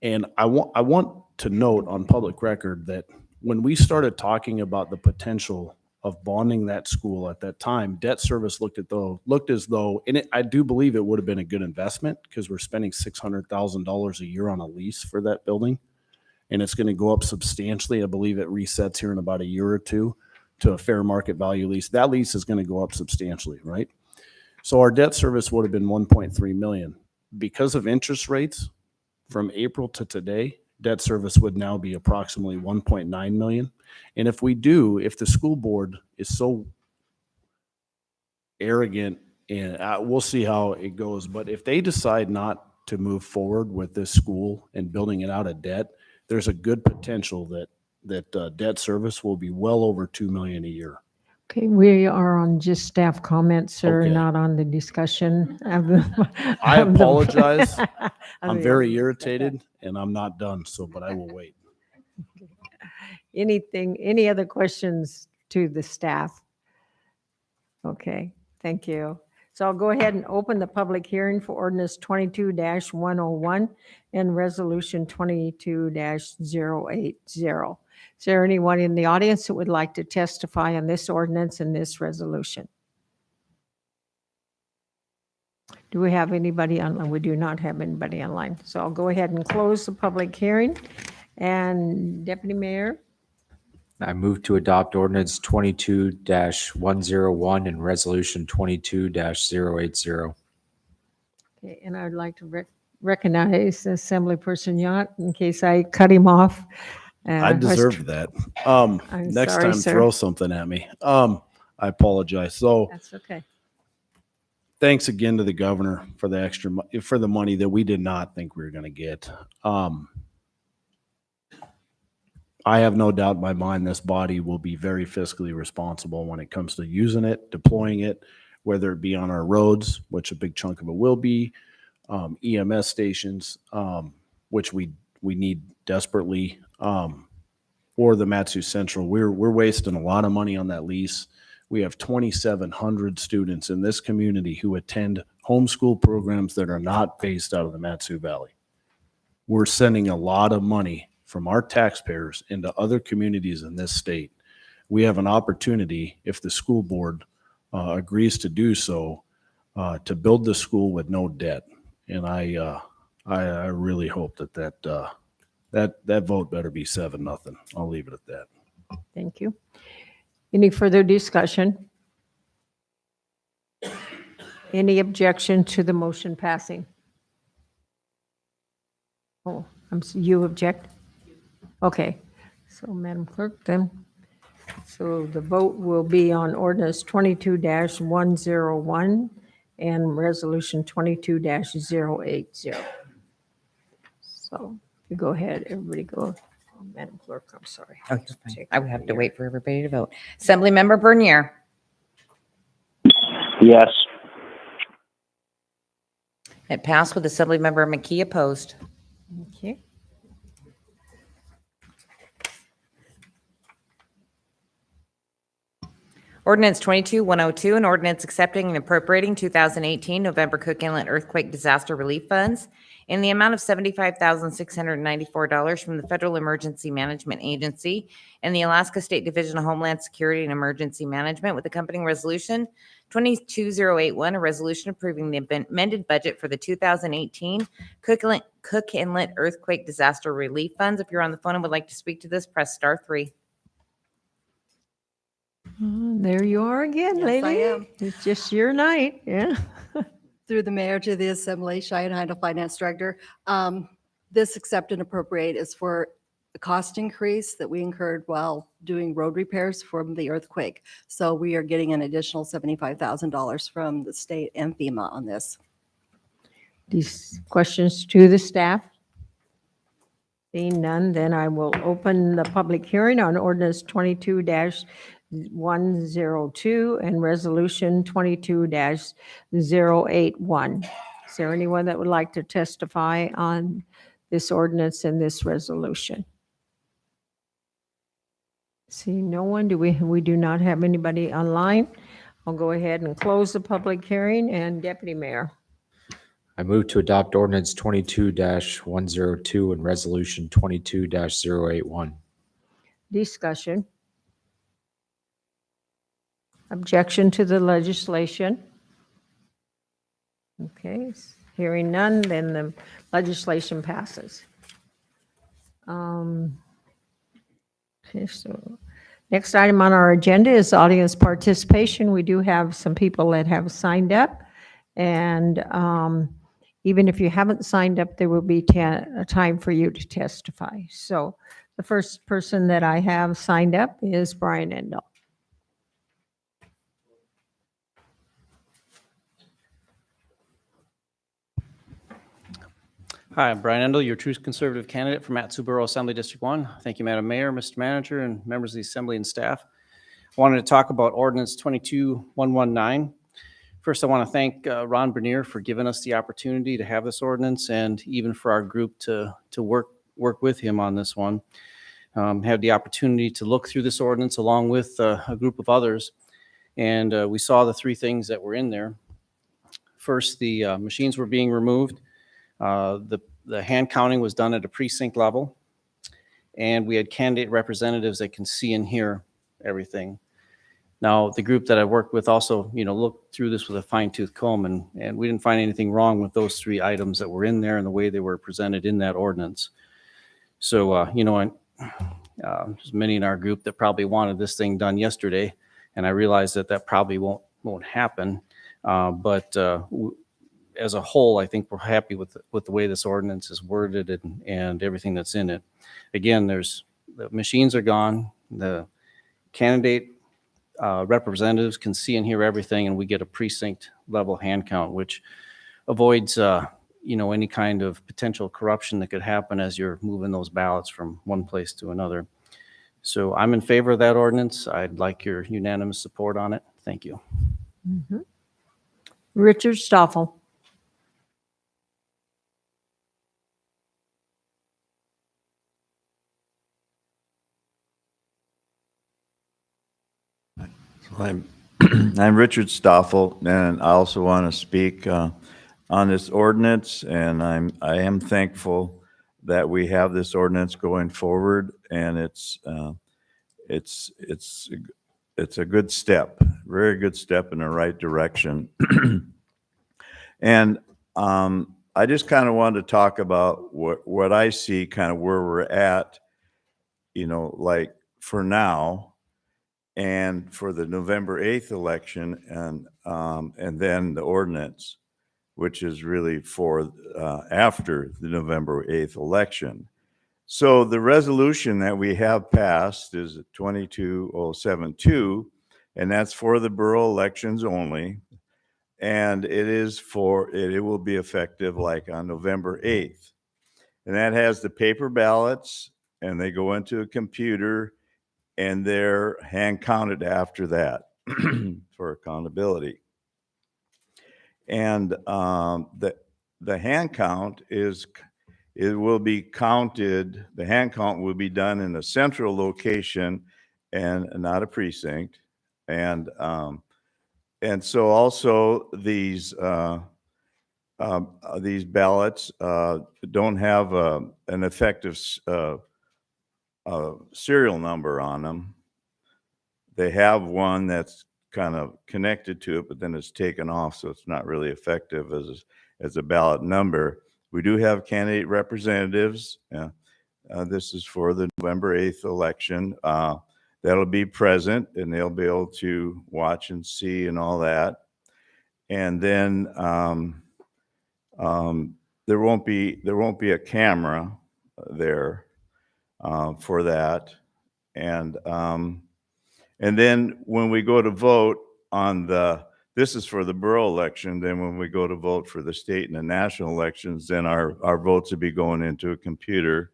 And I want to note on public record that when we started talking about the potential of bonding that school at that time, debt service looked as though, and I do believe it would have been a good investment, because we're spending $600,000 a year on a lease for that building, and it's going to go up substantially. I believe it resets here in about a year or two to a fair market value lease. That lease is going to go up substantially, right? So our debt service would have been 1.3 million. Because of interest rates, From April to today, debt service would now be approximately 1.9 million. And if the school board is so arrogant, and we'll see how it goes, but if they decide not to move forward with this school and building it out of debt, there's a good potential that debt service will be well over 2 million a year. Okay, we are on just staff comments, sir, Okay. not on the discussion. I apologize. of I'm the- very irritated and I'm not done, but I will wait. Any other questions to the staff? Okay, thank you. So I'll go ahead and open the public hearing for ordinance 22-101 and resolution 22-080. Is there anyone in the audience that would like to testify on this ordinance and this resolution? Do we have anybody online? We do not have anybody online. So I'll go ahead and close the public hearing. And Deputy Mayor? I move to adopt ordinance 22-101 and resolution 22-080. Okay, and I'd like to recognize Assemblyperson Yount in case I cut him off. I deserve that. I'm Next sorry, time, sir. throw something at me. I apologize. So That's okay. thanks again to the governor for the extra for the money that we did not think we were going to get. I have no doubt in my mind this body will be very fiscally responsible when it comes to using it, deploying it, whether it be on our roads, which a big chunk of it will be, EMS stations, which we need desperately, or the Matsu Central. We're wasting a lot of money on that lease. We have 2,700 students in this community who attend homeschool programs that are not based out of the Matsu Valley. We're sending a lot of money from our taxpayers into other communities in this state. We have an opportunity, if the school board agrees to do so, to build the school with no debt. And I really hope that vote better be 7-0. I'll leave it at that. Thank you. Any further discussion? Any objection to the motion passing? Oh, you object? Okay. So Madam Clerk, then. So the vote will be on ordinance 22-101 and resolution 22-080. So you go ahead, everybody go. Oh, Madam Clerk, I'm sorry. Oh, you're fine. I would have to wait for everybody to vote. Assemblymember Bernier. Yes. It passed with Assemblymember McKee opposed. Okay. Ordinance 22-102, an ordinance accepting and appropriating 2018 November Cook Inlet Earthquake Disaster Relief Funds in the amount of $75,694 from the Federal Emergency Management Agency and the Alaska State Division of Homeland Security and Emergency Management with accompanying resolution 22081, a resolution approving the amended budget for the 2018 Cook Inlet Earthquake Disaster Relief Funds. If you're on the phone and would like to speak to this, press *3. There you are again, Yes, lady. I am. It's just your night, yeah. Through the mayor to the assembly, Cheyenne Heindel, finance director. This accept and appropriate is for the cost increase that we incurred while doing road repairs from the earthquake. So we are getting an additional $75,000 from the state and FEMA on this. These questions to the staff? Seeing none, then I will open the public hearing on ordinance 22-102 and resolution 22-081. Is there anyone that would like to testify on this ordinance and this resolution? See no one. We do not have anybody online. I'll go ahead and close the public hearing. And Deputy Mayor. I move to adopt ordinance 22-102 and resolution 22-081. Discussion. Objection to the legislation? Okay, hearing none, then the legislation passes. Okay, so next item on our agenda is audience participation. We do have some people that have signed up, and Even if you haven't signed up, there will be a time for you to testify. So the first person that I have signed up is Brian Endel. Hi, I'm Brian Endel, your Truth Conservative candidate for Borough Assembly District 1. Thank you, Madam Mayor, Mr. Manager, and members of the Assembly and staff. I wanted to talk about Ordinance 22119. First, I want to thank Ron Bernier for giving us the opportunity to have this ordinance, and even for our group to work with him on this one. Had the opportunity to look through this ordinance along with a group of others, and we saw the three things that were in there. First, the machines were being removed. The hand counting was done at a precinct level, and we had candidate representatives that can see and hear everything. Now, the group that I worked with also, looked through this with a fine-tooth comb, and we didn't find anything wrong with those three items that were in there and the way they were presented in that ordinance. So, there's many in our group that probably wanted this thing done yesterday, and I realize that probably won't happen. But as a whole, I think we're happy with the way this ordinance is worded and everything that's in it. Again, the machines are gone. The candidate representatives can see and hear everything, and we get a precinct level hand count, which avoids any kind of potential corruption that could happen as you're moving those ballots from one place to another. So I'm in favor of that ordinance. I'd like your unanimous support on it. Thank you. Mm-hmm. Richard Stoffel. I'm Richard Stoffel, and I also want to speak on this ordinance, and I am thankful that we have this ordinance going forward, and it's a good step, very good step in the right direction. And I just kind of wanted to talk about what I see, kind of where we're at, like for now, and for the November 8th election, and then the ordinance, which is really for after the November 8th election. So the resolution that we have passed is 22072, and that's for the borough elections only. And it will be effective like on November 8th. And that has the paper ballots, and they go into a computer, and they're hand counted after that for accountability. And the hand count will be counted. The hand count will be done in a central location and not a precinct. And so also these ballots don't have an effective serial number on them. They have one that's kind of connected to it, but then it's taken off, so it's not really effective as a ballot number. We do have candidate representatives. This is for the November 8th election. That'll be present, and they'll be able to watch and see and all that. And then there won't be a camera there for that. And then when we go to vote on this is for the borough election, then when we go to vote for the state and the national elections, then our votes will be going into a computer,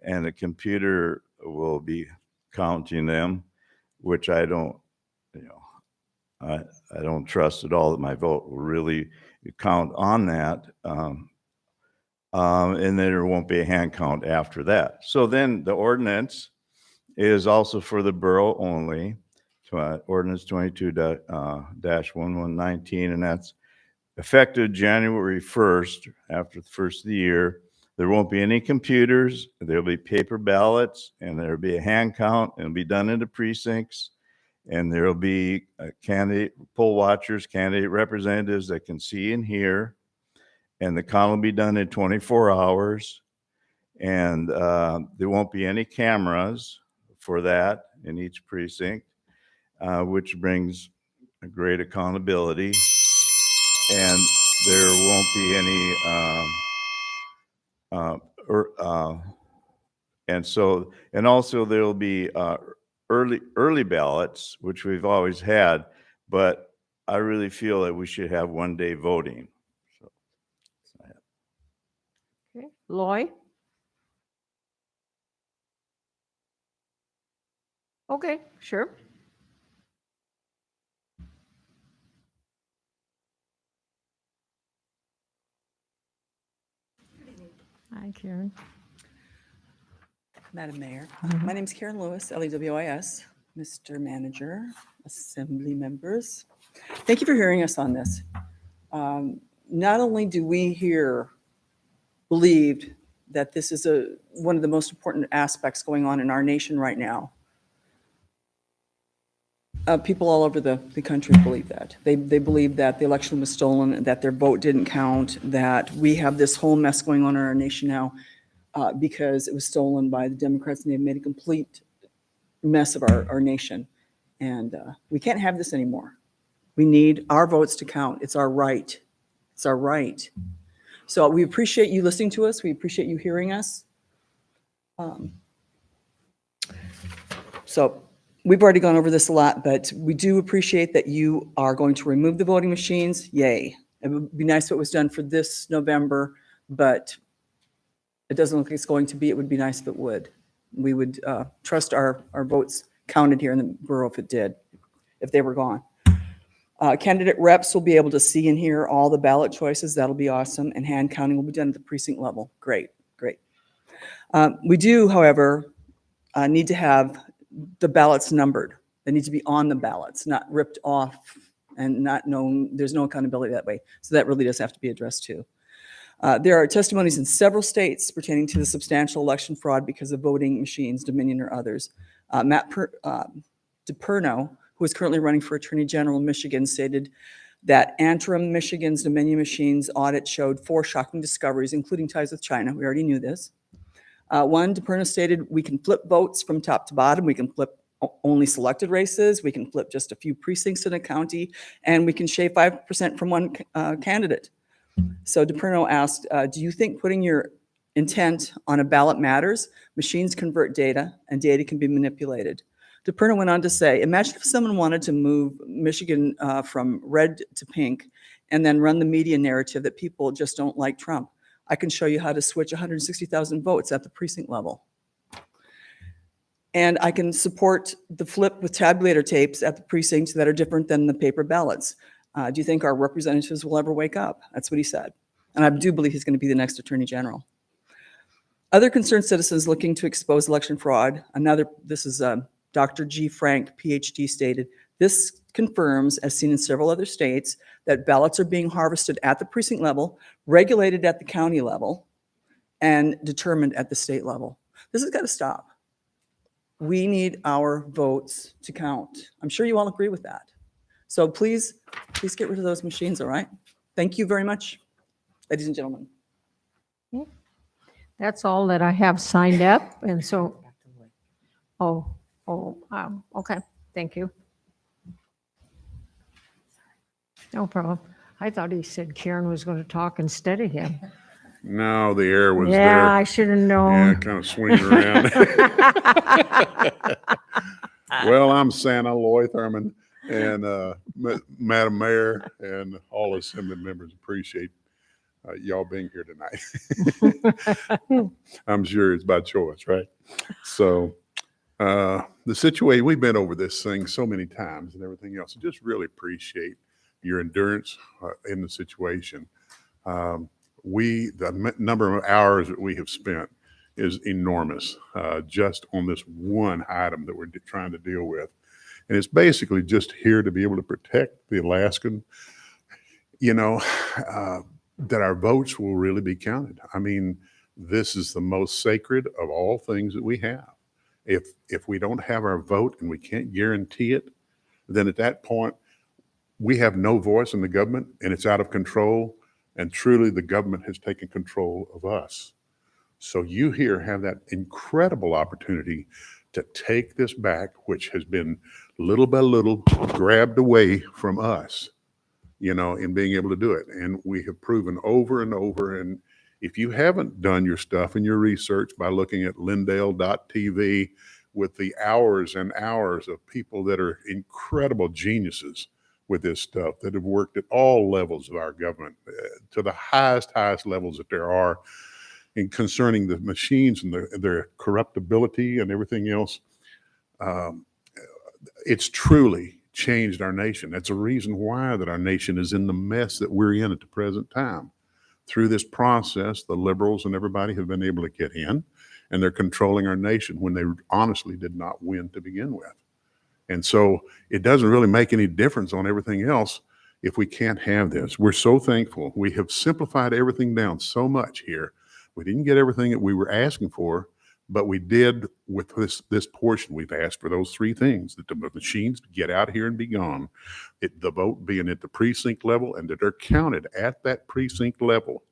and the computer will be counting them, which I don't trust at all that my vote will really count on that. And then there won't be a hand count after that. So then the ordinance is also for the borough only, Ordinance 22-1119, and that's effective January 1st, after the first of the year. There won't be any computers. There'll be paper ballots, and there'll be a hand count, and it'll be done in the precincts, and there'll be candidate poll watchers, candidate representatives that can see and hear, and the count will be done in 24 hours, and there won't be any cameras for that in each precinct, which brings a great accountability. And there won't be any, and so, and also there'll be early ballots, which we've always had, but I really feel that we should have one-day voting. Okay. Loy? Okay, sure. Hi, Karen. Madam Mayor, Mhm. my name is Karen Lewis, LEWIS, Mr. Manager, Assembly members. Thank you for hearing us on this. Not only do we here believe that this is one of the most important aspects going on in our nation right now, people all over the country believe that. They believe that the election was stolen, that their vote didn't count, that we have this whole mess going on in our nation now because it was stolen by the Democrats and they've made a complete mess of our nation. And we can't have this anymore. We need our votes to count. It's our right. It's our right. So we appreciate you listening to us. We appreciate you hearing us. So we've already gone over this a lot, but we do appreciate that you are going to remove the voting machines. Yay. It would be nice if it was done for this November, but it doesn't look like it's going to be. It would be nice if it would. We would trust our votes counted here in the borough if it did, if they were gone. Candidate reps will be able to see and hear all the ballot choices. That'll be awesome. And hand counting will be done at the precinct level. Great, great. We do, however, need to have the ballots numbered. They need to be on the ballots, not ripped off and not known. There's no accountability that way. So that really does have to be addressed too. There are testimonies in several states pertaining to the substantial election fraud because of voting machines, Dominion or others. Matt DePerno, who is currently running for Attorney General in Michigan, stated that Antrim, Michigan's Dominion machines audit showed 4 shocking discoveries, including ties with China. We already knew this. One, DePerno stated, we can flip votes from top to bottom. We can flip only selected races. We can flip just a few precincts in a county, and we can shave 5% from one candidate. So DePerno asked, do you think putting your intent on a ballot matters? Machines convert data, and data can be manipulated. DePerno went on to say, imagine if someone wanted to move Michigan from red to pink and then run the media narrative that people just don't like Trump. I can show you how to switch 160,000 votes at the precinct level. And I can support the flip with tabulator tapes at the precincts that are different than the paper ballots. Do you think our representatives will ever wake up? That's what he said. And I do believe he's going to be the next Attorney General. Other concerned citizens looking to expose election fraud. This is Dr. G. Frank, PhD, stated, this confirms, as seen in several other states, that ballots are being harvested at the precinct level, regulated at the county level, and determined at the state level. This has got to stop. We need our votes to count. I'm sure you all agree with that. So please get rid of those machines, all right? Thank you very much, ladies and gentlemen. That's all that I have signed up, and so, okay, thank you. No problem. I thought he said Karen was going to talk instead of him. No, the air was there. Yeah, I should have known. Yeah, kind of swinging around. Well, I'm Santa Loy Thurman, and Madam Mayor and all Assembly members appreciate y'all being here tonight. I'm sure it's by choice, right? So the situation, we've been over this thing so many times and everything else. I just really appreciate your endurance in the situation. The number of hours that we have spent is enormous just on this one item that we're trying to deal with. And it's basically just here to be able to protect the Alaskan, that our votes will really be counted. I mean, this is the most sacred of all things that we have. If we don't have our vote and we can't guarantee it, then at that point, we have no voice in the government and it's out of control. And truly the government has taken control of us. So you here have that incredible opportunity to take this back, which has been little by little grabbed away from us. in being able to do it. And we have proven over and over. And if you haven't done your stuff and your research by looking at Lindale.tv with the hours and hours of people that are incredible geniuses with this stuff that have worked at all levels of our government, to the highest levels that there are, in concerning the machines and their corruptibility and everything else, it's truly changed our nation. That's a reason why that our nation is in the mess that we're in at the present time. Through this process, the liberals and everybody have been able to get in, and they're controlling our nation when they honestly did not win to begin with. And so it doesn't really make any difference on everything else if we can't have this. We're so thankful. We have simplified everything down so much here. We didn't get everything that we were asking for, but we did with this portion. We've asked for those three things: that the machines get out here and be gone, the vote being at the precinct level, and that they're counted at that precinct level,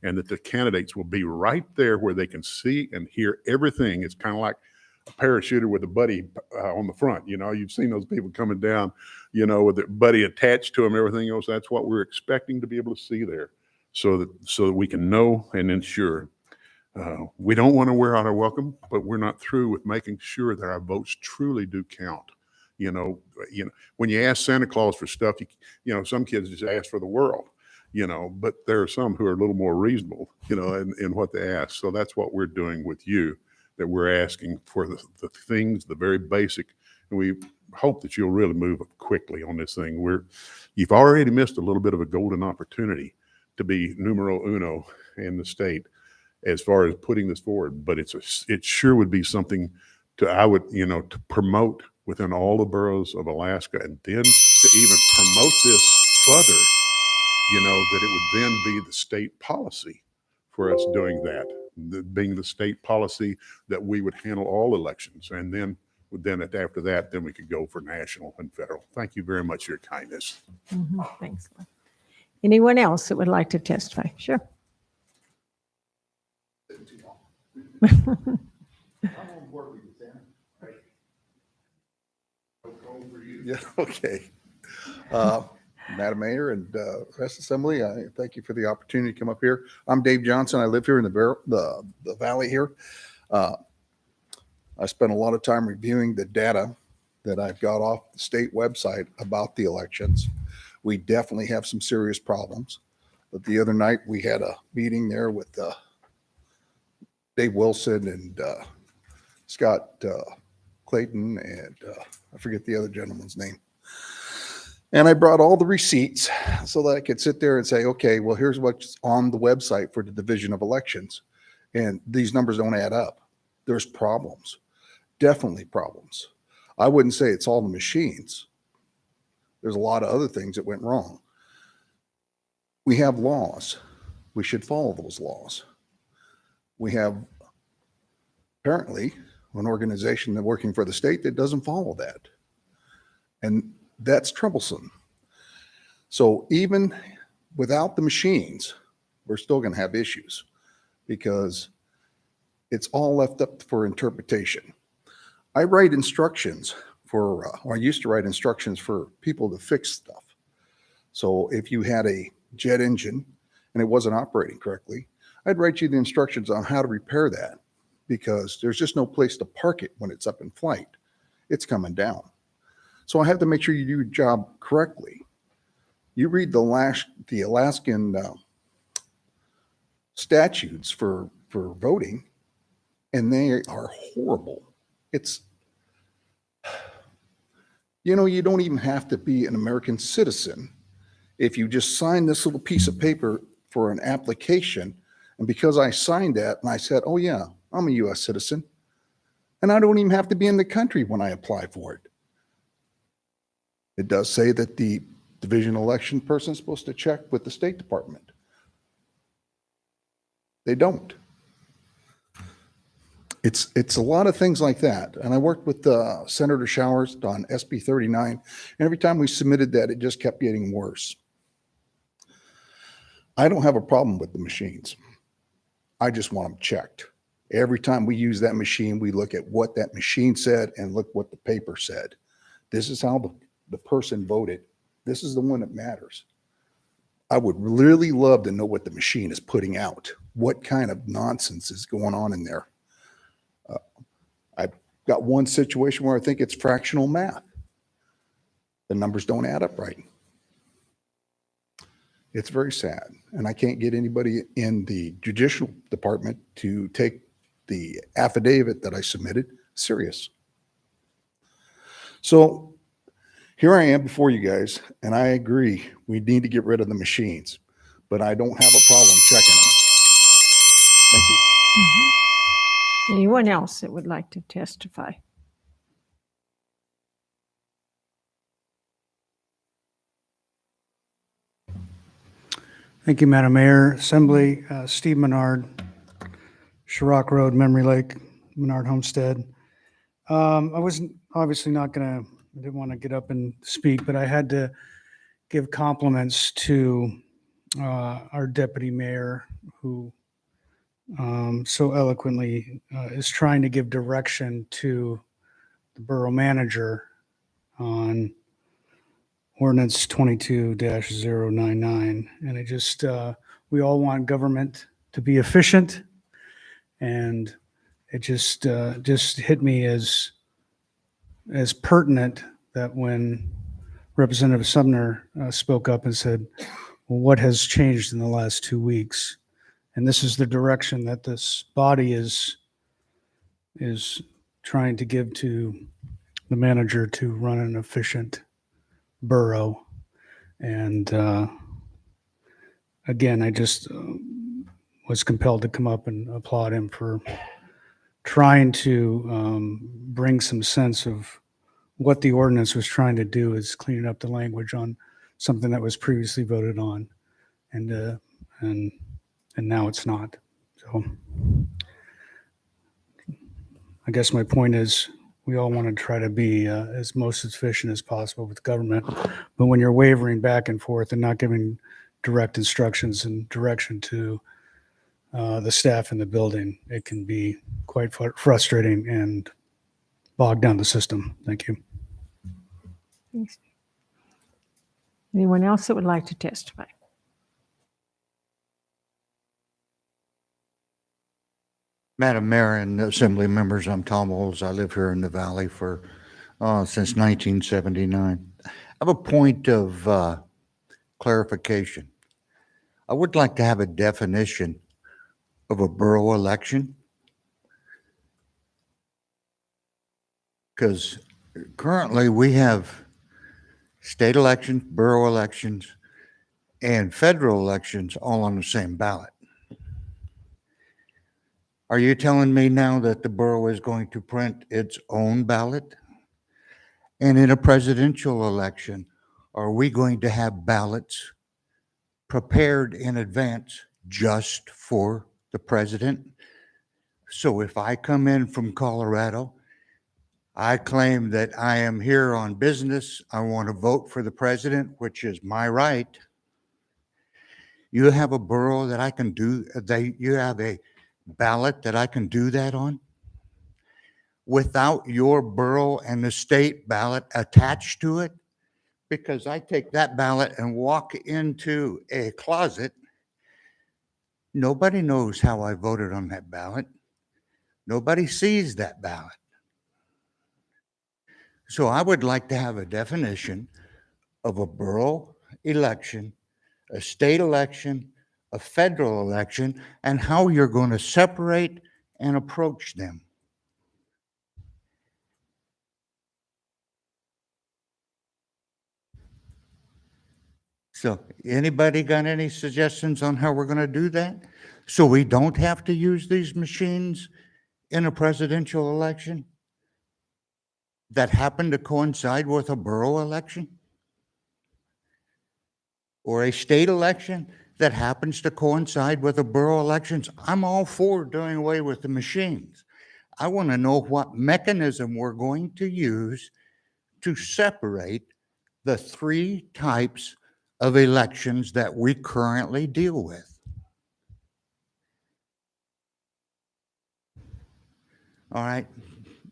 and that the candidates will be right there where they can see and hear everything. It's kind of like a parachuter with a buddy on the front. You've seen those people coming down, with their buddy attached to them, everything else. That's what we're expecting to be able to see there, so that we can know and ensure. We don't want to wear out our welcome, but we're not through with making sure that our votes truly do count. When you ask Santa Claus for stuff, some kids just ask for the world, but there are some who are a little more reasonable, in what they ask. So that's what we're doing with you, that we're asking for the things, the very basic, and we hope that you'll really move quickly on this thing. You've already missed a little bit of a golden opportunity to be numero uno in the state as far as putting this forward, but it sure would be something to promote within all the boroughs of Alaska, and then to even promote this further, that it would then be the state policy for us doing that, being the state policy that we would handle all elections, and then after that, then we could go for national and federal. Thank you very much for your kindness. Thanks. Anyone else that would like to testify? Sure. Yeah, okay. Madam Mayor and rest Assembly, I thank you for the opportunity to come up here. I'm Dave Johnson. I live here in the valley here. I spent a lot of time reviewing the data that I've got off the state website about the elections. We definitely have some serious problems. But the other night we had a meeting there with Dave Wilson and Scott Clayton and I forget the other gentleman's name. And I brought all the receipts so that I could sit there and say, okay, well, here's what's on the website for the Division of Elections. And these numbers don't add up. There's problems, definitely problems. I wouldn't say it's all the machines. There's a lot of other things that went wrong. We have laws. We should follow those laws. We have apparently an organization that working for the state that doesn't follow that. And that's troublesome. So even without the machines, we're still going to have issues because it's all left up for interpretation. I write instructions or I used to write instructions for people to fix stuff. So if you had a jet engine and it wasn't operating correctly, I'd write you the instructions on how to repair that because there's just no place to park it when it's up in flight. It's coming down. So I have to make sure you do your job correctly. You read the Alaskan statutes for voting, and they are horrible. You don't even have to be an American citizen. If you just sign this little piece of paper for an application, and because I signed that and I said, oh yeah, I'm a US citizen, and I don't even have to be in the country when I apply for it. It does say that the division election person is supposed to check with the State Department. They don't. It's a lot of things like that. And I worked with Senator Showers on SB 39, and every time we submitted that, it just kept getting worse. I don't have a problem with the machines. I just want them checked. Every time we use that machine, we look at what that machine said and look what the paper said. This is how the person voted. This is the one that matters. I would really love to know what the machine is putting out. What kind of nonsense is going on in there? I've got one situation where I think it's fractional math. The numbers don't add up right. It's very sad. And I can't get anybody in the judicial department to take the affidavit that I submitted serious. So here I am before you guys, and I agree we need to get rid of the machines, but I don't have a problem checking them. Thank you. Anyone else that would like to testify? Thank you, Madam Mayor. Assembly, Steve Menard, Shirrock Road, Memory Lake, Menard Homestead. I wasn't obviously not going to, I didn't want to get up and speak, but I had to give compliments to our deputy mayor who so eloquently is trying to give direction to the borough manager on Ordinance 22-099. And it just, we all want government to be efficient. And it just hit me as pertinent that when Representative Sumner spoke up and said, well, what has changed in the last 2 weeks? And this is the direction that this body is trying to give to the manager to run an efficient borough. And again, I just was compelled to come up and applaud him for trying to bring some sense of what the ordinance was trying to do, is cleaning up the language on something that was previously voted on, and now it's not. So I guess my point is, we all want to try to be as most efficient as possible with government, but when you're wavering back and forth and not giving direct instructions and direction to the staff in the building, it can be quite frustrating and bog down the system. Thank you. Thanks. Anyone else that would like to testify? Madam Mayor and Assembly members, I'm Tom Olds. I live here in the Valley for since 1979. I have a point of clarification. I would like to have a definition of a borough election, because currently we have state elections, borough elections, and federal elections all on the same ballot. Are you telling me now that the borough is going to print its own ballot? And in a presidential election, are we going to have ballots prepared in advance just for the president? So if I come in from Colorado, I claim that I am here on business, I want to vote for the president, which is my right. You have a borough that I can do, you have a ballot that I can do that on without your borough and the state ballot attached to it? Because I take that ballot and walk into a closet. Nobody knows how I voted on that ballot. Nobody sees that ballot. So I would like to have a definition of a borough election, a state election, a federal election, and how you're going to separate and approach them. So anybody got any suggestions on how we're going to do that? So we don't have to use these machines in a presidential election that happen to coincide with a borough election? Or a state election that happens to coincide with the borough elections? I'm all for doing away with the machines. I want to know what mechanism we're going to use to separate the three types of elections that we currently deal with. All right,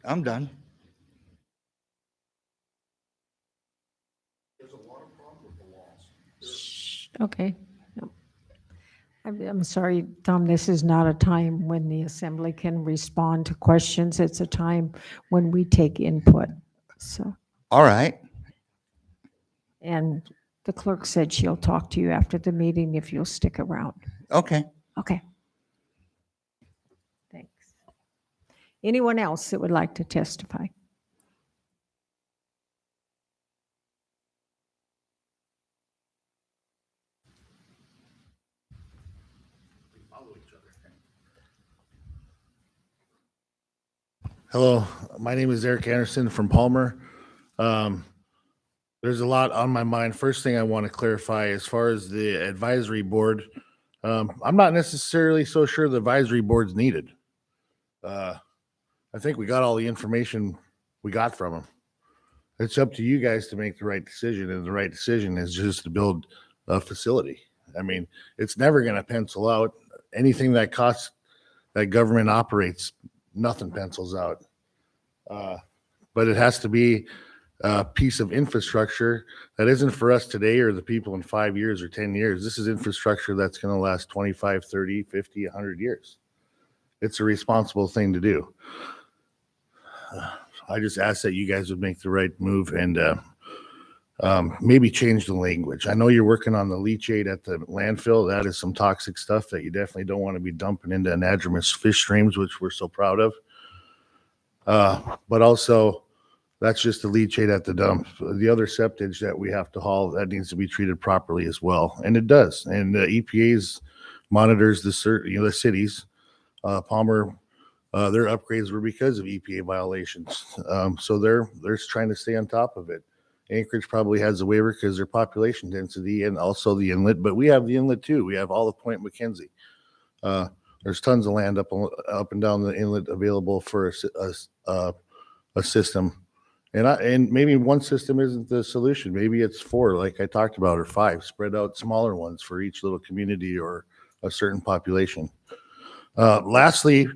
I'm done. Okay. No. I'm sorry, Tom, this is not a time when the assembly can respond to questions. It's a time when we take input. So, All right. and the clerk said she'll talk to you after the meeting if you'll stick around. Okay. Okay. Thanks. Anyone else that would like to testify? Hello, my name is Eric Anderson from Palmer. There's a lot on my mind. First thing I want to clarify, as far as the advisory board, I'm not necessarily so sure the advisory board's needed. I think we got all the information we got from them. It's up to you guys to make the right decision, and the right decision is just to build a facility. I mean, it's never going to pencil out. Anything that costs, that government operates, nothing pencils out. But it has to be a piece of infrastructure that isn't for us today or the people in 5 years or 10 years. This is infrastructure that's going to last 25, 30, 50, 100 years. It's a responsible thing to do. I just ask that you guys would make the right move and maybe change the language. I know you're working on the leachate at the landfill. That is some toxic stuff that you definitely don't want to be dumping into anadromous fish streams, which we're so proud of. But also, that's just the leachate at the dump. The other septage that we have to haul, that needs to be treated properly as well. And it does. And the EPA's monitors the cities. Palmer, their upgrades were because of EPA violations. So they're trying to stay on top of it. Anchorage probably has a waiver because their population density and also the inlet, but we have the inlet too. We have all of Point McKenzie. There's tons of land up and down the inlet available for a system. And maybe one system isn't the solution. Maybe it's 4, like I talked about, or 5, spread out smaller ones for each little community or a certain population. Lastly,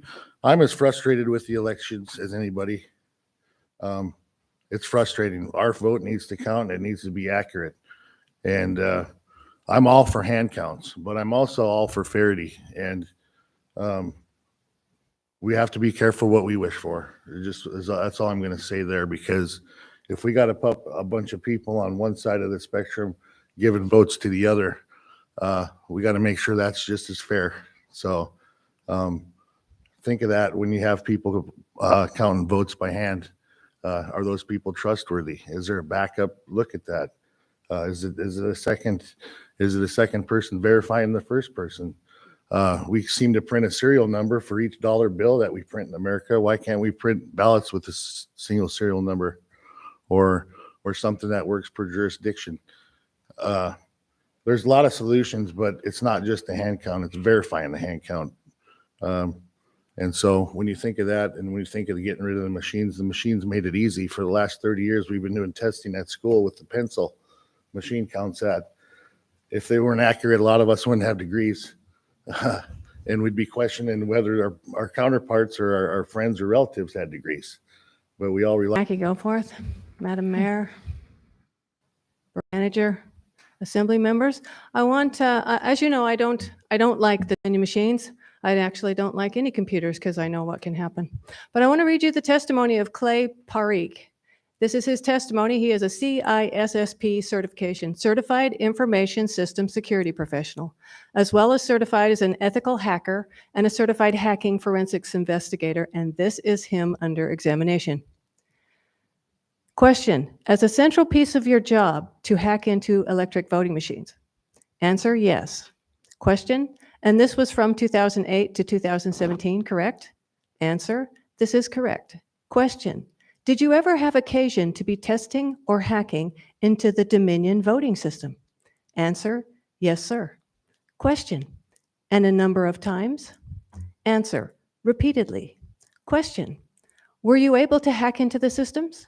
I'm as frustrated with the elections as anybody. It's frustrating. Our vote needs to count. It needs to be accurate. And I'm all for hand counts, but I'm also all for fairity. And we have to be careful what we wish for. That's all I'm going to say there, because if we got a bunch of people on one side of the spectrum giving votes to the other, we got to make sure that's just as fair. So think of that when you have people counting votes by hand. Are those people trustworthy? Is there a backup look at that? Is it a second person verifying the first person? We seem to print a serial number for each dollar bill that we print in America. Why can't we print ballots with a single serial number, or something that works per jurisdiction? There's a lot of solutions, but it's not just the hand count, it's verifying the hand count. And so when you think of that, and when you think of getting rid of the machines made it easy. For the last 30 years, we've been doing testing at school with the pencil machine counts that. If they weren't accurate, a lot of us wouldn't have degrees. And we'd be questioning whether our counterparts or our friends or relatives had degrees. But we all rely. Jackie Goforth, Madam Mayor, Manager, Assembly members. I want, as you know, I don't like the vending machines. I actually don't like any computers because I know what can happen. But I want to read you the testimony of Clay Parikh. This is his testimony. He is a CISSP certification, Certified Information System Security Professional, as well as certified as an ethical hacker and a certified hacking forensics investigator, and this is him under examination. Question, as a central piece of your job to hack into electric voting machines? Answer, yes. Question, and this was from 2008 to 2017, correct? Answer, this is correct. Question, did you ever have occasion to be testing or hacking into the Dominion voting system? Answer, yes, sir. Question, and a number of times? Answer, repeatedly. Question, were you able to hack into the systems?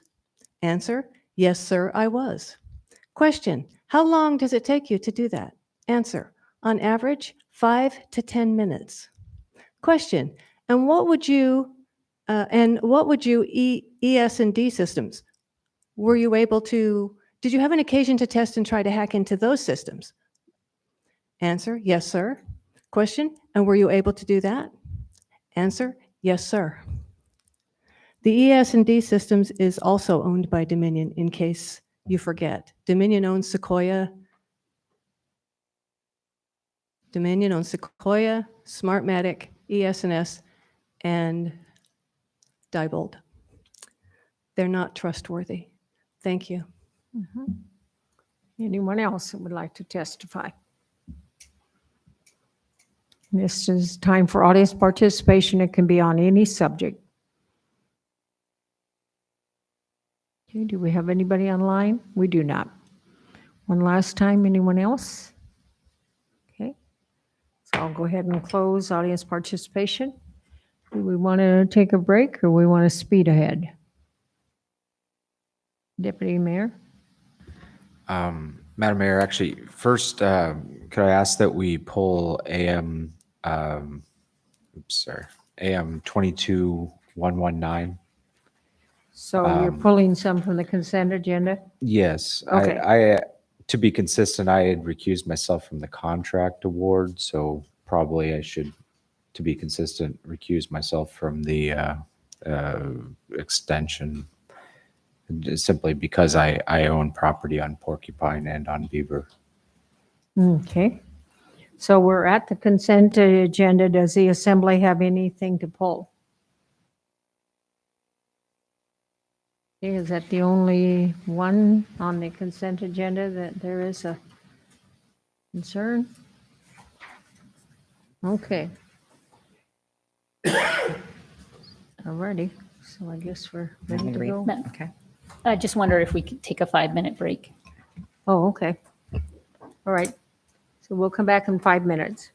Answer, yes, sir, I was. Question, how long does it take you to do that? Answer, on average, 5 to 10 minutes. Question, and what would you ES&D systems? Were you able to, did you have an occasion to test and try to hack into those systems? Answer, yes, sir. Question, and were you able to do that? Answer, yes, sir. The ES&D Systems is also owned by Dominion, in case you forget. Dominion owns Sequoia, Smartmatic, ES&S, and Diebold. They're not trustworthy. Thank you. Mhm. Anyone else that would like to testify? This is time for audience participation. It can be on any subject. Okay, do we have anybody online? We do not. One last time, anyone else? Okay, so I'll go ahead and close audience participation. Do we want to take a break or we want to speed ahead? Deputy Mayor? Madam Mayor, actually, first, could I ask that we pull AM 22119? So you're pulling some from the consent agenda? Yes, Okay. I, to be consistent, I had recused myself from the contract award, so probably I should, to be consistent, recuse myself from the extension, just simply because I own property on Porcupine and on Beaver. Okay. So we're at the consent agenda. Does the assembly have anything to pull? Okay, is that the only one on the consent agenda that there is a concern? Okay. Alrighty, so I guess we're ready to go. Okay. I just wonder if we could take a 5-minute break. Oh, okay. All right. So we'll come back in 5 minutes.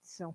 So.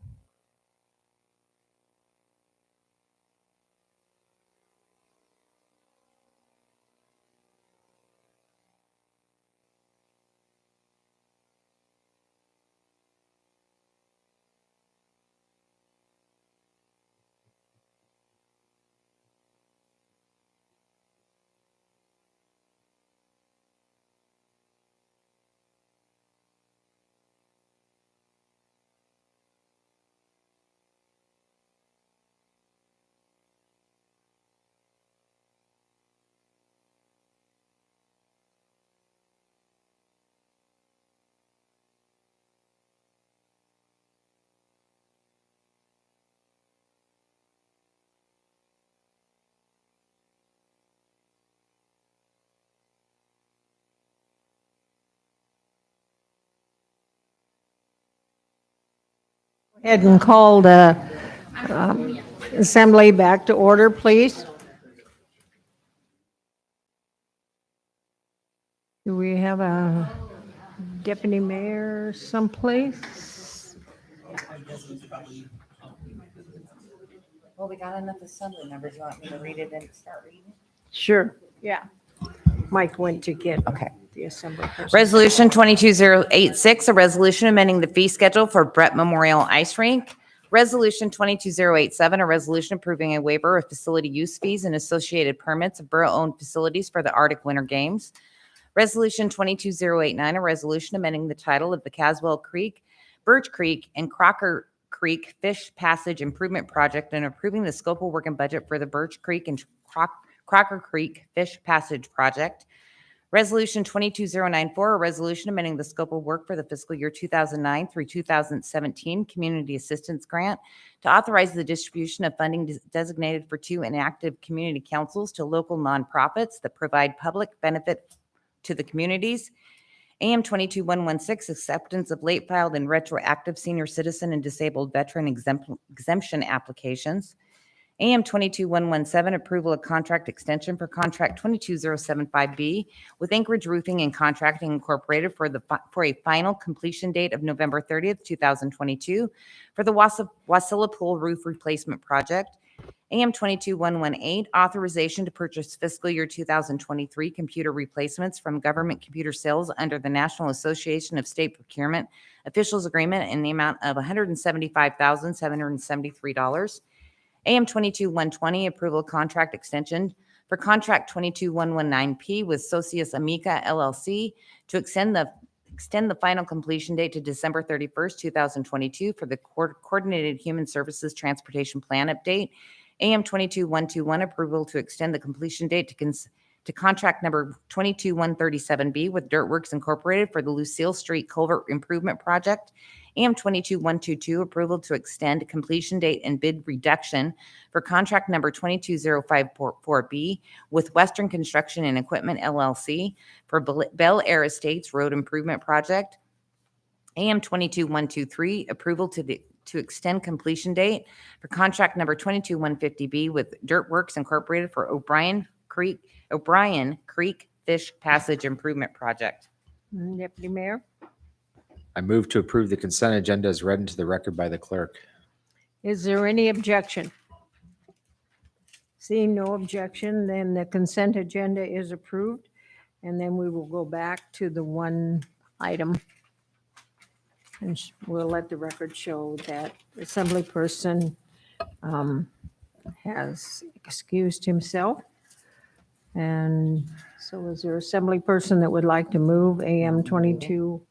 Ahead and call the assembly back to order, please. Do we have a deputy mayor someplace? Well, we got enough assembly members. You want me to read it and start reading? Sure, yeah. Mike went to get the assembly person. Resolution 22086, a resolution amending the fee schedule for Brett Memorial Ice Rink. Resolution 22087, a resolution approving a waiver of facility use fees and associated permits of borough-owned facilities for the Arctic Winter Games. Resolution 22089, a resolution amending the title of the Caswell Creek, Birch Creek, and Crocker Creek Fish Passage Improvement Project and approving the scope of work and budget for the Birch Creek and Crocker Creek Fish Passage Project. Resolution 22094, a resolution amending the scope of work for the fiscal year 2009 through 2017 Community Assistance Grant to authorize the distribution of funding designated for 2 inactive community councils to local nonprofits that provide public benefit to the communities. AM 22116, acceptance of late filed and retroactive senior citizen and disabled veteran exemption applications. AM 22117, approval of contract extension for contract 22075B with Anchorage Roofing and Contracting Incorporated for a final completion date of November 30th, 2022 for the Wasilla Pool Roof Replacement Project. AM 22118, authorization to purchase fiscal year 2023 computer replacements from government computer sales under the National Association of State Procurement Officials Agreement in the amount of $175,773. AM 22120, approval of contract extension for contract 22119P with Socius Amica LLC to extend the final completion date to December 31st, 2022 for the Coordinated Human Services Transportation Plan update. AM 22121, approval to extend the completion date to contract number 22137B with Dirtworks Incorporated for the Lucille Street Culvert Improvement Project. AM 22122, approval to extend completion date and bid reduction for contract number 22054B with Western Construction and Equipment LLC for Bel Air Estates Road Improvement Project. AM 22123, approval to extend completion date for contract number 22150B with Dirtworks Incorporated for O'Brien Creek Fish Passage Improvement Project. Deputy Mayor? I move to approve the consent agenda as read into the record by the clerk. Is there any objection? Seeing no objection, then the consent agenda is approved. And then we will go back to the one item. And we'll let the record show that assembly person has excused himself. And so is there assembly person that would like to move AM 22?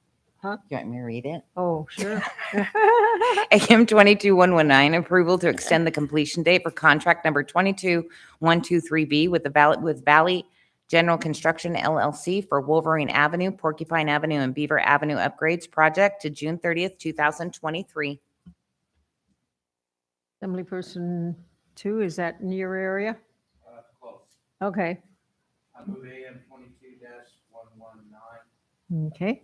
Huh? You want me to read it? Oh, sure. AM 22119, approval to extend the completion date for contract number 22123B with Valley General Construction LLC for Wolverine Avenue, Porcupine Avenue, and Beaver Avenue upgrades project to June 30th, 2023. Assembly person 2, is that in your area? Close. Okay. I move AM 22-119. Okay.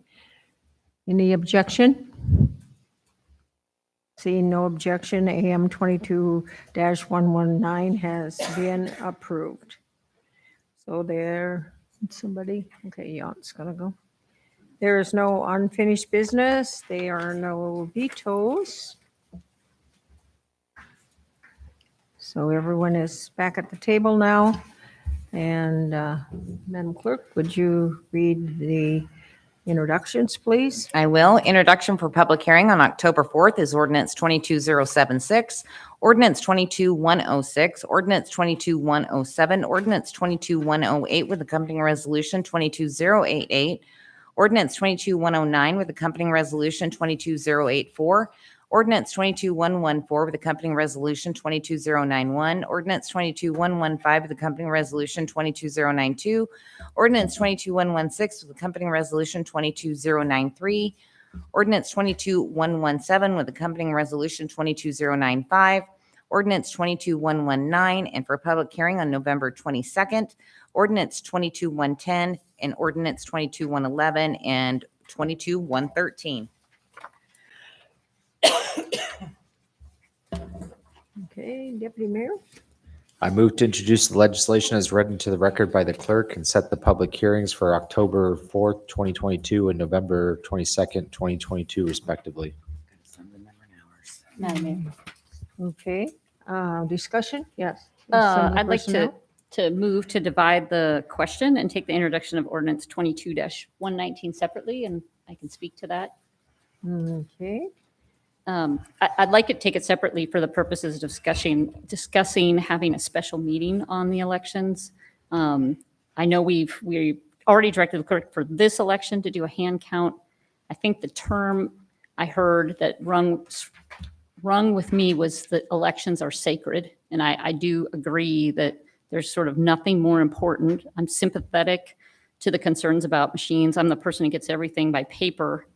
Any objection? Seeing no objection, AM 22-119 has been approved. So there, somebody, okay, Yon's gonna go. There is no unfinished business. There are no vetoes. So everyone is back at the table now. And Madam Clerk, would you read the introductions, please? I will. Introduction for public hearing on October 4th is Ordinance 22076, Ordinance 22106, Ordinance 22107, Ordinance 22108 with accompanying resolution 22088, Ordinance 22109 with accompanying resolution 22084, Ordinance 22114 with accompanying resolution 22091, Ordinance 22115 with accompanying resolution 22092, Ordinance 22116 with accompanying resolution 22093, Ordinance 22117 with accompanying resolution 22095, Ordinance 22119, and for public hearing on November 22nd, Ordinance 22110 and Ordinance 22111 and 22113. Okay, Deputy Mayor? I move to introduce the legislation as read into the record by the clerk and set the public hearings for October 4th, 2022 and November 22nd, 2022 respectively. Madam Mayor. Okay, discussion? Yes. I'd like Personnel? to move to divide the question and take the introduction of ordinance 22-119 separately, and I can speak to that. Okay, I'd like to take it separately for the purposes of discussing having a special meeting on the elections. I know we already directed the clerk for this election to do a hand count. I think the term I heard that rung with me was that elections are sacred, and I do agree that there's sort of nothing more important. I'm sympathetic to the concerns about machines. I'm the person who gets everything by paper.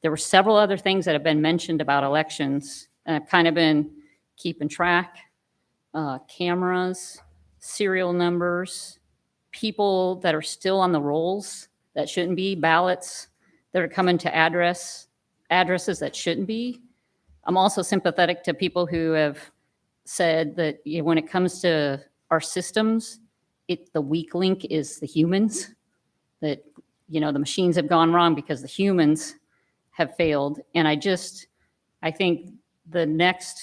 There were several other things that have been mentioned about elections, and I've kind of been keeping track. Cameras, serial numbers, people that are still on the rolls that shouldn't be, ballots that are coming to addresses that shouldn't be. I'm also sympathetic to people who have said that when it comes to our systems, the weak link is the humans, that the machines have gone wrong because the humans have failed. And I think the next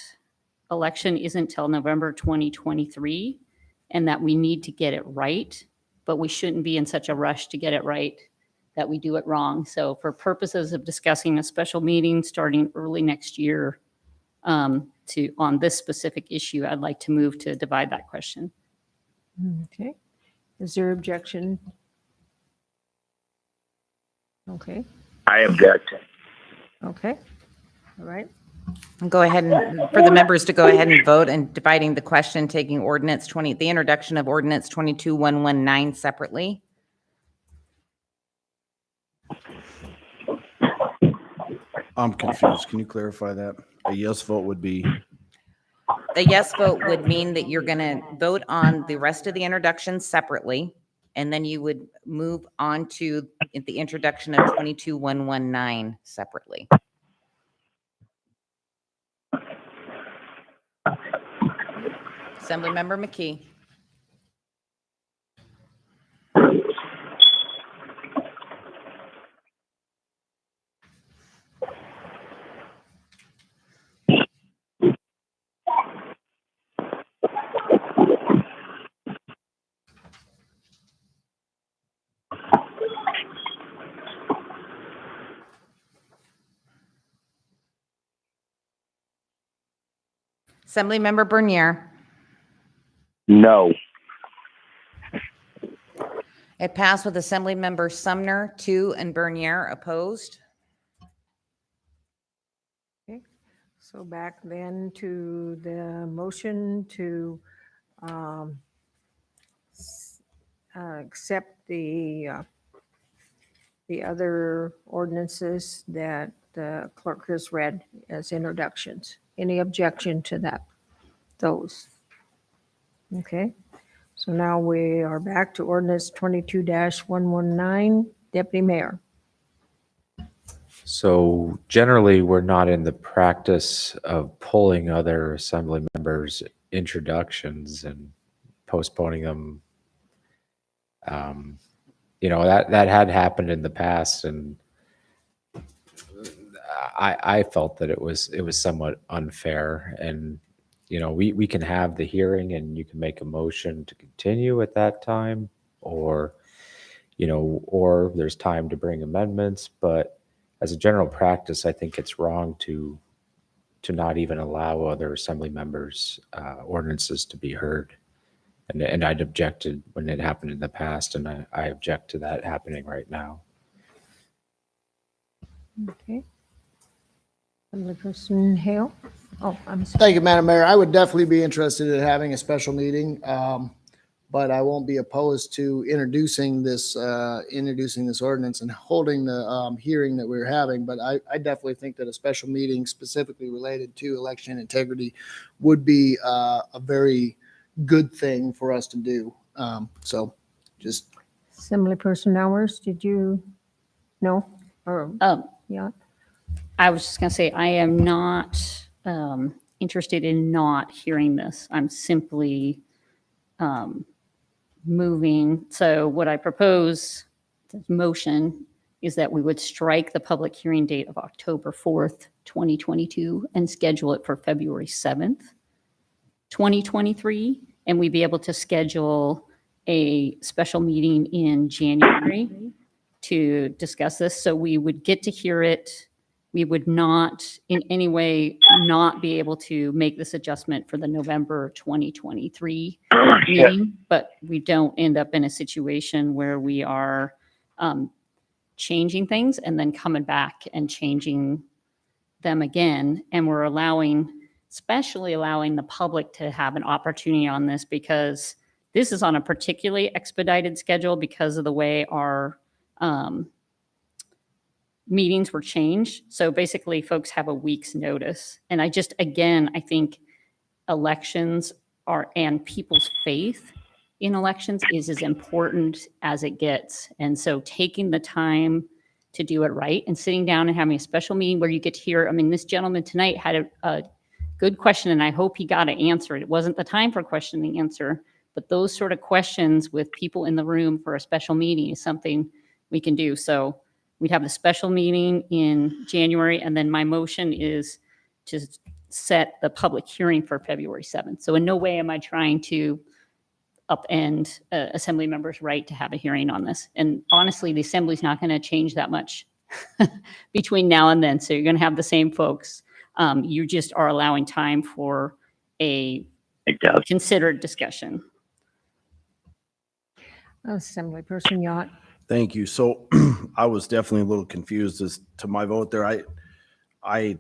election isn't till November 2023, and that we need to get it right, but we shouldn't be in such a rush to get it right that we do it wrong. So for purposes of discussing a special meeting starting early next year on this specific issue, I'd like to move to divide that question. okay. Is there objection? Okay, I object. okay, all right. Go ahead and for the members to go ahead and vote and dividing the question, taking the introduction of ordinance 22119 separately. I'm confused. Can you clarify that? A yes vote would be, A yes vote would mean that you're going to vote on the rest of the introductions separately, and then you would move on to the introduction of 22119 separately. Assemblymember McKee. Assemblymember Bernier. No. It passed with Assemblymember Sumner, 2, and Bernier opposed. Okay, so back then to the motion to accept the other ordinances that the clerk has read as introductions. Any objection to those? Okay, so now we are back to ordinance 22-119. Deputy Mayor. So generally, we're not in the practice of pulling other assembly members' introductions and postponing them. That had happened in the past, and I felt that it was somewhat unfair. And we can have the hearing and you can make a motion to continue at that time, or, or there's time to bring amendments. But as a general practice, I think it's wrong to not even allow other assembly members' ordinances to be heard. And I'd objected when it happened in the past, and I object to that happening right now. Okay. Assemblyperson Hale? Oh, I'm sorry. Thank you, Madam Mayor. I would definitely be interested in having a special meeting, but I won't be opposed to introducing this ordinance and holding the hearing that we're having. But I definitely think that a special meeting specifically related to election integrity would be a very good thing for us to do. So just. Assemblyperson Nowers, did you know? Or, yeah. I was just going to say, I am not interested in not hearing this. I'm simply moving. So what I propose, the motion, is that we would strike the public hearing date of October 4th, 2022, and schedule it for February 7th, 2023. And we'd be able to schedule a special meeting in January to discuss this. So we would get to hear it. We would not in any way not be able to make this adjustment for the November 2023 meeting, but we don't end up in a situation where we are changing things and then coming back and changing them again. And we're especially allowing the public to have an opportunity on this, because this is on a particularly expedited schedule because of the way our meetings were changed. So basically folks have a week's notice. And I think elections and people's faith in elections is as important as it gets. And so taking the time to do it right and sitting down and having a special meeting where you get to hear, this gentleman tonight had a good question, and I hope he got an answer. It wasn't the time for question and answer, but those sort of questions with people in the room for a special meeting is something we can do. So we'd have the special meeting in January, and then my motion is to set the public hearing for February 7th. So in no way am I trying to upend assembly members' right to have a hearing on this. And honestly, the assembly's not going to change that much between now and then. So you're going to have the same folks. You just are allowing time for a considered discussion. Assemblyperson Yacht. Thank you. So I was definitely a little confused as to my vote there. I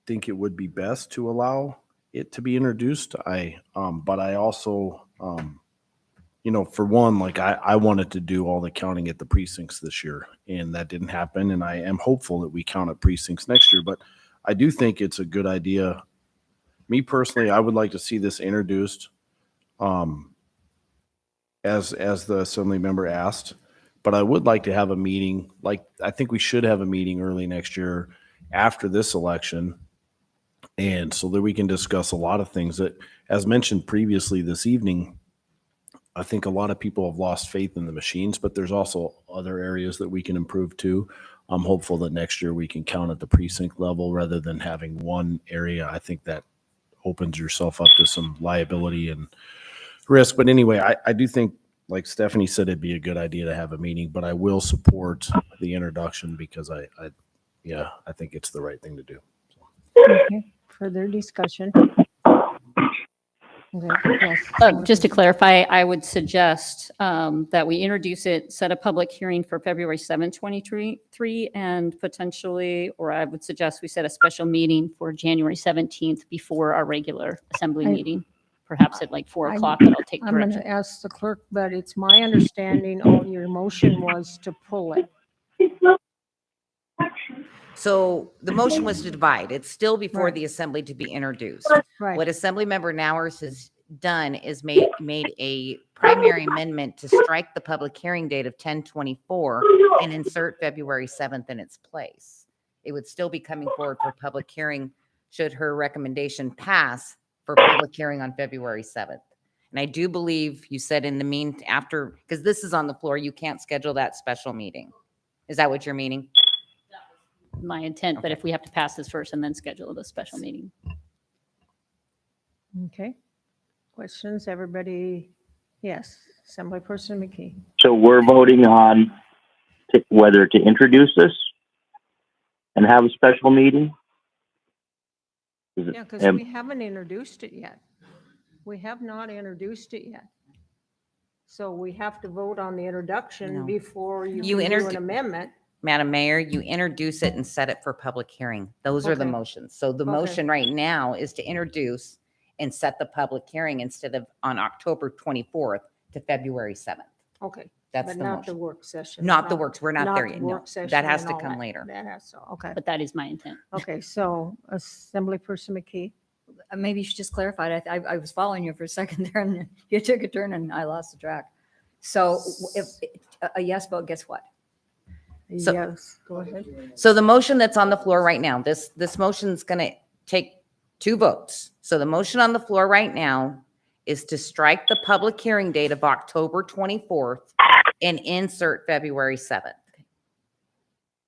think it would be best to allow it to be introduced. But I also, for one, I wanted to do all the counting at the precincts this year, and that didn't happen. And I am hopeful that we count at precincts next year. But I do think it's a good idea. Me personally, I would like to see this introduced, as the assembly member asked. But I would like to have a meeting, I think we should have a meeting early next year after this election. And so that we can discuss a lot of things that, as mentioned previously this evening, I think a lot of people have lost faith in the machines, but there's also other areas that we can improve too. I'm hopeful that next year we can count at the precinct level rather than having one area. I think that opens yourself up to some liability and risk. But anyway, I do think, like Stephanie said, it'd be a good idea to have a meeting, but I will support the introduction because I think it's the right thing to do. Okay, further discussion. Okay, yes. Just to clarify, I would suggest that we introduce it, set a public hearing for February 7, 2023, and potentially, or I would suggest we set a special meeting for January 17th before our regular assembly meeting, perhaps at 4 o'clock, but I'll take I'm going direction. to ask the clerk, but it's my understanding your motion was to pull it. So the motion was to divide. It's still before Right. the assembly to be introduced. Right. What Assembly Member Nowers has done is made a primary amendment to strike the public hearing date of 10/24 and insert February 7th in its place. It would still be coming forward for public hearing should her recommendation pass for public hearing on February 7th. And I do believe you said in the after, because this is on the floor, you can't schedule that special meeting. Is that what you're meaning? My intent, but if we have to pass this first and then schedule the special meeting. Okay. Questions, everybody? Yes, Assemblyperson McKee. So we're voting on whether to introduce this and have a special meeting? Is it- Yeah, because we haven't introduced it yet. We have not introduced it yet. So we have to vote on the introduction No. before you You can do an introdu- amendment. Madam Mayor, you introduce it and set it for public hearing. Those are the Okay. motions. So the Okay. motion right now is to introduce and set the public hearing instead of on October 24th to February 7th. Okay. That's But the not the motion. work session. Not the works. We're not there the yet. No, work session that has and to all come that. later. That has to, okay. But that is my intent. Okay, so Assemblyperson McKee. Maybe you should just clarify it. I was following you for a second there and you took a turn and I lost the track. So if a yes vote, guess what? So- Yes, go ahead. So the motion that's on the floor right now, this motion is going to take 2 votes. So the motion on the floor right now is to strike the public hearing date of October 24th and insert February 7th.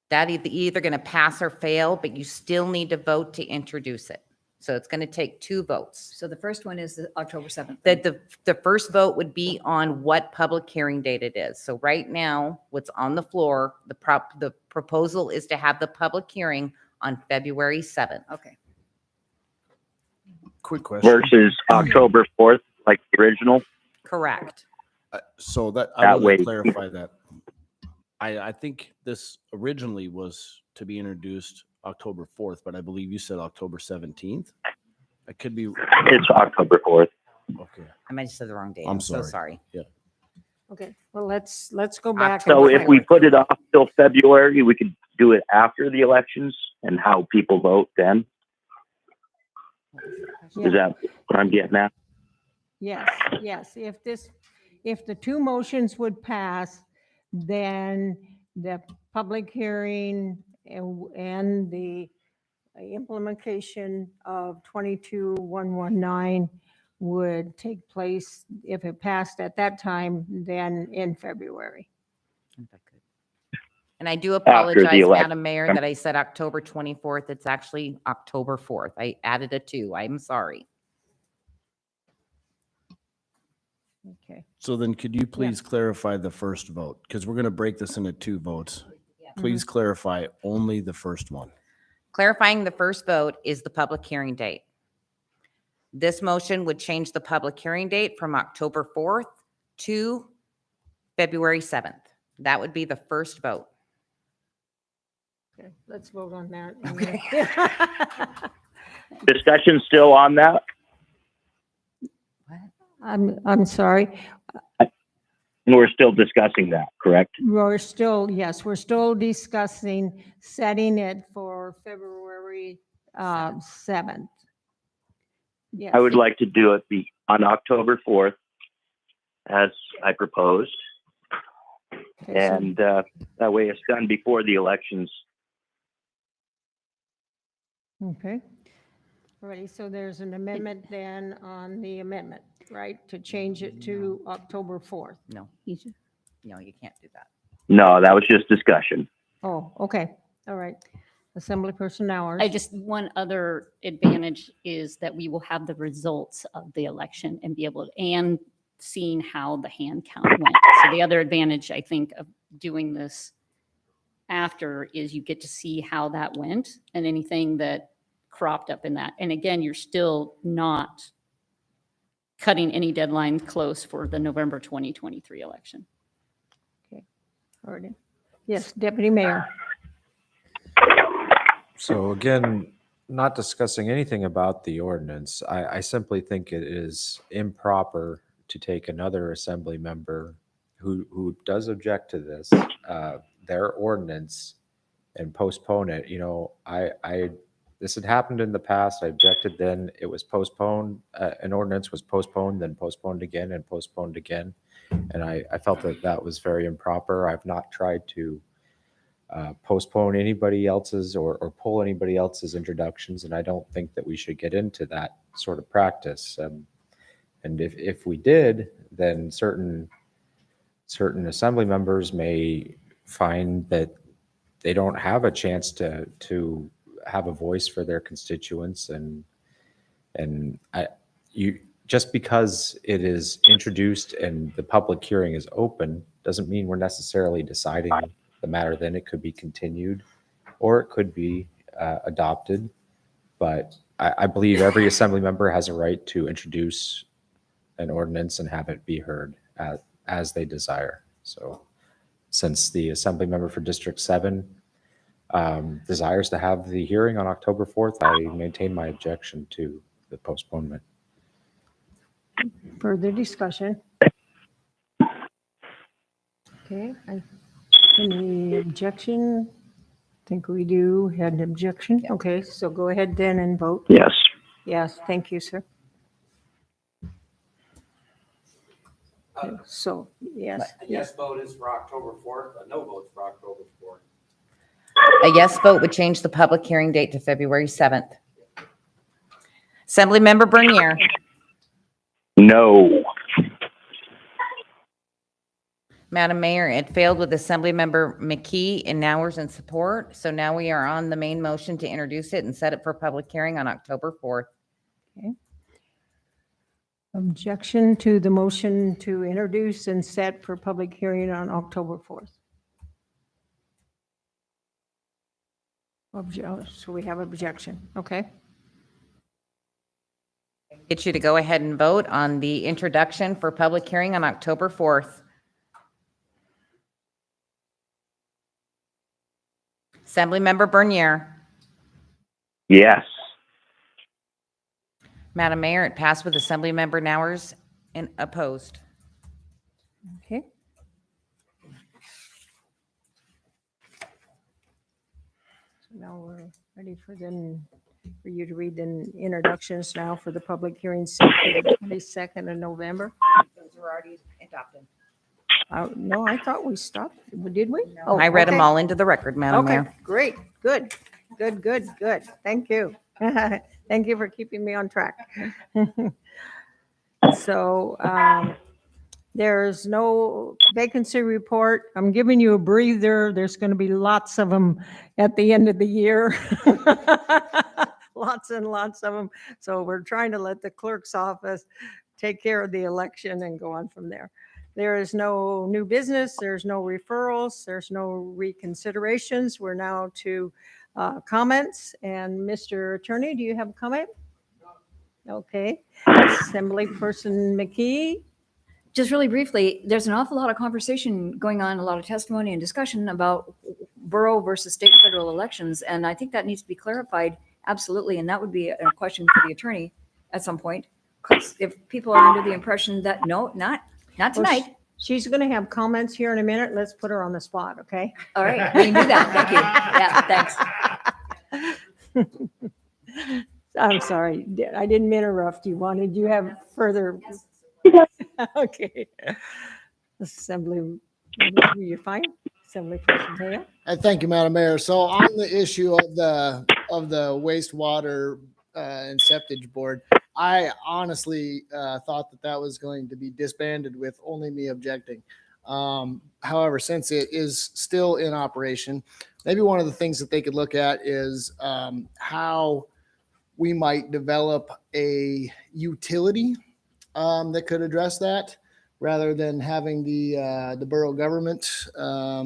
That either going to pass or fail, but you still need to vote to introduce it. So it's going to take 2 votes. So the first one is the October 7th. The first vote would be on what public hearing date it is. So right now, what's on the floor, the proposal is to have the public hearing on February 7th. Okay. Quick question. Versus October 4th, like the original? Correct. So that, I That want way- to clarify that. I think this originally was to be introduced October 4th, but I believe you said October 17th. I could be. It's October 4th. Okay. I might have said the wrong date. I'm I'm so sorry. sorry. Yeah. Okay, well, let's go back. So and- if we put it off till February, we could do it after the elections and how people vote then? Is that what I'm getting at? Yes, yes. If the 2 motions would pass, then the public hearing and the implementation of 22-119 would take place, if it passed at that time, then in February. And I do After the apologize, election. Madam Mayor, that I said October 24th. It's actually October 4th. I added a 2. I'm sorry. Okay. So then could you please clarify the first vote? Because we're going to break this into 2 votes. Please clarify only the first one. Clarifying the first vote is the public hearing date. This motion would change the public hearing date from October 4th to February 7th. That would be the first vote. Okay, let's vote on that. Discussion still on that? I'm sorry. And we're still discussing that, correct? We're still discussing setting it for February 7th. Yes. I would like to do it on October 4th, as I proposed. Okay, so- And that way it's done before the elections. Okay. Alrighty, so there's an amendment then on the amendment, right? To change it to October 4th. No, no, you can't do that. No, that was just discussion. Oh, okay, all right. Assemblyperson Hours. One other advantage is that we will have the results of the election and be able, and seeing how the hand count went. So the other advantage, I think, of doing this after is you get to see how that went and anything that cropped up in that. And again, you're still not cutting any deadline close for the November 2023 election. Alrighty. Yes, Deputy Mayor. So again, not discussing anything about the ordinance, I simply think it is improper to take another assembly member who does object to this, their ordinance, and postpone it. You know, this had happened in the past. I objected then. It was postponed. An ordinance was postponed, then postponed again, and postponed again. And I felt that that was very improper. I've not tried to postpone anybody else's or pull anybody else's introductions, and I don't think that we should get into that sort of practice. And if we did, then certain assembly members may find that they don't have a chance to have a voice for their constituents, and just because it is introduced and the public hearing is open, doesn't mean we're necessarily deciding the matter. Then it could be continued, or it could be adopted. But I believe every assembly member has a right to introduce an ordinance and have it be heard as they desire. So since the assembly member for District 7 desires to have the hearing on October 4th, I maintain my objection to the postponement. Further discussion? Okay, any objection? Think we do had an objection? Okay, so go ahead then and vote. Yes. Yes, thank you, sir. Okay, so, yes. A yes vote is for October 4th, a no vote for October 4th. A yes vote would change the public hearing date to February 7th. Assemblymember Bernier. No. Madam Mayor, it failed with Assemblymember McKee and Nowers in support. So now we are on the main motion to introduce it and set it for public hearing on October 4th. Okay. Objection to the motion to introduce and set for public hearing on October 4th. So we have objection, okay? Get you to go ahead and vote on the introduction for public hearing on October 4th. Assemblymember Bernier. Yes. Madam Mayor, it passed with Assemblymember Nowers and opposed. Okay. So now we're ready for you to read the introductions now for the public hearing set for the 22nd of November. Those were already adopted. No, I thought we stopped. Did we? Oh, I read them all into the record, Madam Okay, Mayor. great, good. Thank you. Thank you for keeping me on track. So there's no vacancy report. I'm giving you a breather. There's going to be lots of them at the end of the year. Lots and lots of them. So we're trying to let the clerk's office take care of the election and go on from there. There is no new business. There's no referrals. There's no reconsiderations. We're now to comments. And Mr. Attorney, do you have a comment? Okay. Assemblyperson McKee. Just really briefly, there's an awful lot of conversation going on, a lot of testimony and discussion about borough versus state and federal elections. And I think that needs to be clarified. Absolutely. And that would be a question for the attorney at some point. Because if people are under the impression that, no, not tonight. Well, she's going to have comments here in a minute. Let's put her on the spot, okay? All right, we can do that. Thank you. Yeah, thanks. I'm sorry. I didn't interrupt you. Did you have further? Okay. Assembly, you're fine? Assemblyperson Taya? Thank you, Madam Mayor. So on the issue of the wastewater and septage board, I honestly thought that was going to be disbanded with only me objecting. However, since it is still in operation, maybe one of the things that they could look at is how we might develop a utility that could address that, rather than having the borough government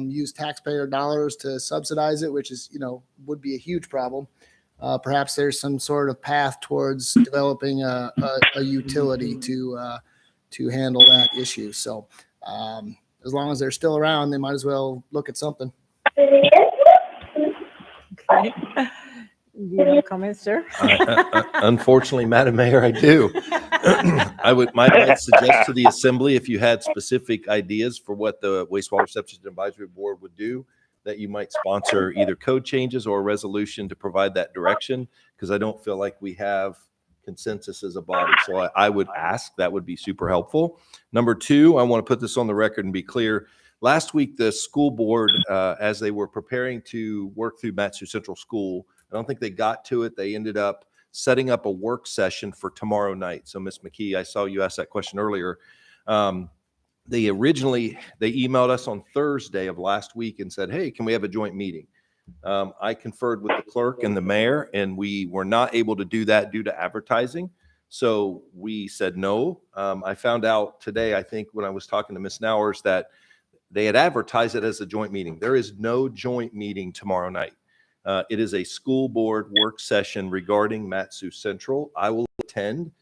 use taxpayer dollars to subsidize it, which is, would be a huge problem. Perhaps there's some sort of path towards developing a utility to handle that issue. So as long as they're still around, they might as well look at something. Okay. Do you have comments, sir? Unfortunately, Madam Mayor, I do. might suggest to the assembly, if you had specific ideas for what the wastewater septic advisory board would do, that you might sponsor either code changes or a resolution to provide that direction, because I don't feel like we have consensus as a body. So I would ask, that would be super helpful. Number two, I want to put this on the record and be clear. Last week, the school board, as they were preparing to work through Matsu Central School, I don't think they got to it. They ended up setting up a work session for tomorrow night. So Ms. McKee, I saw you ask that question earlier. They emailed us on Thursday of last week and said, hey, can we have a joint meeting? I conferred with the clerk and the mayor, and we were not able to do that due to advertising. So we said no. I found out today, I think when I was talking to Ms. Nowers, that they had advertised it as a joint meeting. There is no joint meeting tomorrow night. It is a school board work session regarding Matsu Central. I will attend.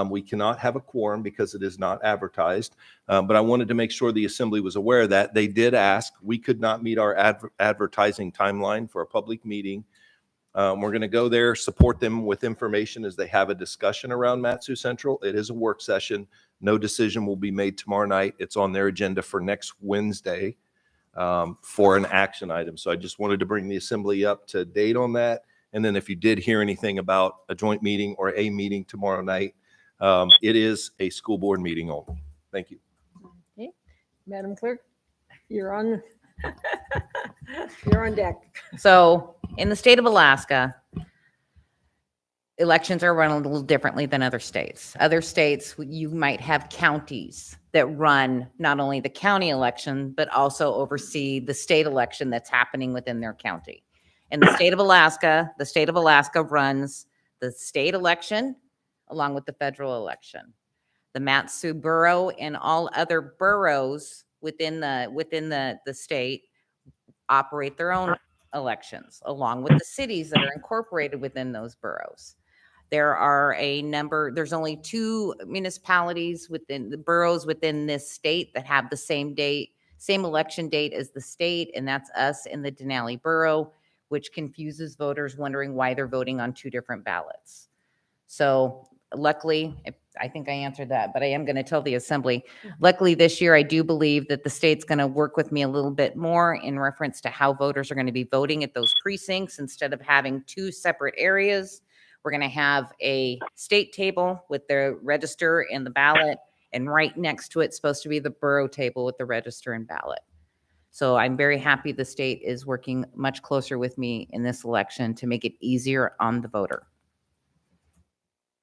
We cannot have a quorum because it is not advertised, but I wanted to make sure the assembly was aware that they did ask. We could not meet our advertising timeline for a public meeting. We're going to go there, support them with information as they have a discussion around Matsu Central. It is a work session. No decision will be made tomorrow night. It's on their agenda for next Wednesday for an action item. So I just wanted to bring the assembly up to date on that. And then if you did hear anything about a joint meeting or a meeting tomorrow night, it is a school board meeting only. Thank you. Okay. Madam Clerk, you're on, you're on deck. So in the state of Alaska, elections are run a little differently than other states. Other states, you might have counties that run not only the county election, but also oversee the state election that's happening within their county. In the state of Alaska runs the state election along with the federal election. The Matsu Borough and all other boroughs within the state operate their own elections, along with the cities that are incorporated within those boroughs. There's only 2 municipalities within the boroughs within this state that have the same election date as the state, and that's us in the Denali Borough, which confuses voters wondering why they're voting on 2 different ballots. So luckily, I think I answered that, but I am going to tell the assembly, luckily this year, I do believe that the state's going to work with me a little bit more in reference to how voters are going to be voting at those precincts. Instead of having 2 separate areas, we're going to have a state table with the register and the ballot, and right next to it's supposed to be the borough table with the register and ballot. So I'm very happy the state is working much closer with me in this election to make it easier on the voter.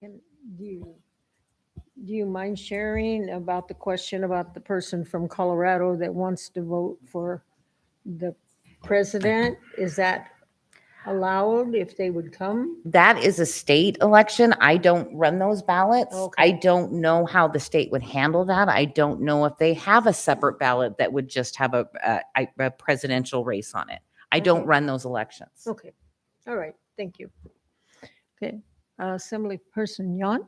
And do you mind sharing about the question about the person from Colorado that wants to vote for the president? Is that allowed if they would come? That is a state election. I don't run those ballots. Okay. I don't know how the state would handle that. I don't know if they have a separate ballot that would just have a presidential race on it. I don't Okay. run those elections. Okay. All right. Thank you. Okay. Assemblyperson Yon,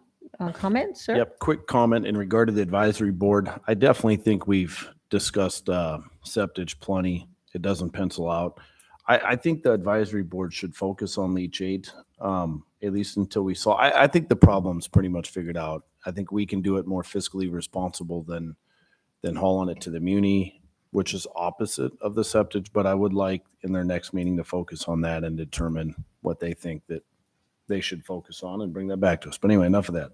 comment, sir? Yep, quick comment in regard to the advisory board. I definitely think we've discussed septage plenty. It doesn't pencil out. I think the advisory board should focus on leachate, at least until we saw. I think the problem's pretty much figured out. I think we can do it more fiscally responsible than hauling it to the muni, which is opposite of the septage. But I would like in their next meeting to focus on that and determine what they think that they should focus on and bring that back to us. But anyway, enough of that.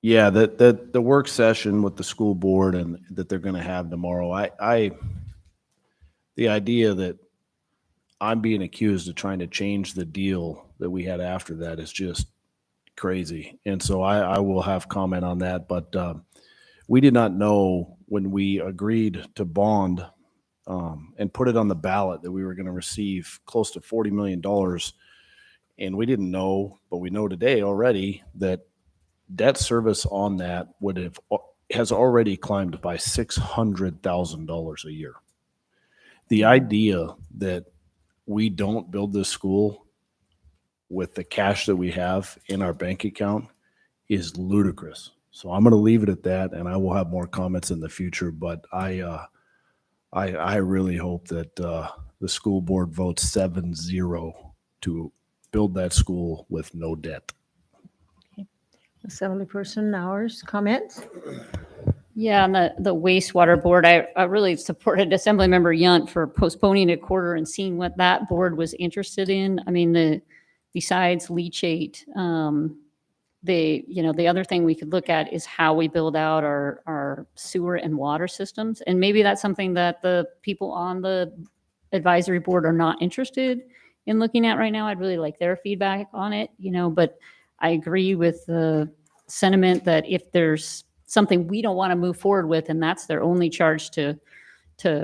Yeah, the work session with the school board and that they're going to have tomorrow. The idea that I'm being accused of trying to change the deal that we had after that is just crazy. And so I will have comment on that. But we did not know when we agreed to bond and put it on the ballot that we were going to receive close to $40 million. And we didn't know, but we know today already that debt service on that has already climbed by $600,000 a year. The idea that we don't build this school with the cash that we have in our bank account is ludicrous. So I'm going to leave it at that, and I will have more comments in the future. But I really hope that the school board votes 7-0 to build that school with no debt. Assemblyperson Nowers, comments? Yeah, on the wastewater board, I really supported Assemblymember Yunt for postponing a quarter and seeing what that board was interested in. I mean, besides leachate, the other thing we could look at is how we build out our sewer and water systems. And maybe that's something that the people on the advisory board are not interested in looking at right now. I'd really like their feedback on it, but I agree with the sentiment that if there's something we don't want to move forward with, and that's their only charge to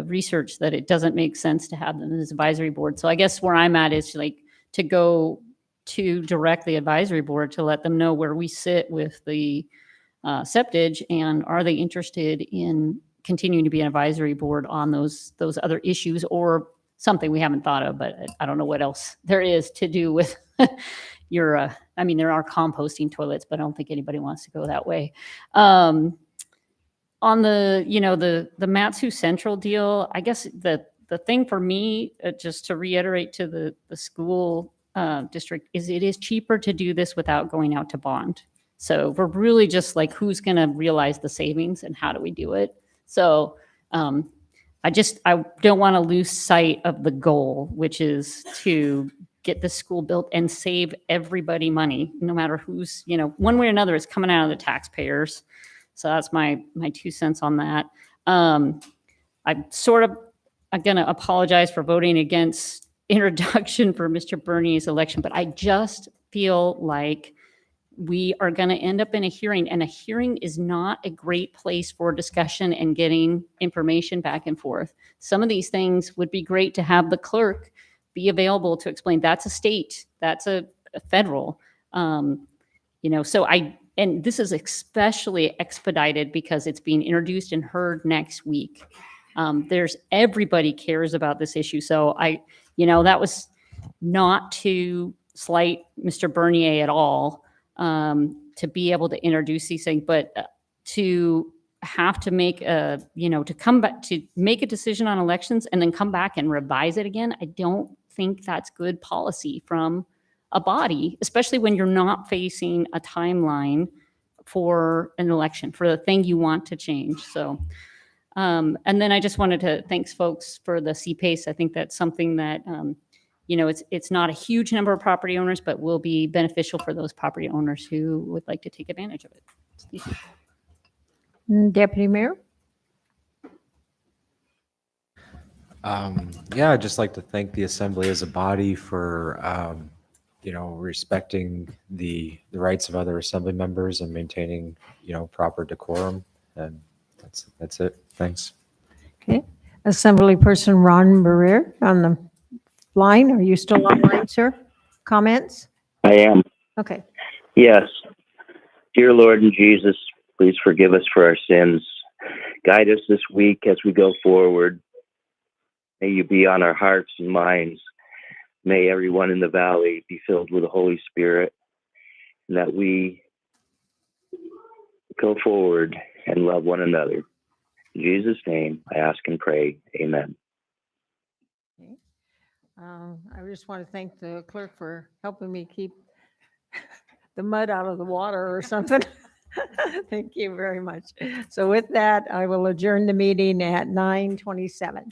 research, that it doesn't make sense to have them as advisory board. So I guess where I'm at is like to go to direct the advisory board to let them know where we sit with the septage, and are they interested in continuing to be an advisory board on those other issues, or something we haven't thought of, but I don't know what else there is to do with your, I mean, there are composting toilets, but I don't think anybody wants to go that way. On the, the Matsu Central deal, I guess the thing for me, just to reiterate to the school district, is it is cheaper to do this without going out to bond. So we're really just like, who's going to realize the savings and how do we do it? So I don't want to lose sight of the goal, which is to get the school built and save everybody money, no matter who's, one way or another, it's coming out of the taxpayers. So that's my 2 cents on that. I'm going to apologize for voting against introduction for Mr. Bernie's election, but I just feel like we are going to end up in a hearing, and a hearing is not a great place for discussion and getting information back and forth. Some of these things would be great to have the clerk be available to explain. That's a state, that's a federal, and this is especially expedited because it's being introduced and heard next week. Everybody cares about this issue. So that was not to slight Mr. Bernier at all, to be able to introduce these things, but to have to make to come back to make a decision on elections and then come back and revise it again. I don't think that's good policy from a body, especially when you're not facing a timeline for an election, for the thing you want to change. So, and then I just wanted to thanks folks for the CPACE. I think that's something that, it's not a huge number of property owners, but will be beneficial for those property owners who would like to take advantage of it. Deputy Mayor? Yeah, I'd just like to thank the Assembly as a body for, respecting the rights of other Assembly members and maintaining, proper decorum. And that's it. Thanks. Okay. Assemblyperson Ron Barrere on the line. Are you still online, sir? Comments? I am. Okay. Yes. Dear Lord and Jesus, please forgive us for our sins. Guide us this week as we go forward. May you be on our hearts and minds. May everyone in the valley be filled with the Holy Spirit, and that we go forward and love one another. In Jesus' name, I ask and pray. Amen. Okay. I just want to thank the clerk for helping me keep the mud out of the water or something. Thank you very much. So with that, I will adjourn the meeting at 9:27.